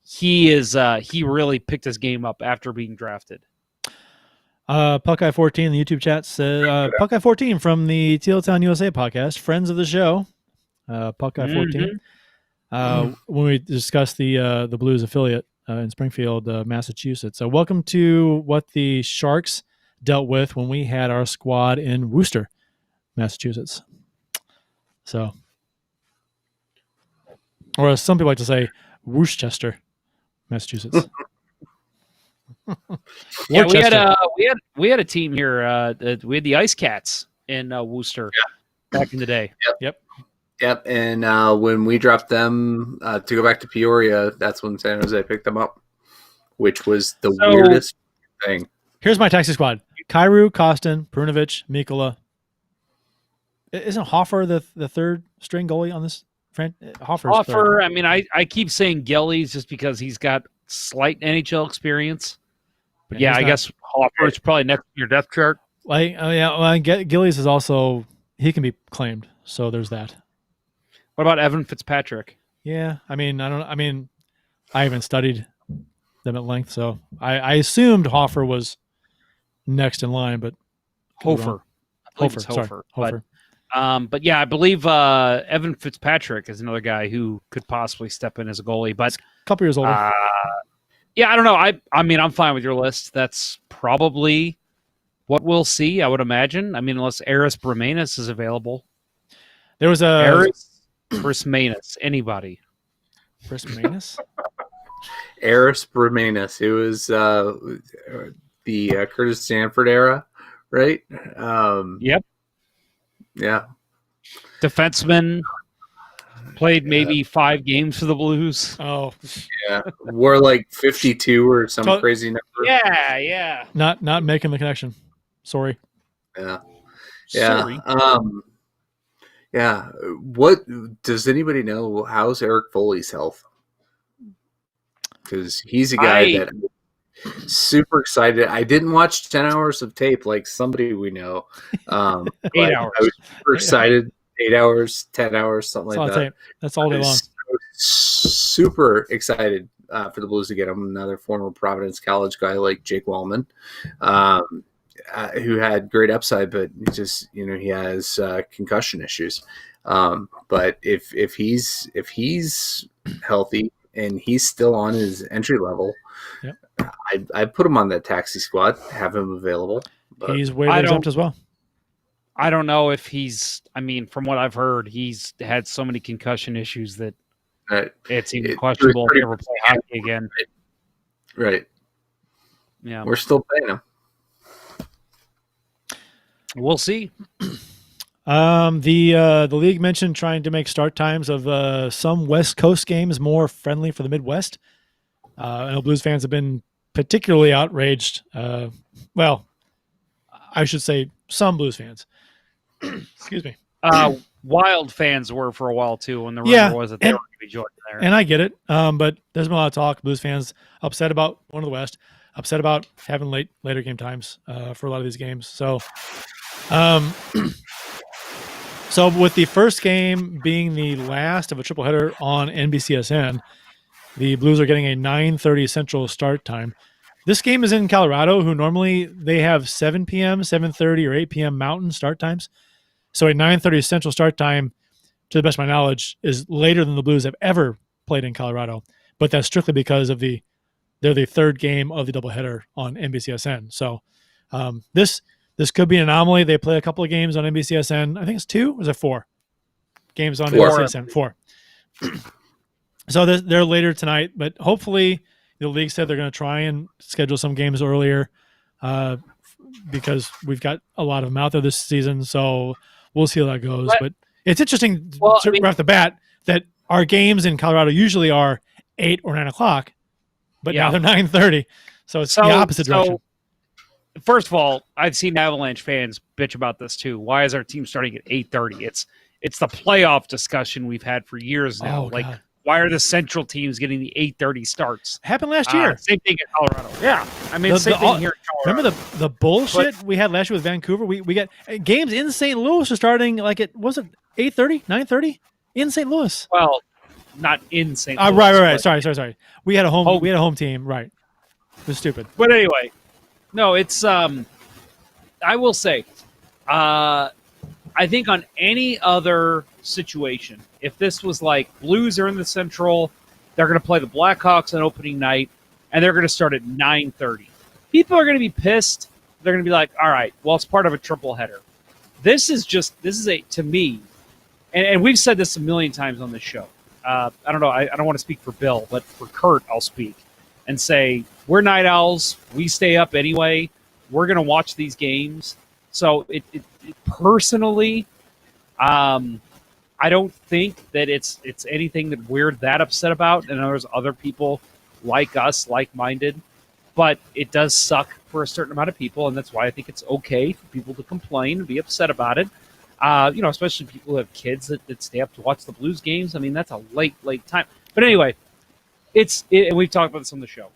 he really picked his game up after being drafted.
Puckeye 14 in the YouTube chat says Puckeye 14 from the Teal Town USA podcast, friends of the show. Puckeye 14. When we discussed the Blues affiliate in Springfield, Massachusetts. So welcome to what the Sharks dealt with when we had our squad in Worcester, Massachusetts. So, or as some people like to say, Worcester, Massachusetts.
Yeah, we had a team here. We had the Ice Cats in Worcester back in the day.
Yep. And when we dropped them to go back to Peoria, that's when San Jose picked them up, which was the weirdest thing.
Here's my taxi squad: Kyrou, Kostin, Prunovic, Mikkola. Isn't Hoffer the third string goalie on this?
Hoffer. I mean, I keep saying Gillies just because he's got slight NHL experience. But I guess Hoffer is probably next in your depth chart.
Gillies is also, he can be claimed. So there's that.
What about Evan Fitzpatrick?
Yeah, I haven't studied them at length, so I assumed Hoffer was next in line, but
Hofer.
Hofer.
But yeah, I believe Evan Fitzpatrick is another guy who could possibly step in as a goalie. But
a couple years older.
I don't know. I mean, I'm fine with your list. That's probably what we'll see, I would imagine. I mean, unless Aris Bremanis is available.
There was
Aris Bremanis. Anybody?
Bremanis?
Aris Bremanis. It was the Curtis Stanford era, right?
Yep.
Yeah.
Defenseman. Played maybe 5 games for the Blues.
Oh,
yeah. We're like 52 or some crazy number.
Yeah.
Not making the connection. Sorry.
Yeah.
Sorry.
Yeah. What does anybody know? How's Eric Foley's health? Because he's a guy that I'm super excited. I didn't watch 10 hours of tape like somebody we know.
8 hours.
I was super excited. 8 hours, 10 hours, something like that.
That's all day long.
Super excited for the Blues to get him. Another former Providence College guy like Jake Wallman, who had great upside, but just he has concussion issues. But if he's healthy and he's still on his entry level, I put him on that taxi squad, have him available.
He's way exempt as well.
I don't know if he's. I mean, from what I've heard, he's had so many concussion issues that it's even questionable if he ever play hockey again.
Right.
Yeah.
We're still paying him.
We'll see.
The league mentioned trying to make start times of some West Coast games more friendly for the Midwest. I know Blues fans have been particularly outraged. Well, I should say some Blues fans. Excuse me.
Wild fans were for a while too when the rumor was that they were going to be joining there.
And I get it, but there's been a lot of talk. Blues fans upset about one of the West, upset about having later game times for a lot of these games. So, so with the first game being the last of a triple header on NBCSN, the Blues are getting a 9:30 Central start time. This game is in Colorado, who normally they have 7 p.m., 7:30, or 8 p.m. Mountain start times. So a 9:30 Central start time, to the best of my knowledge, is later than the Blues have ever played in Colorado. But that's strictly because of they're the third game of the doubleheader on NBCSN. So this could be an anomaly. They play a couple of games on NBCSN. I think it's 2 or is it 4 games on NBCSN? 4. So they're later tonight, but hopefully the league said they're going to try and schedule some games earlier because we've got a lot of them out there this season. So we'll see how that goes. But it's interesting right off the bat that our games in Colorado usually are 8 or 9 o'clock, but now they're 9:30. So it's the opposite direction. First of all, I've seen Avalanche fans bitch about this too. Why is our team starting at 8:30?
It's the playoff discussion we've had for years now.
Oh, God.
Why are the Central teams getting the 8:30 starts?
Happened last year.
Same thing in Colorado. Yeah, I mean, same thing here in Colorado.
Remember the bullshit we had last year with Vancouver? We got games in St. Louis are starting like it was it 8:30, 9:30 in St. Louis.
Well, not in St. Louis.
Right. Sorry. We had a home team. Right. It was stupid.
But anyway, no, it's I will say, I think on any other situation, if this was like Blues are in the Central, they're going to play the Blackhawks on opening night, and they're going to start at 9:30. People are going to be pissed. They're going to be like, all right, well, it's part of a triple header. This is to me, and we've said this a million times on this show. I don't know. I don't want to speak for Bill, but for Curt, I'll speak and say, we're night owls. We stay up anyway. We're going to watch these games. So it personally, I don't think that it's anything that we're that upset about. And there's other people like us, like-minded, but it does suck for a certain amount of people, and that's why I think it's okay for people to complain and be upset about it. Especially people who have kids that stay up to watch the Blues games. I mean, that's a late time. But anyway, and we've talked about this on the show.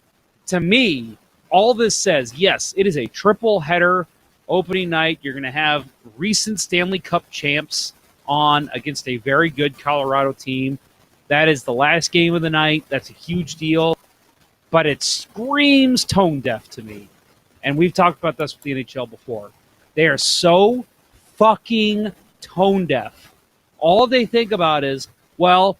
To me, all this says, yes, it is a triple header opening night. You're going to have recent Stanley Cup champs on against a very good Colorado team. That is the last game of the night. That's a huge deal. But it screams tone deaf to me. And we've talked about this with the NHL before. They are so fucking tone deaf. All they think about is, well,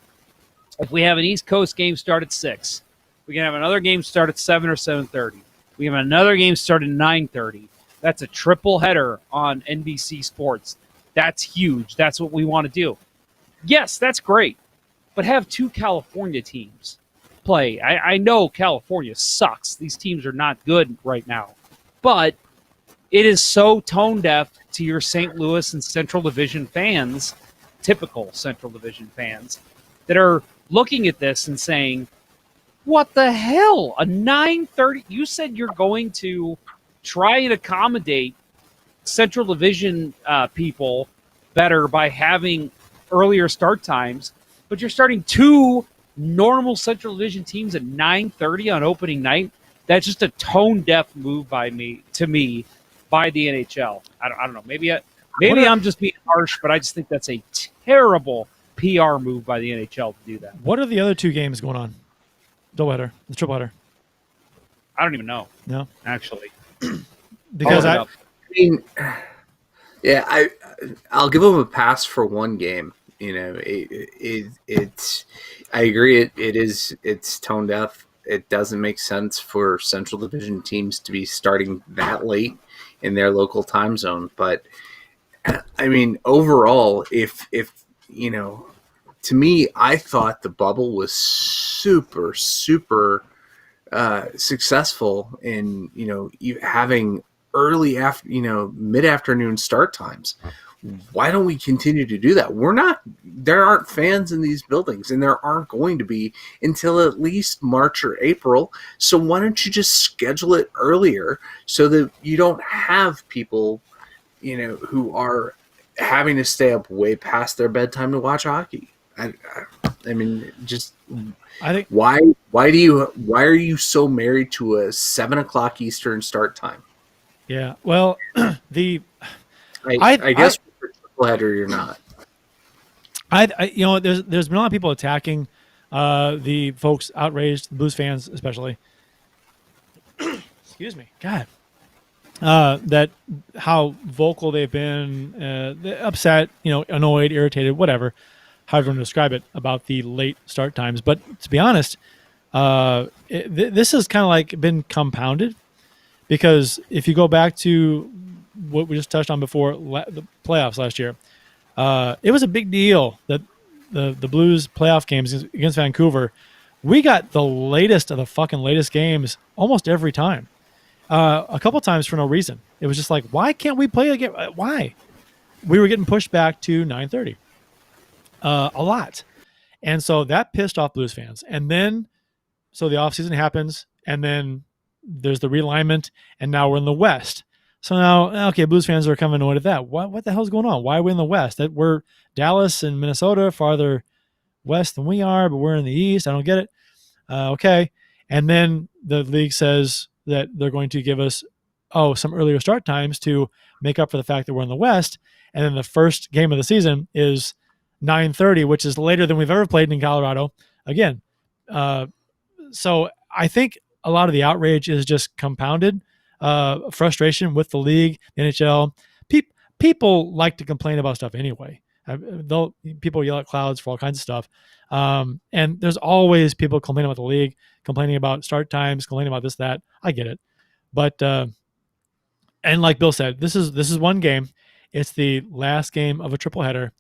if we have an East Coast game start at 6, we can have another game start at 7 or 7:30. We have another game start at 9:30. That's a triple header on NBC Sports. That's huge. That's what we want to do. Yes, that's great. But have two California teams play. I know California sucks. These teams are not good right now. But it is so tone deaf to your St. Louis and Central Division fans, typical Central Division fans, that are looking at this and saying, what the hell? A 9:30? You said you're going to try and accommodate Central Division people better by having earlier start times, but you're starting two normal Central Division teams at 9:30 on opening night. That's just a tone deaf move by the NHL. I don't know. Maybe I'm just being harsh, but I just think that's a terrible PR move by the NHL to do that.
What are the other two games going on? Doubleheader, the triple header.
I don't even know.
No,
actually,
because
I'll give them a pass for one game. You know, it's. I agree. It's tone deaf. It doesn't make sense for Central Division teams to be starting that late in their local time zone. But I mean, overall, if to me, I thought the bubble was super successful in having early mid-afternoon start times. Why don't we continue to do that? There aren't fans in these buildings, and there aren't going to be until at least March or April. So why don't you just schedule it earlier so that you don't have people, who are having to stay up way past their bedtime to watch hockey? I mean, just
I think
why are you so married to a 7:00 Eastern start time?
Yeah, well,
I guess for triple header you're not.
There's been a lot of people attacking the folks outraged, the Blues fans especially. Excuse me, God. That how vocal they've been, upset, annoyed, irritated, whatever, however you want to describe it, about the late start times. But to be honest, this has kind of like been compounded, because if you go back to what we just touched on before, the playoffs last year, it was a big deal that the Blues playoff games against Vancouver, we got the latest of the fucking latest games almost every time. A couple times for no reason. It was just like, why can't we play again? Why? We were getting pushed back to 9:30 a lot. And so that pissed off Blues fans. And then, so the offseason happens, and then there's the realignment, and now we're in the West. So now, okay, Blues fans are kind of annoyed at that. What the hell's going on? Why are we in the West? That we're Dallas and Minnesota farther west than we are, but we're in the East. I don't get it. Okay. And then the league says that they're going to give us, some earlier start times to make up for the fact that we're in the West. And then the first game of the season is 9:30, which is later than we've ever played in Colorado. Again, so I think a lot of the outrage is just compounded frustration with the league, the NHL. People like to complain about stuff anyway. People yell at clouds for all kinds of stuff. And there's always people complaining about the league, complaining about start times, complaining about this, that. I get it. But, and like Bill said, this is one game. It's the last game of a triple header.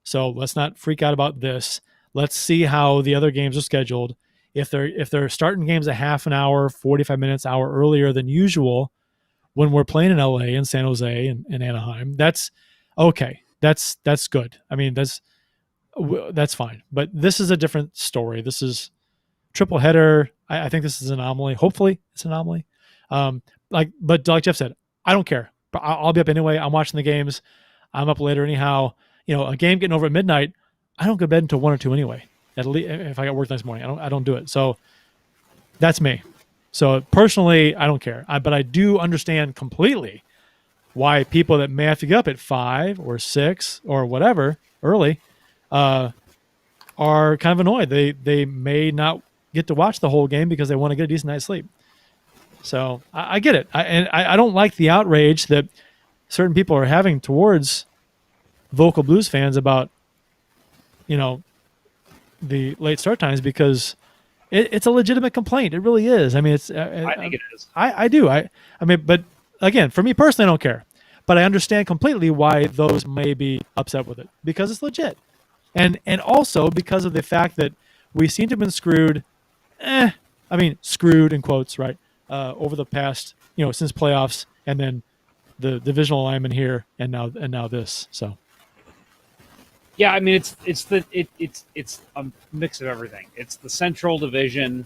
So let's not freak out about this. Let's see how the other games are scheduled. If they're starting games a half an hour, 45 minutes, hour earlier than usual, when we're playing in LA and San Jose and Anaheim, that's okay. That's good. I mean, that's fine. But this is a different story. This is triple header. I think this is an anomaly. Hopefully it's an anomaly. But like Jeff said, I don't care. But I'll be up anyway. I'm watching the games. I'm up later anyhow. A game getting over at midnight, I don't go to bed until 1 or 2 anyway. At least if I got work next morning, I don't do it. So that's me. So personally, I don't care. But I do understand completely why people that may have to get up at 5 or 6 or whatever early are kind of annoyed. They may not get to watch the whole game because they want to get a decent night's sleep. So I get it. I don't like the outrage that certain people are having towards vocal Blues fans about, the late start times, because it's a legitimate complaint. It really is. I mean,
I think it is.
I do. I mean, but again, for me personally, I don't care. But I understand completely why those may be upset with it, because it's legit. And also because of the fact that we seem to have been screwed, screwed in quotes, right, over the past, since playoffs, and then the divisional alignment here, and now this. So.
Yeah, I mean it's a mix of everything. It's the Central Division,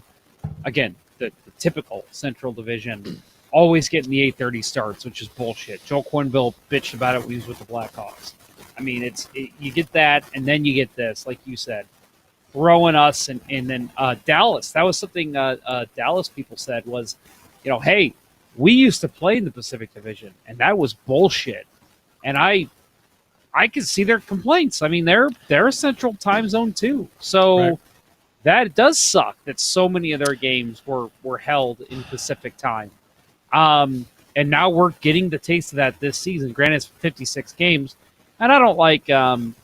again, the typical Central Division, always getting the 8:30 starts, which is bullshit. Joe Quenneville bitched about it when he was with the Blackhawks. I mean, you get that, and then you get this, like you said, throwing us, and then Dallas. That was something Dallas people said was, hey, we used to play in the Pacific Division, and that was bullshit. And I can see their complaints. I mean, they're a Central Time Zone too, so
right.
That does suck that so many of their games were held in Pacific time. And now we're getting the taste of that this season. Granted, it's 56 games, and I don't like. I'm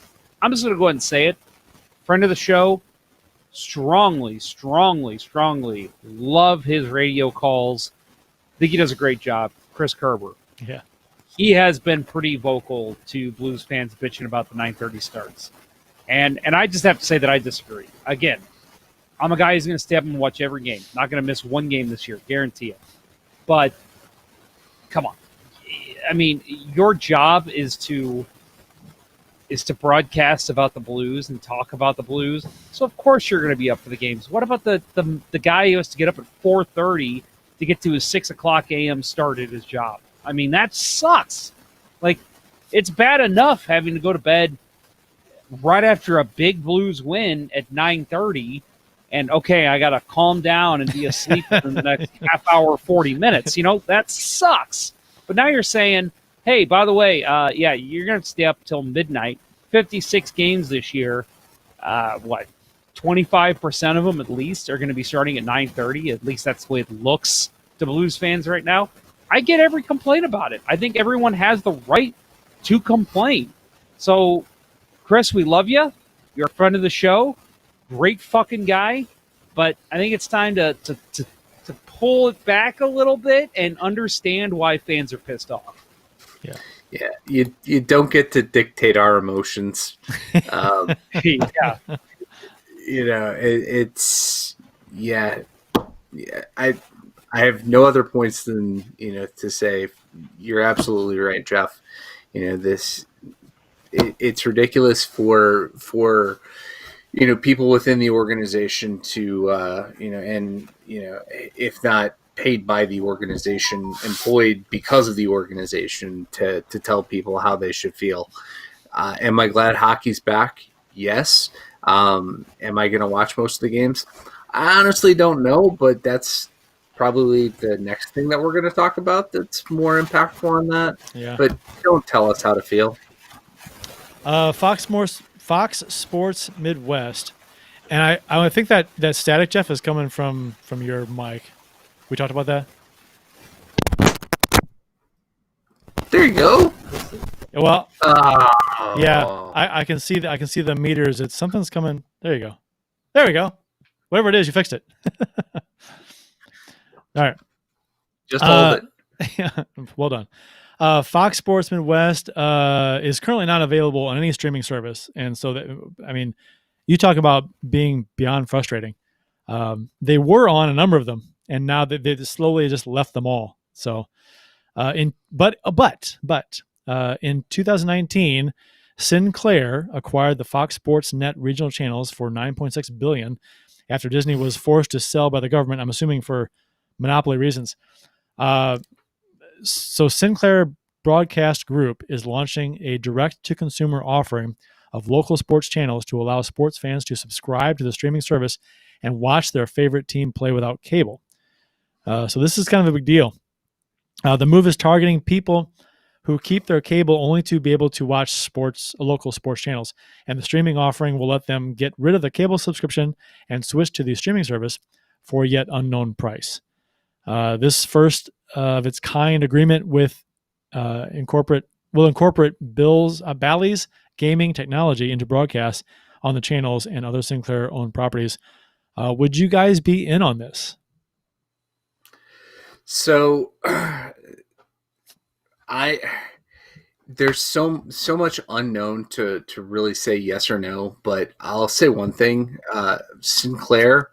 just going to go ahead and say it. Friend of the show, strongly love his radio calls. I think he does a great job. Chris Kerber.
Yeah.
He has been pretty vocal to Blues fans bitching about the 9:30 starts. And I just have to say that I disagree. Again, I'm a guy who's going to stay up and watch every game. Not going to miss one game this year, guarantee it. But come on. I mean, your job is to broadcast about the Blues and talk about the Blues. So of course you're going to be up for the games. What about the guy who has to get up at 4:30 to get to his 6:00 a.m. start at his job? I mean, that sucks. Like, it's bad enough having to go to bed right after a big Blues win at 9:30, and okay, I got to calm down and be asleep in the next half hour, 40 minutes. That sucks. But now you're saying, hey, by the way, you're going to stay up till midnight. 56 games this year. 25% of them at least are going to be starting at 9:30. At least that's the way it looks to Blues fans right now. I get every complaint about it. I think everyone has the right to complain. So, Chris, we love you. You're a friend of the show. Great fucking guy. But I think it's time to pull it back a little bit and understand why fans are pissed off.
Yeah.
Yeah, you don't get to dictate our emotions.
Yeah.
It's I have no other points than to say you're absolutely right, Jeff. It's ridiculous for people within the organization to if not paid by the organization, employed because of the organization to tell people how they should feel. Am I glad hockey's back? Yes. Am I going to watch most of the games? I honestly don't know, but that's probably the next thing that we're going to talk about that's more impactful on that.
Yeah.
But don't tell us how to feel.
Fox Sports Midwest, and I think that static, Jeff, is coming from your mic. We talked about that.
There you go.
Well, yeah, I can see that. I can see the meters. It's something's coming. There you go. There we go. Whatever it is, you fixed it. All right.
Just hold it.
Yeah, well done. Fox Sports Midwest is currently not available on any streaming service, and so you talk about being beyond frustrating. They were on a number of them, and now they slowly just left them all. So, in 2019, Sinclair acquired the Fox Sports Net regional channels for $9.6 billion after Disney was forced to sell by the government. I'm assuming for monopoly reasons. So Sinclair Broadcast Group is launching a direct-to-consumer offering of local sports channels to allow sports fans to subscribe to the streaming service and watch their favorite team play without cable. So this is kind of a big deal. The move is targeting people who keep their cable only to be able to watch local sports channels, and the streaming offering will let them get rid of the cable subscription and switch to the streaming service for a yet unknown price. This first of its kind agreement will incorporate Bally's gaming technology into broadcasts on the channels and other Sinclair-owned properties. Would you guys be in on this?
So, there's so much unknown to really say yes or no, but I'll say one thing. Sinclair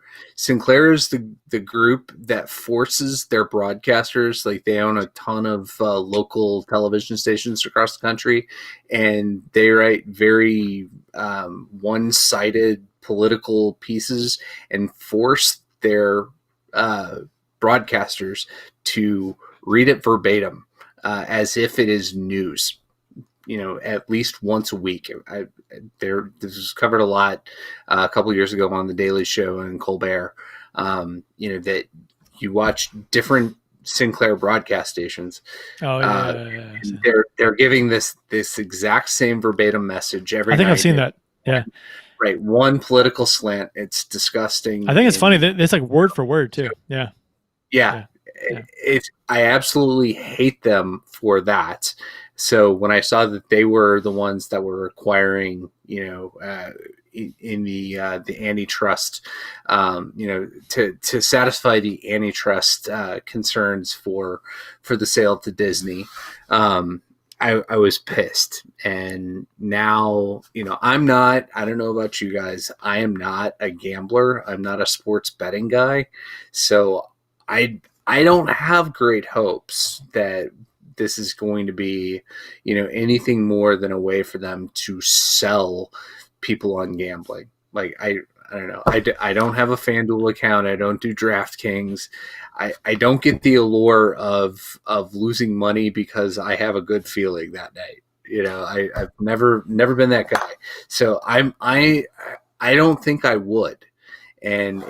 is the group that forces their broadcasters, like they own a ton of local television stations across the country, and they write very one-sided political pieces and force their broadcasters to read it verbatim as if it is news, at least once a week. This was covered a lot a couple years ago on The Daily Show and Colbert, that you watch different Sinclair broadcast stations.
Oh, yeah.
They're giving this exact same verbatim message every night.
I think I've seen that. Yeah.
Right. One political slant. It's disgusting.
I think it's funny that it's like word for word too. Yeah.
Yeah. I absolutely hate them for that. So when I saw that they were the ones that were acquiring, in the antitrust, to satisfy the antitrust concerns for the sale to Disney, I was pissed. And now, I don't know about you guys. I am not a gambler. I'm not a sports betting guy. So I don't have great hopes that this is going to be, anything more than a way for them to sell people on gambling. Like, I don't know. I don't have a FanDuel account. I don't do DraftKings. I don't get the allure of losing money because I have a good feeling that night. I've never been that guy. So I don't think I would. And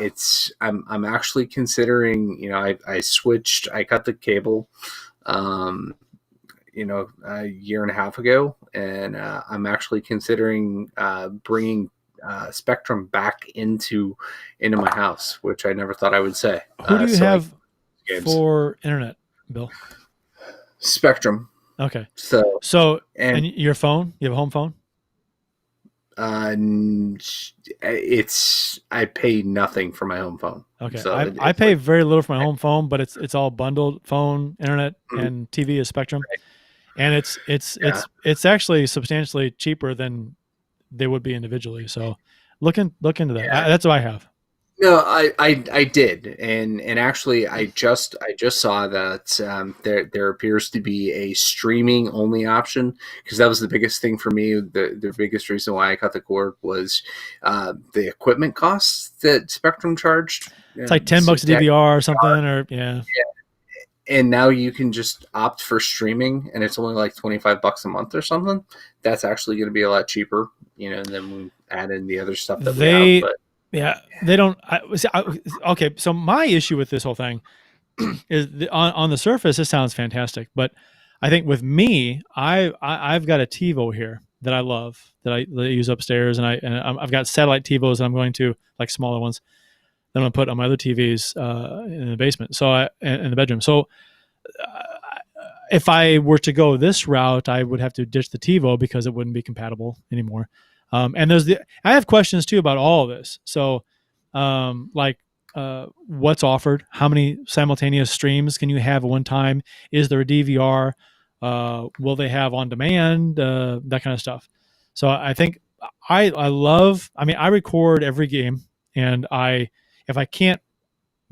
I'm actually considering, I switched, I cut the cable, a year and a half ago, and I'm actually considering bringing Spectrum back into my house, which I never thought I would say.
Who do you have for internet, Bill?
Spectrum.
Okay.
So
and your phone? You have a home phone?
I pay nothing for my home phone.
Okay,
so
I pay very little for my home phone, but it's all bundled: phone, internet, and TV is Spectrum, and it's actually substantially cheaper than they would be individually. So look into that. That's what I have.
No, I did, and actually, I just saw that there appears to be a streaming only option, because that was the biggest thing for me. The biggest reason why I cut the cord was the equipment costs that Spectrum charged.
It's like $10 a DVR or something, or yeah.
And now you can just opt for streaming, and it's only like $25 a month or something. That's actually going to be a lot cheaper, than we add in the other stuff that we have. But
yeah, they don't. Okay, so my issue with this whole thing is on the surface, it sounds fantastic, but I think with me, I've got a TiVo here that I love, that I use upstairs, and I've got satellite TiVos, and I'm going to, like, smaller ones that I'm going to put on my other TVs in the basement, in the bedroom. So if I were to go this route, I would have to ditch the TiVo because it wouldn't be compatible anymore. And I have questions too about all of this. So, what's offered? How many simultaneous streams can you have at one time? Is there a DVR? Will they have on demand? That kind of stuff. So I think I record every game, and if I can't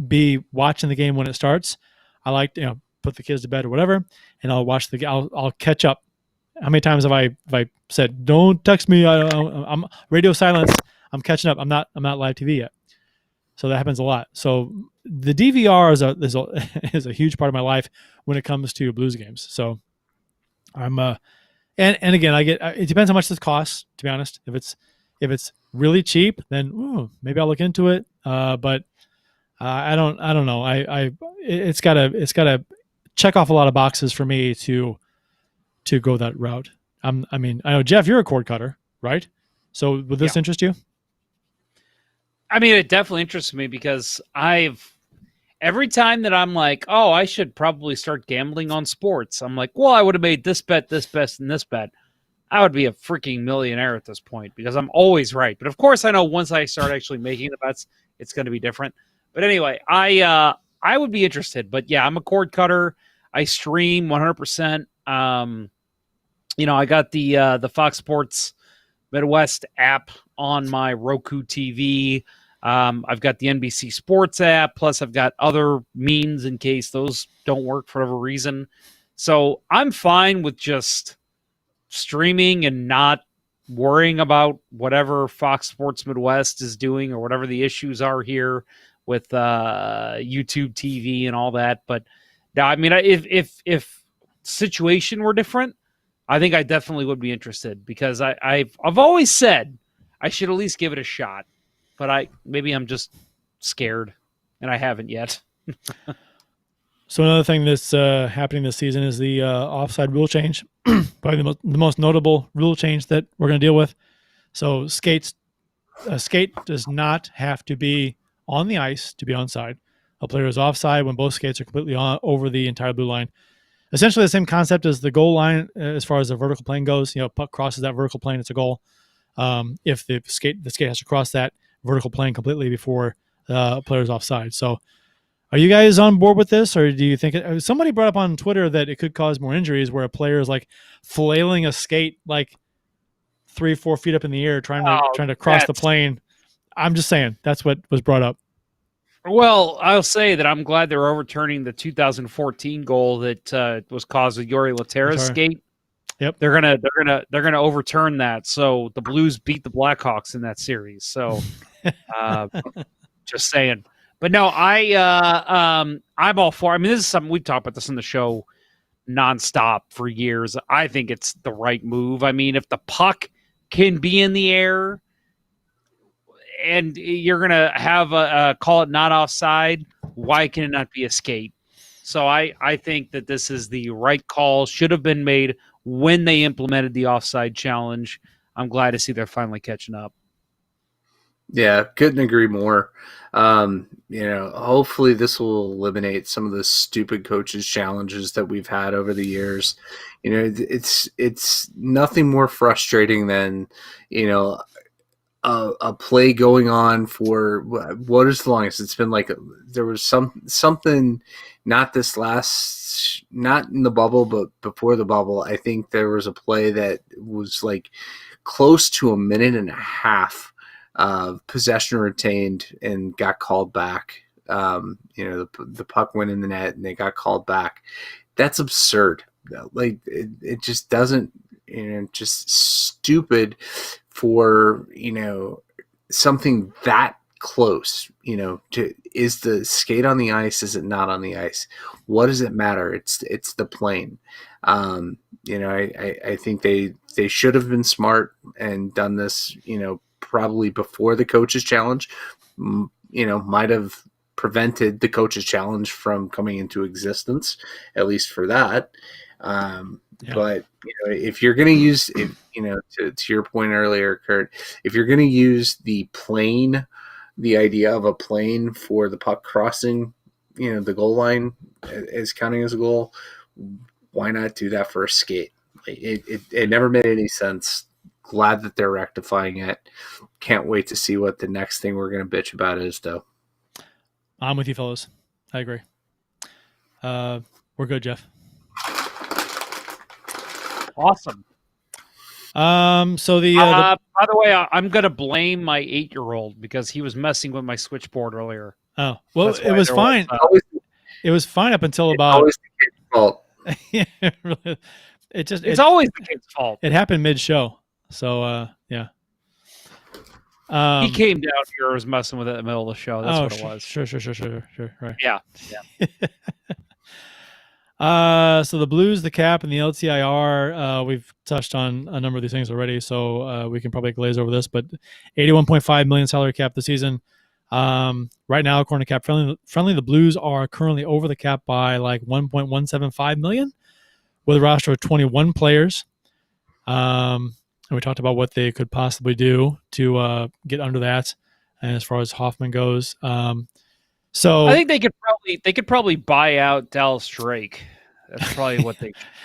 be watching the game when it starts, I like to, put the kids to bed or whatever, and I'll watch I'll catch up. How many times have I said, "Don't text me"? I'm radio silence. I'm catching up. I'm not live TV yet. So that happens a lot. So the DVR is a huge part of my life when it comes to Blues games. So I'm and again, it depends how much this costs. To be honest, if it's really cheap, then maybe I'll look into it. But I don't know. It's gotta check off a lot of boxes for me to go that route. I know, Jeff, you're a cord cutter, right? So would this interest you?
I mean, it definitely interests me because every time that I'm like, oh, I should probably start gambling on sports, I'm like, well, I would have made this bet, and this bet. I would be a freaking millionaire at this point because I'm always right. But of course, I know once I start actually making the bets, it's going to be different. But anyway, I would be interested. But yeah, I'm a cord cutter. I stream 100%. I got the Fox Sports Midwest app on my Roku TV. I've got the NBC Sports app. Plus, I've got other means in case those don't work for whatever reason. So I'm fine with just streaming and not worrying about whatever Fox Sports Midwest is doing or whatever the issues are here with YouTube TV and all that. But no, I mean, if situation were different, I think I definitely would be interested because I've always said I should at least give it a shot, but maybe I'm just scared and I haven't yet.
So another thing that's happening this season is the offside rule change, probably the most notable rule change that we're going to deal with. So a skate does not have to be on the ice to be onside. A player is offside when both skates are completely over the entire blue line. Essentially the same concept as the goal line as far as the vertical plane goes. Puck crosses that vertical plane, it's a goal. If the skate has to cross that vertical plane completely before the player's offside. So are you guys on board with this, or do you think somebody brought up on Twitter that it could cause more injuries where a player is like flailing a skate like 3-4 feet up in the air trying to cross the plane? I'm just saying that's what was brought up.
Well, I'll say that I'm glad they're overturning the 2014 goal that was caused with Yuri Latera's skate.
Yep,
they're gonna overturn that. So the Blues beat the Blackhawks in that series. So, just saying. But no, I'm all for. I mean, this is something we've talked about this on the show nonstop for years. I think it's the right move. I mean, if the puck can be in the air and you're going to have a call it not offside, why can it not be a skate? So I think that this is the right call. Should have been made when they implemented the offside challenge. I'm glad to see they're finally catching up.
Yeah, couldn't agree more. Hopefully this will eliminate some of the stupid coaches' challenges that we've had over the years. It's nothing more frustrating than, a play going on for what is the longest? It's been like there was something not in the bubble, but before the bubble. I think there was a play that was like close to a minute and a half possession retained and got called back. The puck went in the net and they got called back. That's absurd. Like it just doesn't, just stupid for, something that close, is the skate on the ice? Is it not on the ice? What does it matter? It's the plane. I think they should have been smart and done this, probably before the coach's challenge, might have prevented the coach's challenge from coming into existence, at least for that. But if you're going to use, to your point earlier, Curt, if you're going to use the idea of a plane for the puck crossing, the goal line as counting as a goal, why not do that for a skate? It never made any sense. Glad that they're rectifying it. Can't wait to see what the next thing we're going to bitch about is, though.
I'm with you, fellas. I agree. We're good, Jeff.
Awesome.
So
by the way, I'm going to blame my 8-year-old because he was messing with my switchboard earlier.
Oh, well, it was fine. It was fine up until about.
Always the kid's fault.
It's always the kid's fault.
It happened mid-show, so yeah.
He came down here and was messing with it in the middle of the show. That's what it was.
Sure. Right.
Yeah.
So the Blues, the Cap, and the LTIR, we've touched on a number of these things already, so we can probably glaze over this, but $81.5 million salary cap this season. Right now, according to Cap Friendly, the Blues are currently over the cap by like $1.175 million with a roster of 21 players. And we talked about what they could possibly do to get under that. And as far as Hoffman goes, so
I think they could probably buy out Dallas Drake. That's probably what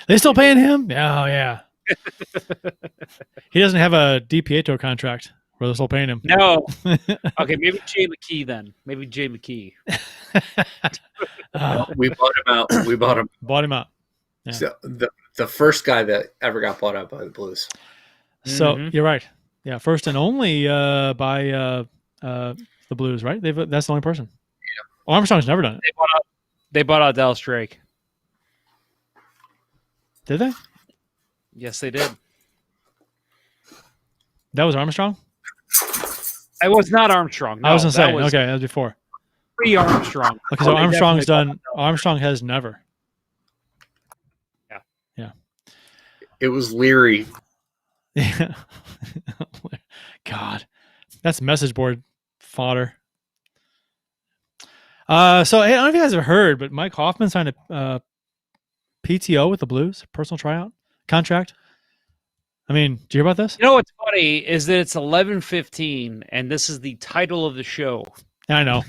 they still paying him? Yeah. He doesn't have a DiPietro contract where they're still paying him.
No. Okay, maybe Jay McKee then. Maybe Jay McKee.
We bought him out.
Bought him out. Yeah.
So the first guy that ever got bought out by the Blues.
So You're right. Yeah, first and only by the Blues, right? That's the only person. Yeah. Armstrong's never done it.
They bought out Dallas Drake.
Did they?
Yes, they did.
That was Armstrong?
It was not Armstrong. No,
I was going to say, okay, that was before.
Pre-Armstrong.
Okay, so Armstrong's done. Armstrong has never. Yeah.
It was Leary.
Yeah. God, that's message board fodder. So I don't know if you guys have heard, but Mike Hoffman signed a PTO with the Blues, personal tryout contract. I mean, did you hear about this?
You know what's funny is that it's 11:15, and this is the title of the show.
I know.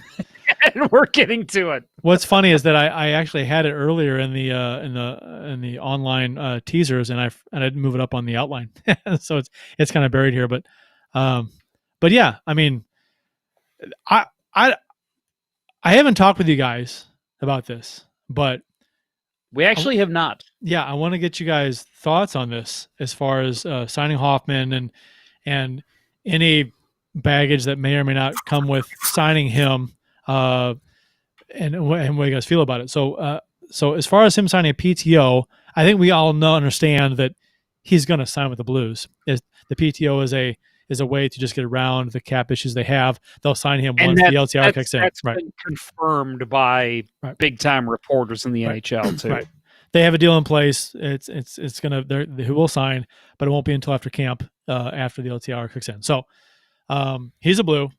And we're getting to it.
What's funny is that I actually had it earlier in the online teasers, and I didn't move it up on the outline, so it's kind of buried here. But yeah, I mean, I haven't talked with you guys about this, but
we actually have not.
Yeah, I want to get you guys' thoughts on this as far as signing Hoffman and any baggage that may or may not come with signing him. And what you guys feel about it. So as far as him signing a PTO, I think we all understand that he's going to sign with the Blues. The PTO is a way to just get around the cap issues they have. They'll sign him once the LTIR kicks in.
That's been confirmed by big time reporters in the NHL too.
Right. They have a deal in place. It's gonna who will sign, but it won't be until after camp, after the LTIR kicks in. So he's a Blue.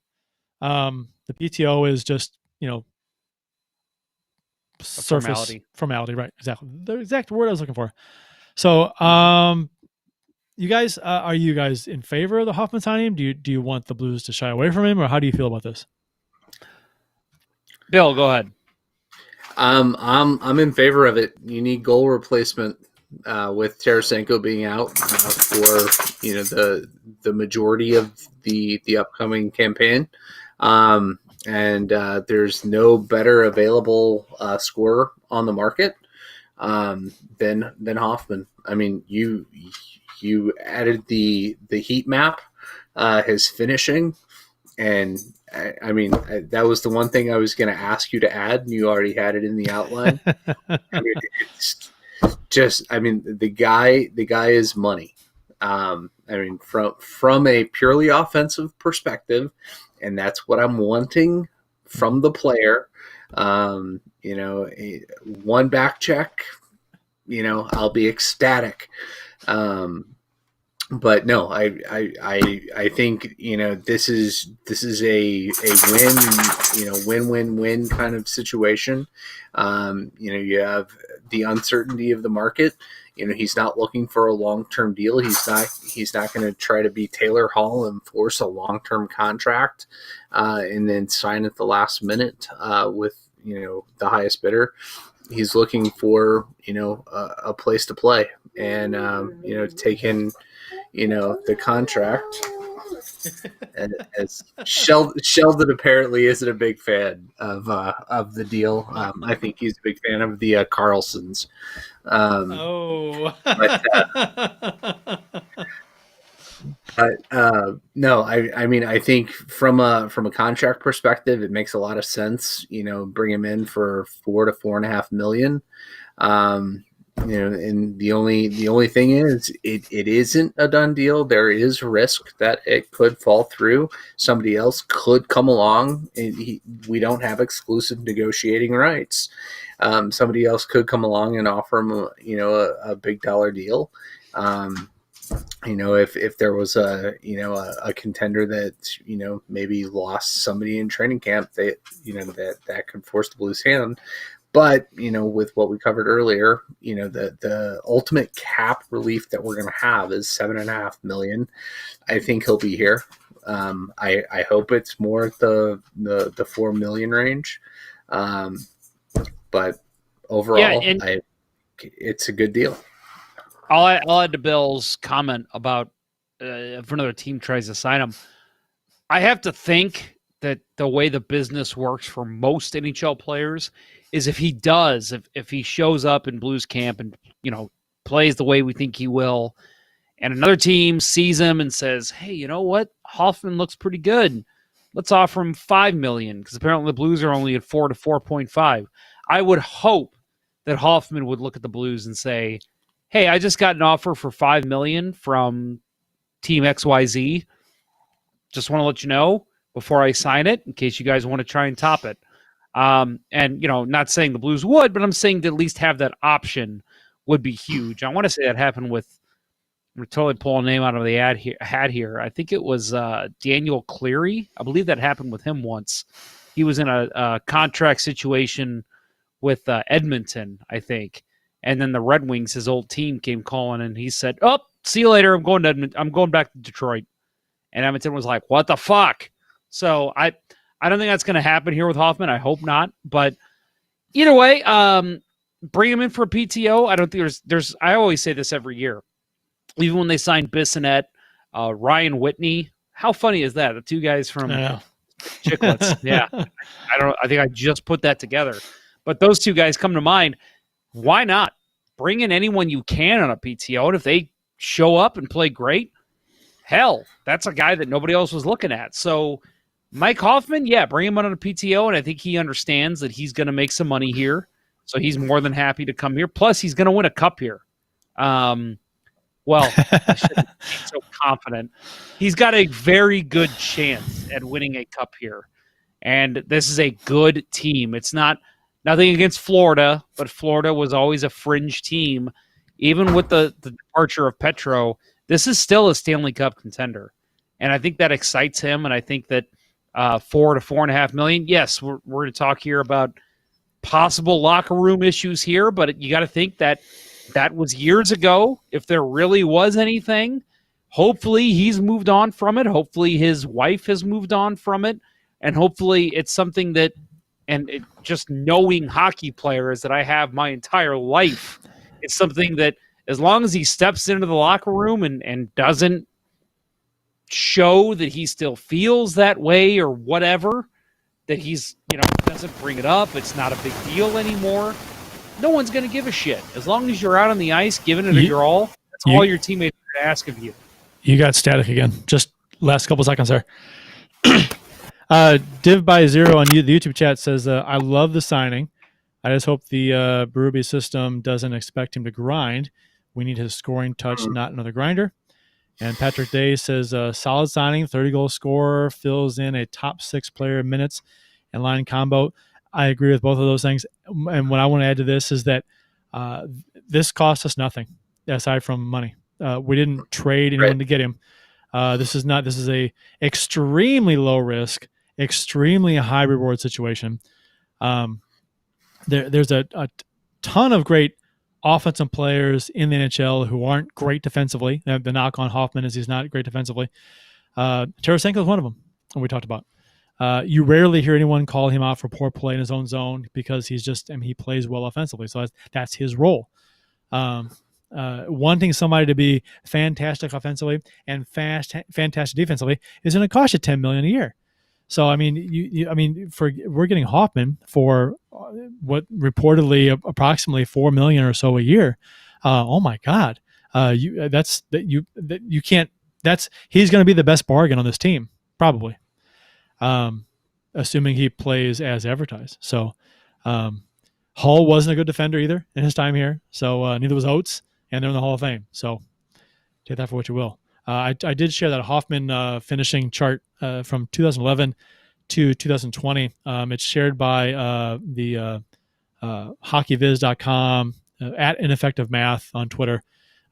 The PTO is just, surface formality, right? Exactly. The exact word I was looking for. So, you guys, are you guys in favor of the Hoffman signing? Do you want the Blues to shy away from him, or how do you feel about this?
Bill, go ahead.
I'm in favor of it. You need goal replacement with Tarsenko being out for the majority of the upcoming campaign. And there's no better available scorer on the market than Hoffman. I mean, you added the heat map, his finishing, And I mean, that was the one thing I was going to ask you to add, and you already had it in the outline. I mean, it's just, I mean, the guy is money. I mean, from a purely offensive perspective, and that's what I'm wanting from the player. You know, one back check, you know, I'll be ecstatic. But no, I think, you know, this is a win, you know, win kind of situation. You know, you have the uncertainty of the market. You know, he's not looking for a long-term deal. He's not going to try to be Taylor Hall and force a long-term contract and then sign at the last minute with, you know, the highest bidder. He's looking for, you know, a place to play and, you know, take in, you know, the contract. And as Sheldon apparently isn't a big fan of the deal. I think he's a big fan of the Carlsons.
No,
I mean, I think from a contract perspective, it makes a lot of sense. You know, bring him in for $4 to $4.5 million. You know, and the only thing is, it isn't a done deal. There is risk that it could fall through. Somebody else could come along. We don't have exclusive negotiating rights. Somebody else could come along and offer him, you know, a big dollar deal. You know, if there was a contender that, you know, maybe lost somebody in training camp, you know, that could force the Blues' hand. But, you know, with what we covered earlier, you know, the ultimate cap relief that we're going to have is $7.5 million. I think he'll be here. I hope it's more at the $4 million range. But overall, it's a good deal.
I'll add to Bill's comment about if another team tries to sign him. I have to think that the way the business works for most NHL players is if he shows up in Blues camp and, you know, plays the way we think he will, and another team sees him and says, hey, you know what? Hoffman looks pretty good. Let's offer him $5 million, because apparently the Blues are only at 4 to 4.5. I would hope that Hoffman would look at the Blues and say, hey, I just got an offer for $5 million from Team XYZ. Just want to let you know before I sign it, in case you guys want to try and top it. And, you know, not saying the Blues would, but I'm saying to at least have that option would be huge. I want to say that happened with, we're totally pulling a name out of the hat here. I think it was Daniel Cleary. I believe that happened with him once. He was in a contract situation with Edmonton, I think. And then the Red Wings, his old team, came calling, and he said, "Oh, see you later. I'm going back to Detroit." And Edmonton was like, "What the fuck?" So I don't think that's going to happen here with Hoffman. I hope not. But either way, bring him in for a PTO. I don't think there's. I always say this every year, even when they signed Bissonnette, Ryan Whitney. How funny is that? The two guys from Chicklets. Yeah, I think I just put that together. But those two guys come to mind. Why not? Bring in anyone you can on a PTO, and if they show up and play great, hell, that's a guy that nobody else was looking at. So Mike Hoffman, yeah, bring him on a PTO, and I think he understands that he's going to make some money here, so he's more than happy to come here. Plus, he's going to win a cup here. Well, I shouldn't be so confident. He's got a very good chance at winning a cup here, and this is a good team. It's not nothing against Florida, but Florida was always a fringe team. Even with the departure of Petro, this is still a Stanley Cup contender. And I think that excites him, and I think that $4 to $4.5 million, yes, we're going to talk here about possible locker room issues here, but you got to think that was years ago. If there really was anything, hopefully he's moved on from it. Hopefully his wife has moved on from it, and hopefully it's something that, and just knowing hockey players that I have my entire life, it's something that as long as he steps into the locker room and doesn't show that he still feels that way or whatever, that he's, doesn't bring it up, it's not a big deal anymore, no one's going to give a shit. As long as you're out on the ice giving it your all, that's all your teammates are going to ask of you.
You got static again. Just last couple seconds there. Div by Zero on the YouTube chat says, I love the signing. I just hope the Berube system doesn't expect him to grind. We need his scoring touch, not another grinder. And Patrick Day says, solid signing, 30-goal scorer, fills in a top 6 player minutes and line combo. I agree with both of those things. And what I want to add to this is that this cost us nothing aside from money. We didn't trade anyone to get him. This is a extremely low risk, extremely high reward situation. There's a ton of great offensive players in the NHL who aren't great defensively. The knock on Hoffman is he's not great defensively. Tarsenko is one of them, and we talked about. You rarely hear anyone call him out for poor play in his own zone because he plays well offensively. So that's his role. Wanting somebody to be fantastic offensively and fantastic defensively is going to cost you $10 million a year. So I mean, we're getting Hoffman for what reportedly approximately $4 million or so a year. Oh my God, he's going to be the best bargain on this team probably, assuming he plays as advertised. So Hull wasn't a good defender either in his time here. So neither was Oates, and they're in the Hall of Fame. So take that for what you will. I did share that Hoffman finishing chart from 2011 to 2020. It's shared by the hockeyviz.com at Ineffective Math on Twitter.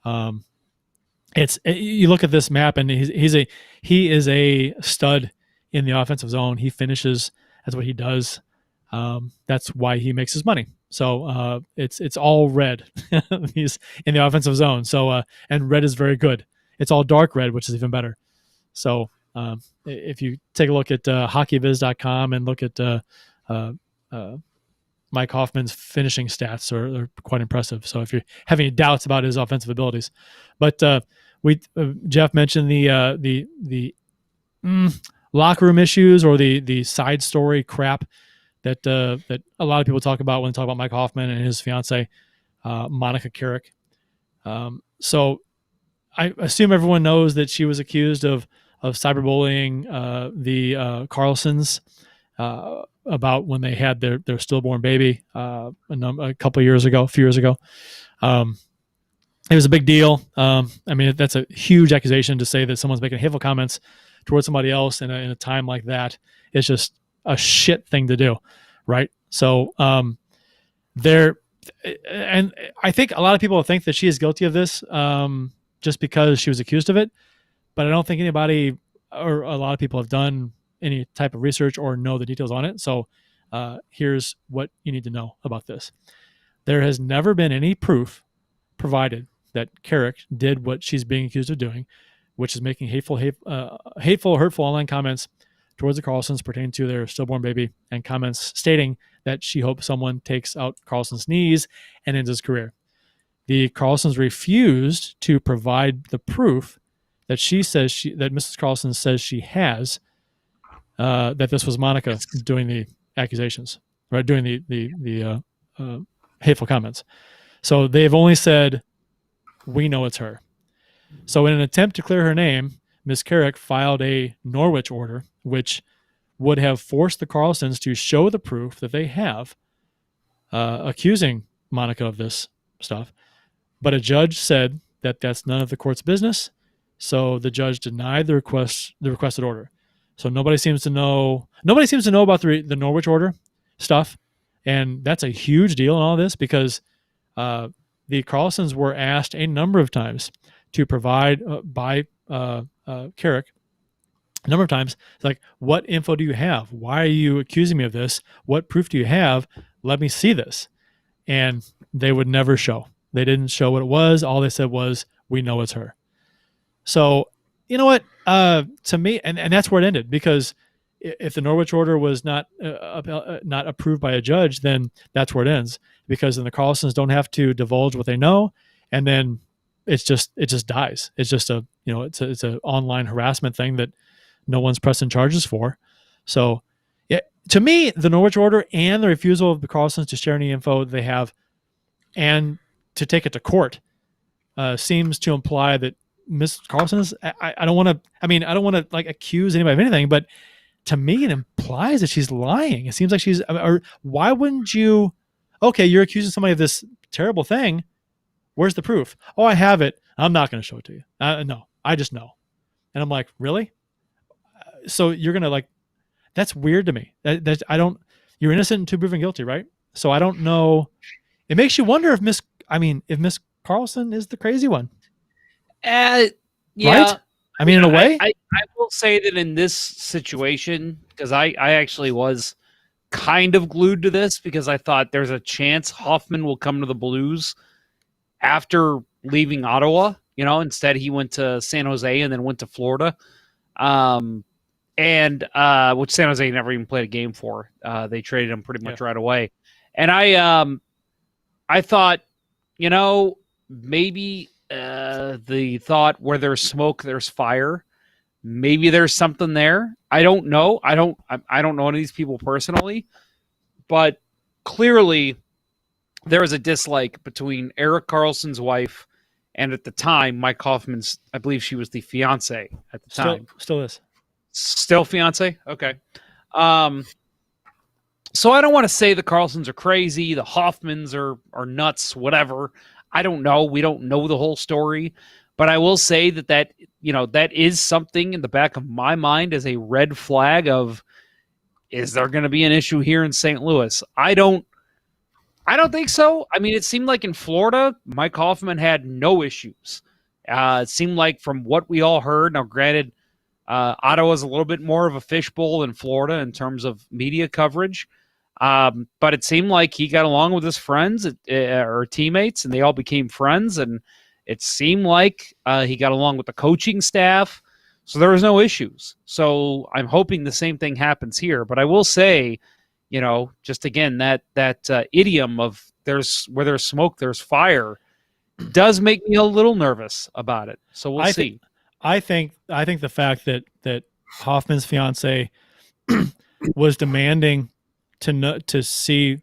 You look at this map, and he is a stud in the offensive zone. He finishes. That's what he does. That's why he makes his money. So it's all red. He's in the offensive zone. So and red is very good. It's all dark red, which is even better. So if you take a look at hockeyviz.com and look at Mike Hoffman's finishing stats, are quite impressive. So if you're having any doubts about his offensive abilities, but Jeff mentioned the locker room issues or the side story crap that a lot of people talk about when they talk about Mike Hoffman and his fiance Monica Carrick. So I assume everyone knows that she was accused of cyberbullying the Carlsons about when they had their stillborn baby a few years ago. It was a big deal. I mean, that's a huge accusation to say that someone's making hateful comments towards somebody else in a time like that. It's just a shit thing to do, right? So and I think a lot of people think that she is guilty of this just because she was accused of it, but I don't think anybody or a lot of people have done any type of research or know the details on it. So here's what you need to know about this. There has never been any proof provided that Carrick did what she's being accused of doing, which is making hateful, hurtful online comments towards the Carlsons pertaining to their stillborn baby, and comments stating that she hopes someone takes out Carlson's knees and ends his career. The Carlsons refused to provide the proof that that Mrs. Carlson says she has, that this was Monica doing the accusations, right? Doing the hateful comments. So they've only said, we know it's her. So in an attempt to clear her name, Ms. Carrick filed a Norwich order, which would have forced the Carlsons to show the proof that they have accusing Monica of this stuff. But a judge said that that's none of the court's business. So the judge denied the requested order. So nobody seems to know about the Norwich order stuff. And that's a huge deal in all this because the Carlsons were asked a number of times to provide by Carrick a number of times. It's like, what info do you have? Why are you accusing me of this? What proof do you have? Let me see this. And they would never show. They didn't show what it was. All they said was, we know it's her. So, you know what? To me, and that's where it ended, because if the Norwich order was not approved by a judge, then that's where it ends, because then the Carlsons don't have to divulge what they know, and then it just dies. It's just it's a online harassment thing that no one's pressing charges for. So, yeah, to me, the Norwich order and the refusal of the Carlsons to share any info they have and to take it to court seems to imply that Miss Carlson is. I don't want to like accuse anybody of anything, but to me, it implies that she's lying. It seems like she's, or why wouldn't you, okay, you're accusing somebody of this terrible thing. Where's the proof? Oh, I have it. I'm not going to show it to you. No, I just know. And I'm like, really? So you're going to like, that's weird to me. You're innocent until proven guilty, right? So I don't know. It makes you wonder if Miss Carlson is the crazy one.
Yeah.
Right? I mean, in a way.
I will say that in this situation, because I actually was kind of glued to this because I thought there's a chance Hoffman will come to the Blues after leaving Ottawa. Instead he went to San Jose and then went to Florida. Which San Jose never even played a game for. They traded him pretty much right away. And I thought, maybe the thought where there's smoke, there's fire. Maybe there's something there. I don't know. I don't know any of these people personally, but clearly there was a dislike between Erik Karlsson's wife and at the time Mike Hoffman's. I believe she was the fiance at the time.
Still is.
Still fiance? Okay. So I don't want to say the Karlssons are crazy, the Hoffmans are nuts, whatever. I don't know. We don't know the whole story. But I will say that is something in the back of my mind as a red flag of, is there going to be an issue here in St. Louis? I don't think so. I mean, it seemed like in Florida, Mike Hoffman had no issues. It seemed like from what we all heard, now granted, Ottawa's a little bit more of a fishbowl than Florida in terms of media coverage. But it seemed like he got along with his friends or teammates, and they all became friends. And it seemed like he got along with the coaching staff. So there was no issues. So I'm hoping the same thing happens here. But I will say, just again, that idiom of where there's smoke, there's fire does make me a little nervous about it. So we'll see.
I think the fact that Hoffman's fiance was demanding to see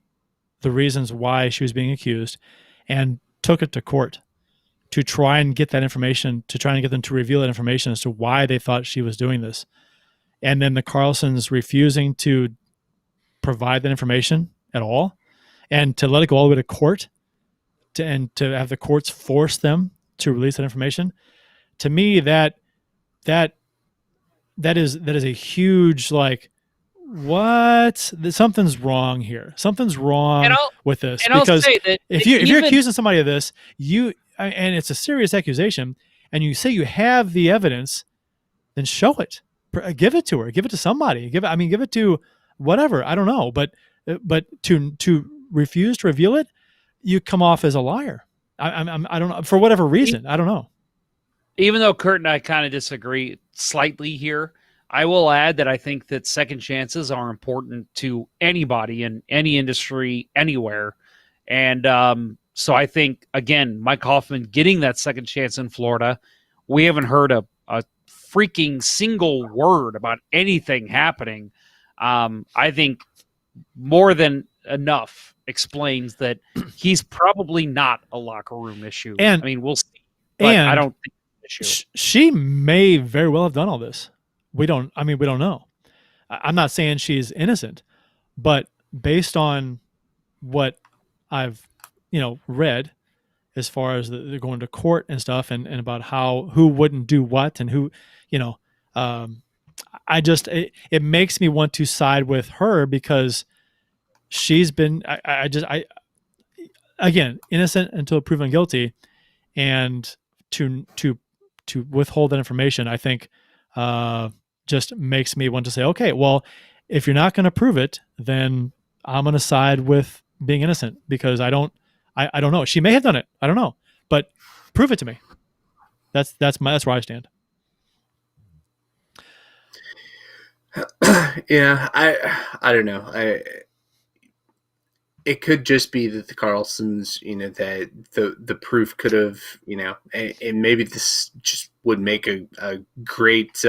the reasons why she was being accused and took it to court to try and get that information, to try and get them to reveal that information as to why they thought she was doing this. And then the Karlssons refusing to provide that information at all and to let it go all the way to court and to have the courts force them to release that information. To me, that is a huge, like, what? Something's wrong here. Something's wrong with this. Because if you're accusing somebody of this, and it's a serious accusation, and you say you have the evidence, then show it. Give it to her. Give it to somebody. Give it to whatever. I don't know, but to refuse to reveal it, you come off as a liar. I don't know, for whatever reason. I don't know.
Even though Curt and I kind of disagree slightly here, I will add that I think that second chances are important to anybody in any industry, anywhere. And so I think, again, Mike Hoffman getting that second chance in Florida, we haven't heard a freaking single word about anything happening. I think more than enough explains that he's probably not a locker room issue.
And
I mean, we'll see. But I don't think it's an issue.
She may very well have done all this. We don't know. I'm not saying she's innocent, but based on what I've, read as far as they're going to court and stuff and about who wouldn't do what and who, it makes me want to side with her because she's been, again, innocent until proven guilty, and to withhold that information, I think, just makes me want to say, okay, well, if you're not going to prove it, then I'm going to side with being innocent because I don't know. She may have done it. I don't know, but prove it to me. That's where I stand.
Yeah, I don't know. It could just be that the Karlssons, that the proof could have, and maybe this just would make a great,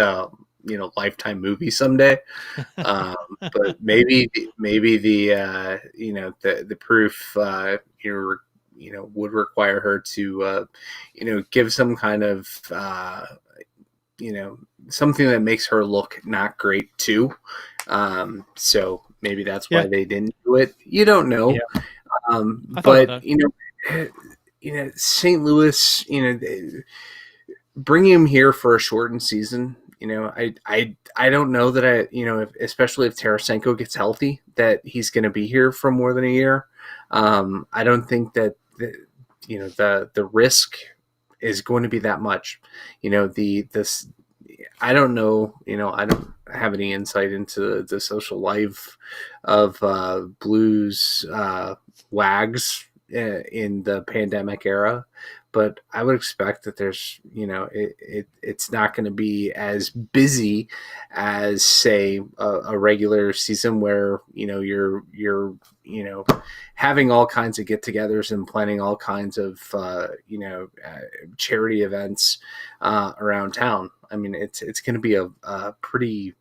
Lifetime movie someday. But maybe the proof, would require her to, give some kind of, something that makes her look not great too. So maybe that's why they didn't do it. You don't know.
Yeah.
But St. Louis, bringing him here for a shortened season, I don't know that especially if Tarsenko gets healthy, that he's going to be here for more than a year. I don't think that the risk is going to be that much. I don't know. I don't have any insight into the social life of Blues wags in the pandemic era, but I would expect that there's it's not going to be as busy as say a regular season where you're having all kinds of get-togethers and planning all kinds of charity events around town. I mean, it's going to be a pretty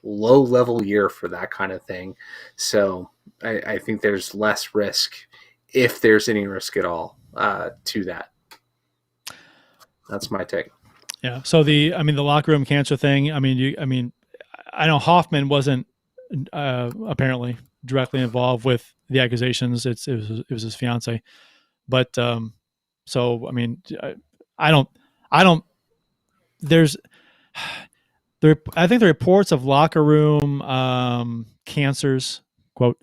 low level year for that kind of thing. So I think there's less risk, if there's any risk at all, to that. That's my take.
Yeah. So the locker room cancer thing. I know Hoffman wasn't apparently directly involved with the accusations. It was his fiance, but so I don't. There's there. I think the reports of locker room cancers, quote,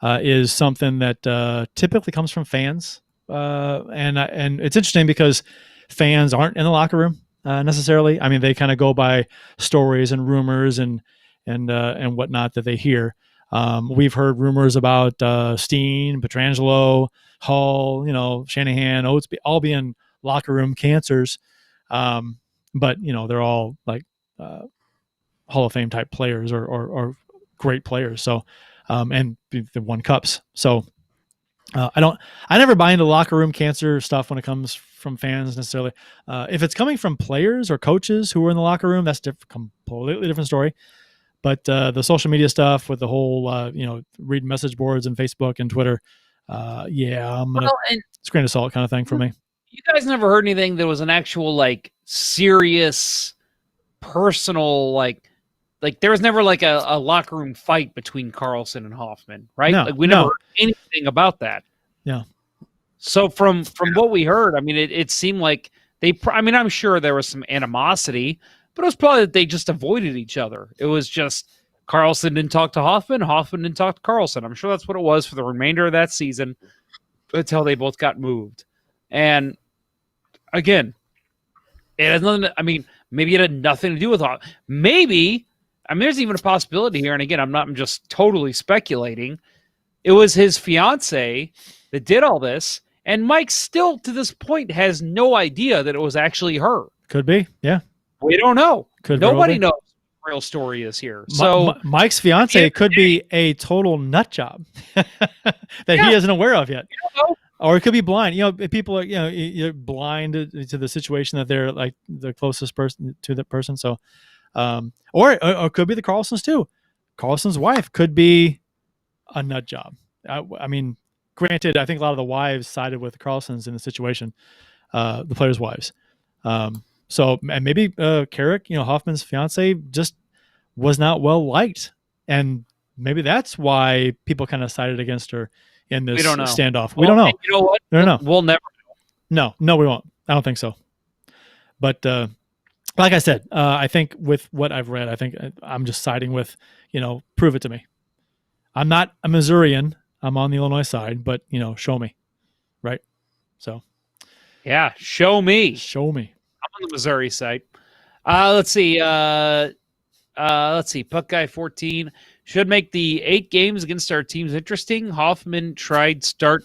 is something that typically comes from fans, and it's interesting because fans aren't in the locker room necessarily. I mean, they kind of go by stories and rumors and whatnot that they hear. We've heard rumors about Steen, Pietrangelo, Hull, Shanahan, Oates, all being locker room cancers. But they're all like Hall of Fame type players or great players. So, and they won cups. So I never buy into locker room cancer stuff when it comes from fans necessarily. If it's coming from players or coaches who are in the locker room, that's completely different story. But the social media stuff with the whole, reading message boards and Facebook and Twitter, I'm gonna it's grain of salt kind of thing for me.
You guys never heard anything that was an actual serious personal there was never a locker room fight between Karlsson and Hoffman, right?
No,
we never heard anything about that.
Yeah.
So from what we heard, it seemed like I'm sure there was some animosity, but it was probably that they just avoided each other. It was just Karlsson didn't talk to Hoffman, Hoffman didn't talk to Karlsson. I'm sure that's what it was for the remainder of that season until they both got moved. And again, it has nothing. Maybe it had nothing to do with Hoffman. Maybe. There's even a possibility here, and again, I'm just totally speculating. It was his fiance that did all this, and Mike still, to this point, has no idea that it was actually her.
Could be, yeah.
We don't know. Nobody knows what the real story is here. So
Mike's fiance could be a total nut job that he isn't aware of yet.
You don't know.
Or it could be blind. People are, you're blind to the situation that they're like the closest person to the person. So, or it could be the Karlssons too. Karlsson's wife could be a nut job. Granted, I think a lot of the wives sided with the Karlssons in the situation, the players' wives. So, and maybe Carrick, Hoffman's fiance, just was not well liked, and maybe that's why people kind of sided against her in this standoff. We don't know.
You know what?
We don't know.
We'll never know.
No, we won't. I don't think so. But like I said, I think with what I've read, I think I'm just siding with, prove it to me. I'm not a Missourian. I'm on the Illinois side, but show me, right? So,
yeah, show me.
Show me.
I'm on the Missouri side. Let's see. Puck Guy 14 should make the 8 games against our teams interesting. Hoffman tried start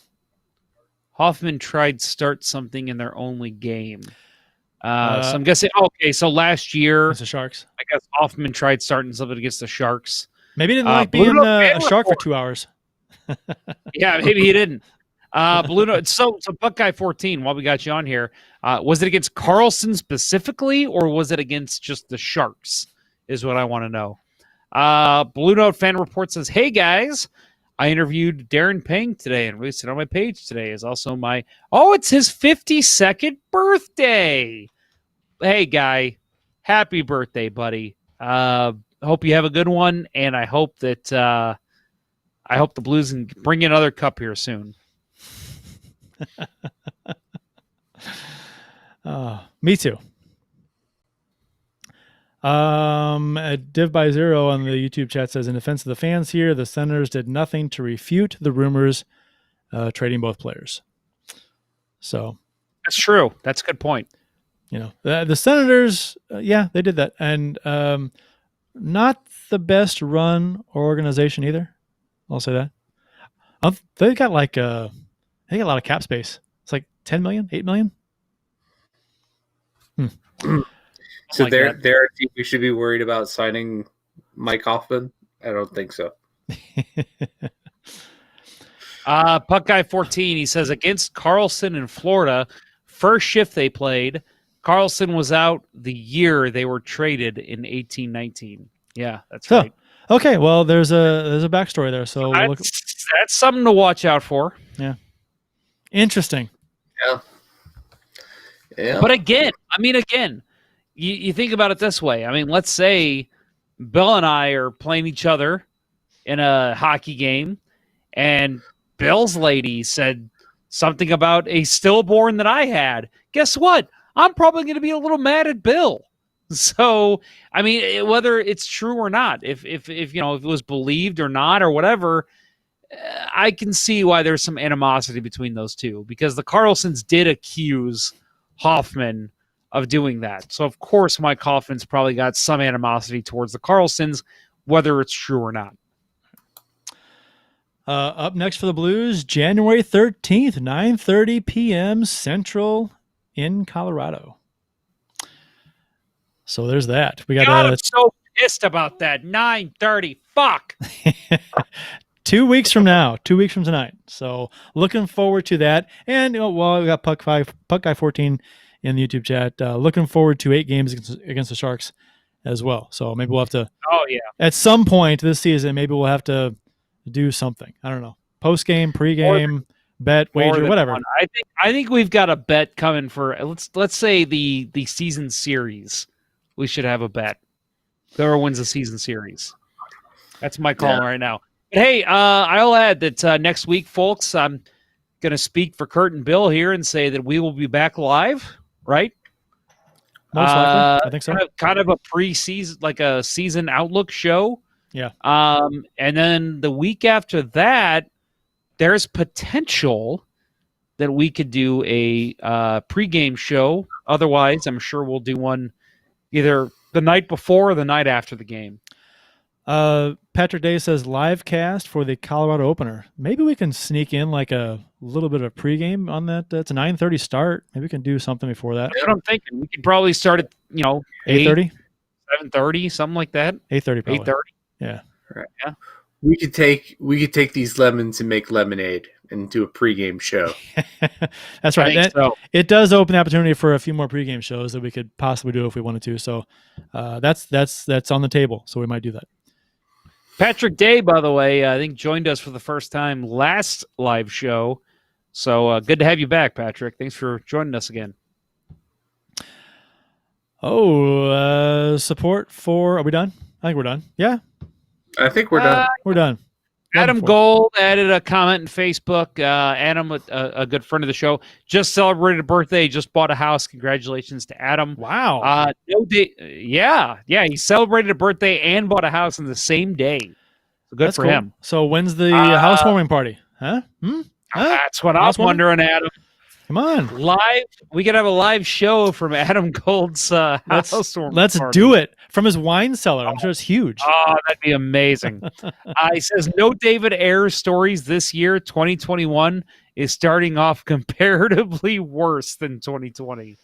something in their only game. So I'm guessing. Okay, so last year
against the Sharks,
I guess Hoffman tried starting something against the Sharks.
Maybe he didn't like being a Shark for 2 hours.
Yeah, maybe he didn't. Blue Note. So Puck Guy 14. While we got you on here, was it against Karlsson specifically, or was it against just the Sharks? Is what I want to know. Blue Note Fan Report says, "Hey guys, I interviewed Darren Pang today and released it on my page today. Is also it's his 52nd birthday. hey, guy, happy birthday, buddy. Hope you have a good one, and I hope that the Blues can bring in another cup here soon.
Me too. Div by Zero on the YouTube chat says, in defense of the fans here, the Senators did nothing to refute the rumors trading both players. So
that's true. That's a good point.
The Senators, they did that, and not the best run or organization either. I'll say that. They got like a lot of cap space. It's like 10 million, 8 million.
So
like
there, we should be worried about signing Mike Hoffman? I don't think so.
Puck Guy 14, he says, against Carlson in Florida, first shift they played, Carlson was out the year they were traded in 18-19. Yeah, that's right.
Okay, well, there's a backstory there. So
that's something to watch out for.
Yeah. Interesting.
Yeah.
But again, you think about it this way. I mean, let's say Bill and I are playing each other in a hockey game, and Bill's lady said something about a stillborn that I had. Guess what? I'm probably going to be a little mad at Bill. So, I mean, whether it's true or not, if if it was believed or not or whatever, I can see why there's some animosity between those two, because the Carlsons did accuse Hoffman of doing that. So, of course, Mike Hoffman's probably got some animosity towards the Carlsons, whether it's true or not.
Up next for the Blues, January 13th, 9:30 p.m. Central in Colorado. So there's that. We got.
I'm so pissed about that. 9:30. Fuck.
2 weeks from now. 2 weeks from tonight. So looking forward to that. And we got Puck Guy 14 in the YouTube chat. Looking forward to 8 games against the Sharks as well. So maybe we'll have to.
Oh yeah.
At some point this season, maybe we'll have to do something. I don't know. Post game, pre game, bet, wager, whatever.
One. I think we've got a bet coming for let's say the season series. We should have a bet. Whoever wins the season series. That's my call right now. But hey, I'll add that next week, folks, I'm going to speak for Curt and Bill here and say that we will be back live, right?
Most likely. I think so.
Kind of a pre-season, like a season outlook show.
Yeah.
And then the week after that, there's potential that we could do a pregame show. Otherwise, I'm sure we'll do one either the night before or the night after the game.
Patrick Day says live cast for the Colorado opener. Maybe we can sneak in like a little bit of a pregame on that. It's a 9:30 start. Maybe we can do something before that.
That's what I'm thinking. We could probably start at
8:30,
7:30, something like that.
8:30,
8:30.
Yeah.
Right.
Yeah.
We could take these lemons and make lemonade and do a pregame show.
That's right.
So.
It does open the opportunity for a few more pregame shows that we could possibly do if we wanted to. So that's on the table. So we might do that.
Patrick Day, by the way, I think joined us for the first time last live show. So good to have you back, Patrick. Thanks for joining us again.
Support for, are we done? I think we're done. Yeah.
I think we're done.
We're done.
Adam Gold added a comment in Facebook. Adam, a good friend of the show, just celebrated a birthday, just bought a house. Congratulations to Adam.
Wow.
Yeah. He celebrated a birthday and bought a house on the same day. So good for him.
So when's the housewarming party? Huh?
That's what I was wondering, Adam.
Come on.
Live. We could have a live show from Adam Gold's housewarming
Let's
party.
do it from his wine cellar. I'm sure it's huge.
Oh, that'd be amazing. He says, no David Ayers stories this year. 2021 is starting off comparatively worse than 2020.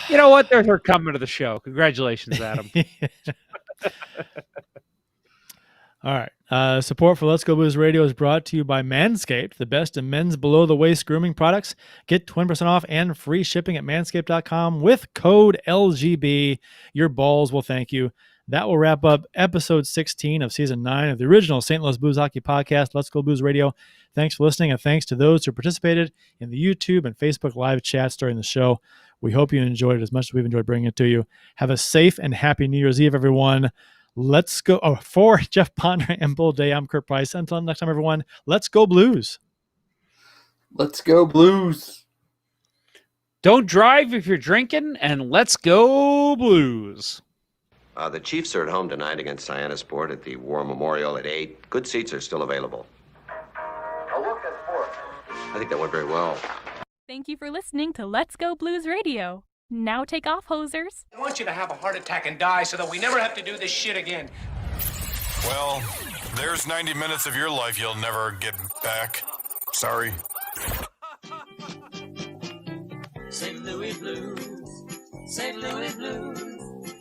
You know what? They're coming to the show. Congratulations, Adam.
All right. Support for Let's Go Blues Radio is brought to you by Manscaped, the best in men's below-the-waist grooming products. Get 20% off and free shipping at manscaped.com with code LGB. Your balls will thank you. That will wrap up episode 16 of season 9 of the original St. Louis Blues Hockey Podcast, Let's Go Blues Radio. Thanks for listening, and thanks to those who participated in the YouTube and Facebook live chats during the show. We hope you enjoyed it as much as we've enjoyed bringing it to you. Have a safe and happy New Year's Eve, everyone. Let's go. Oh, for Jeff Ponder and Bull Day, I'm Curt Price. Until next time, everyone, let's go Blues.
Let's go Blues.
Don't drive if you're drinking, and let's go Blues.
The Chiefs are at home tonight against Cyanosport at the War Memorial at 8. Good seats are still available. A look at sports. I think that went very well.
Thank you for listening to Let's Go Blues Radio. Now take off, hosers.
I want you to have a heart attack and die so that we never have to do this shit again.
Well, there's 90 minutes of your life you'll never get back. Sorry.
St. Louis Blues, St. Louis Blues.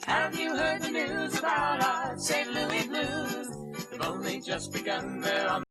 Have you heard the news about our St. Louis Blues? They've only just begun their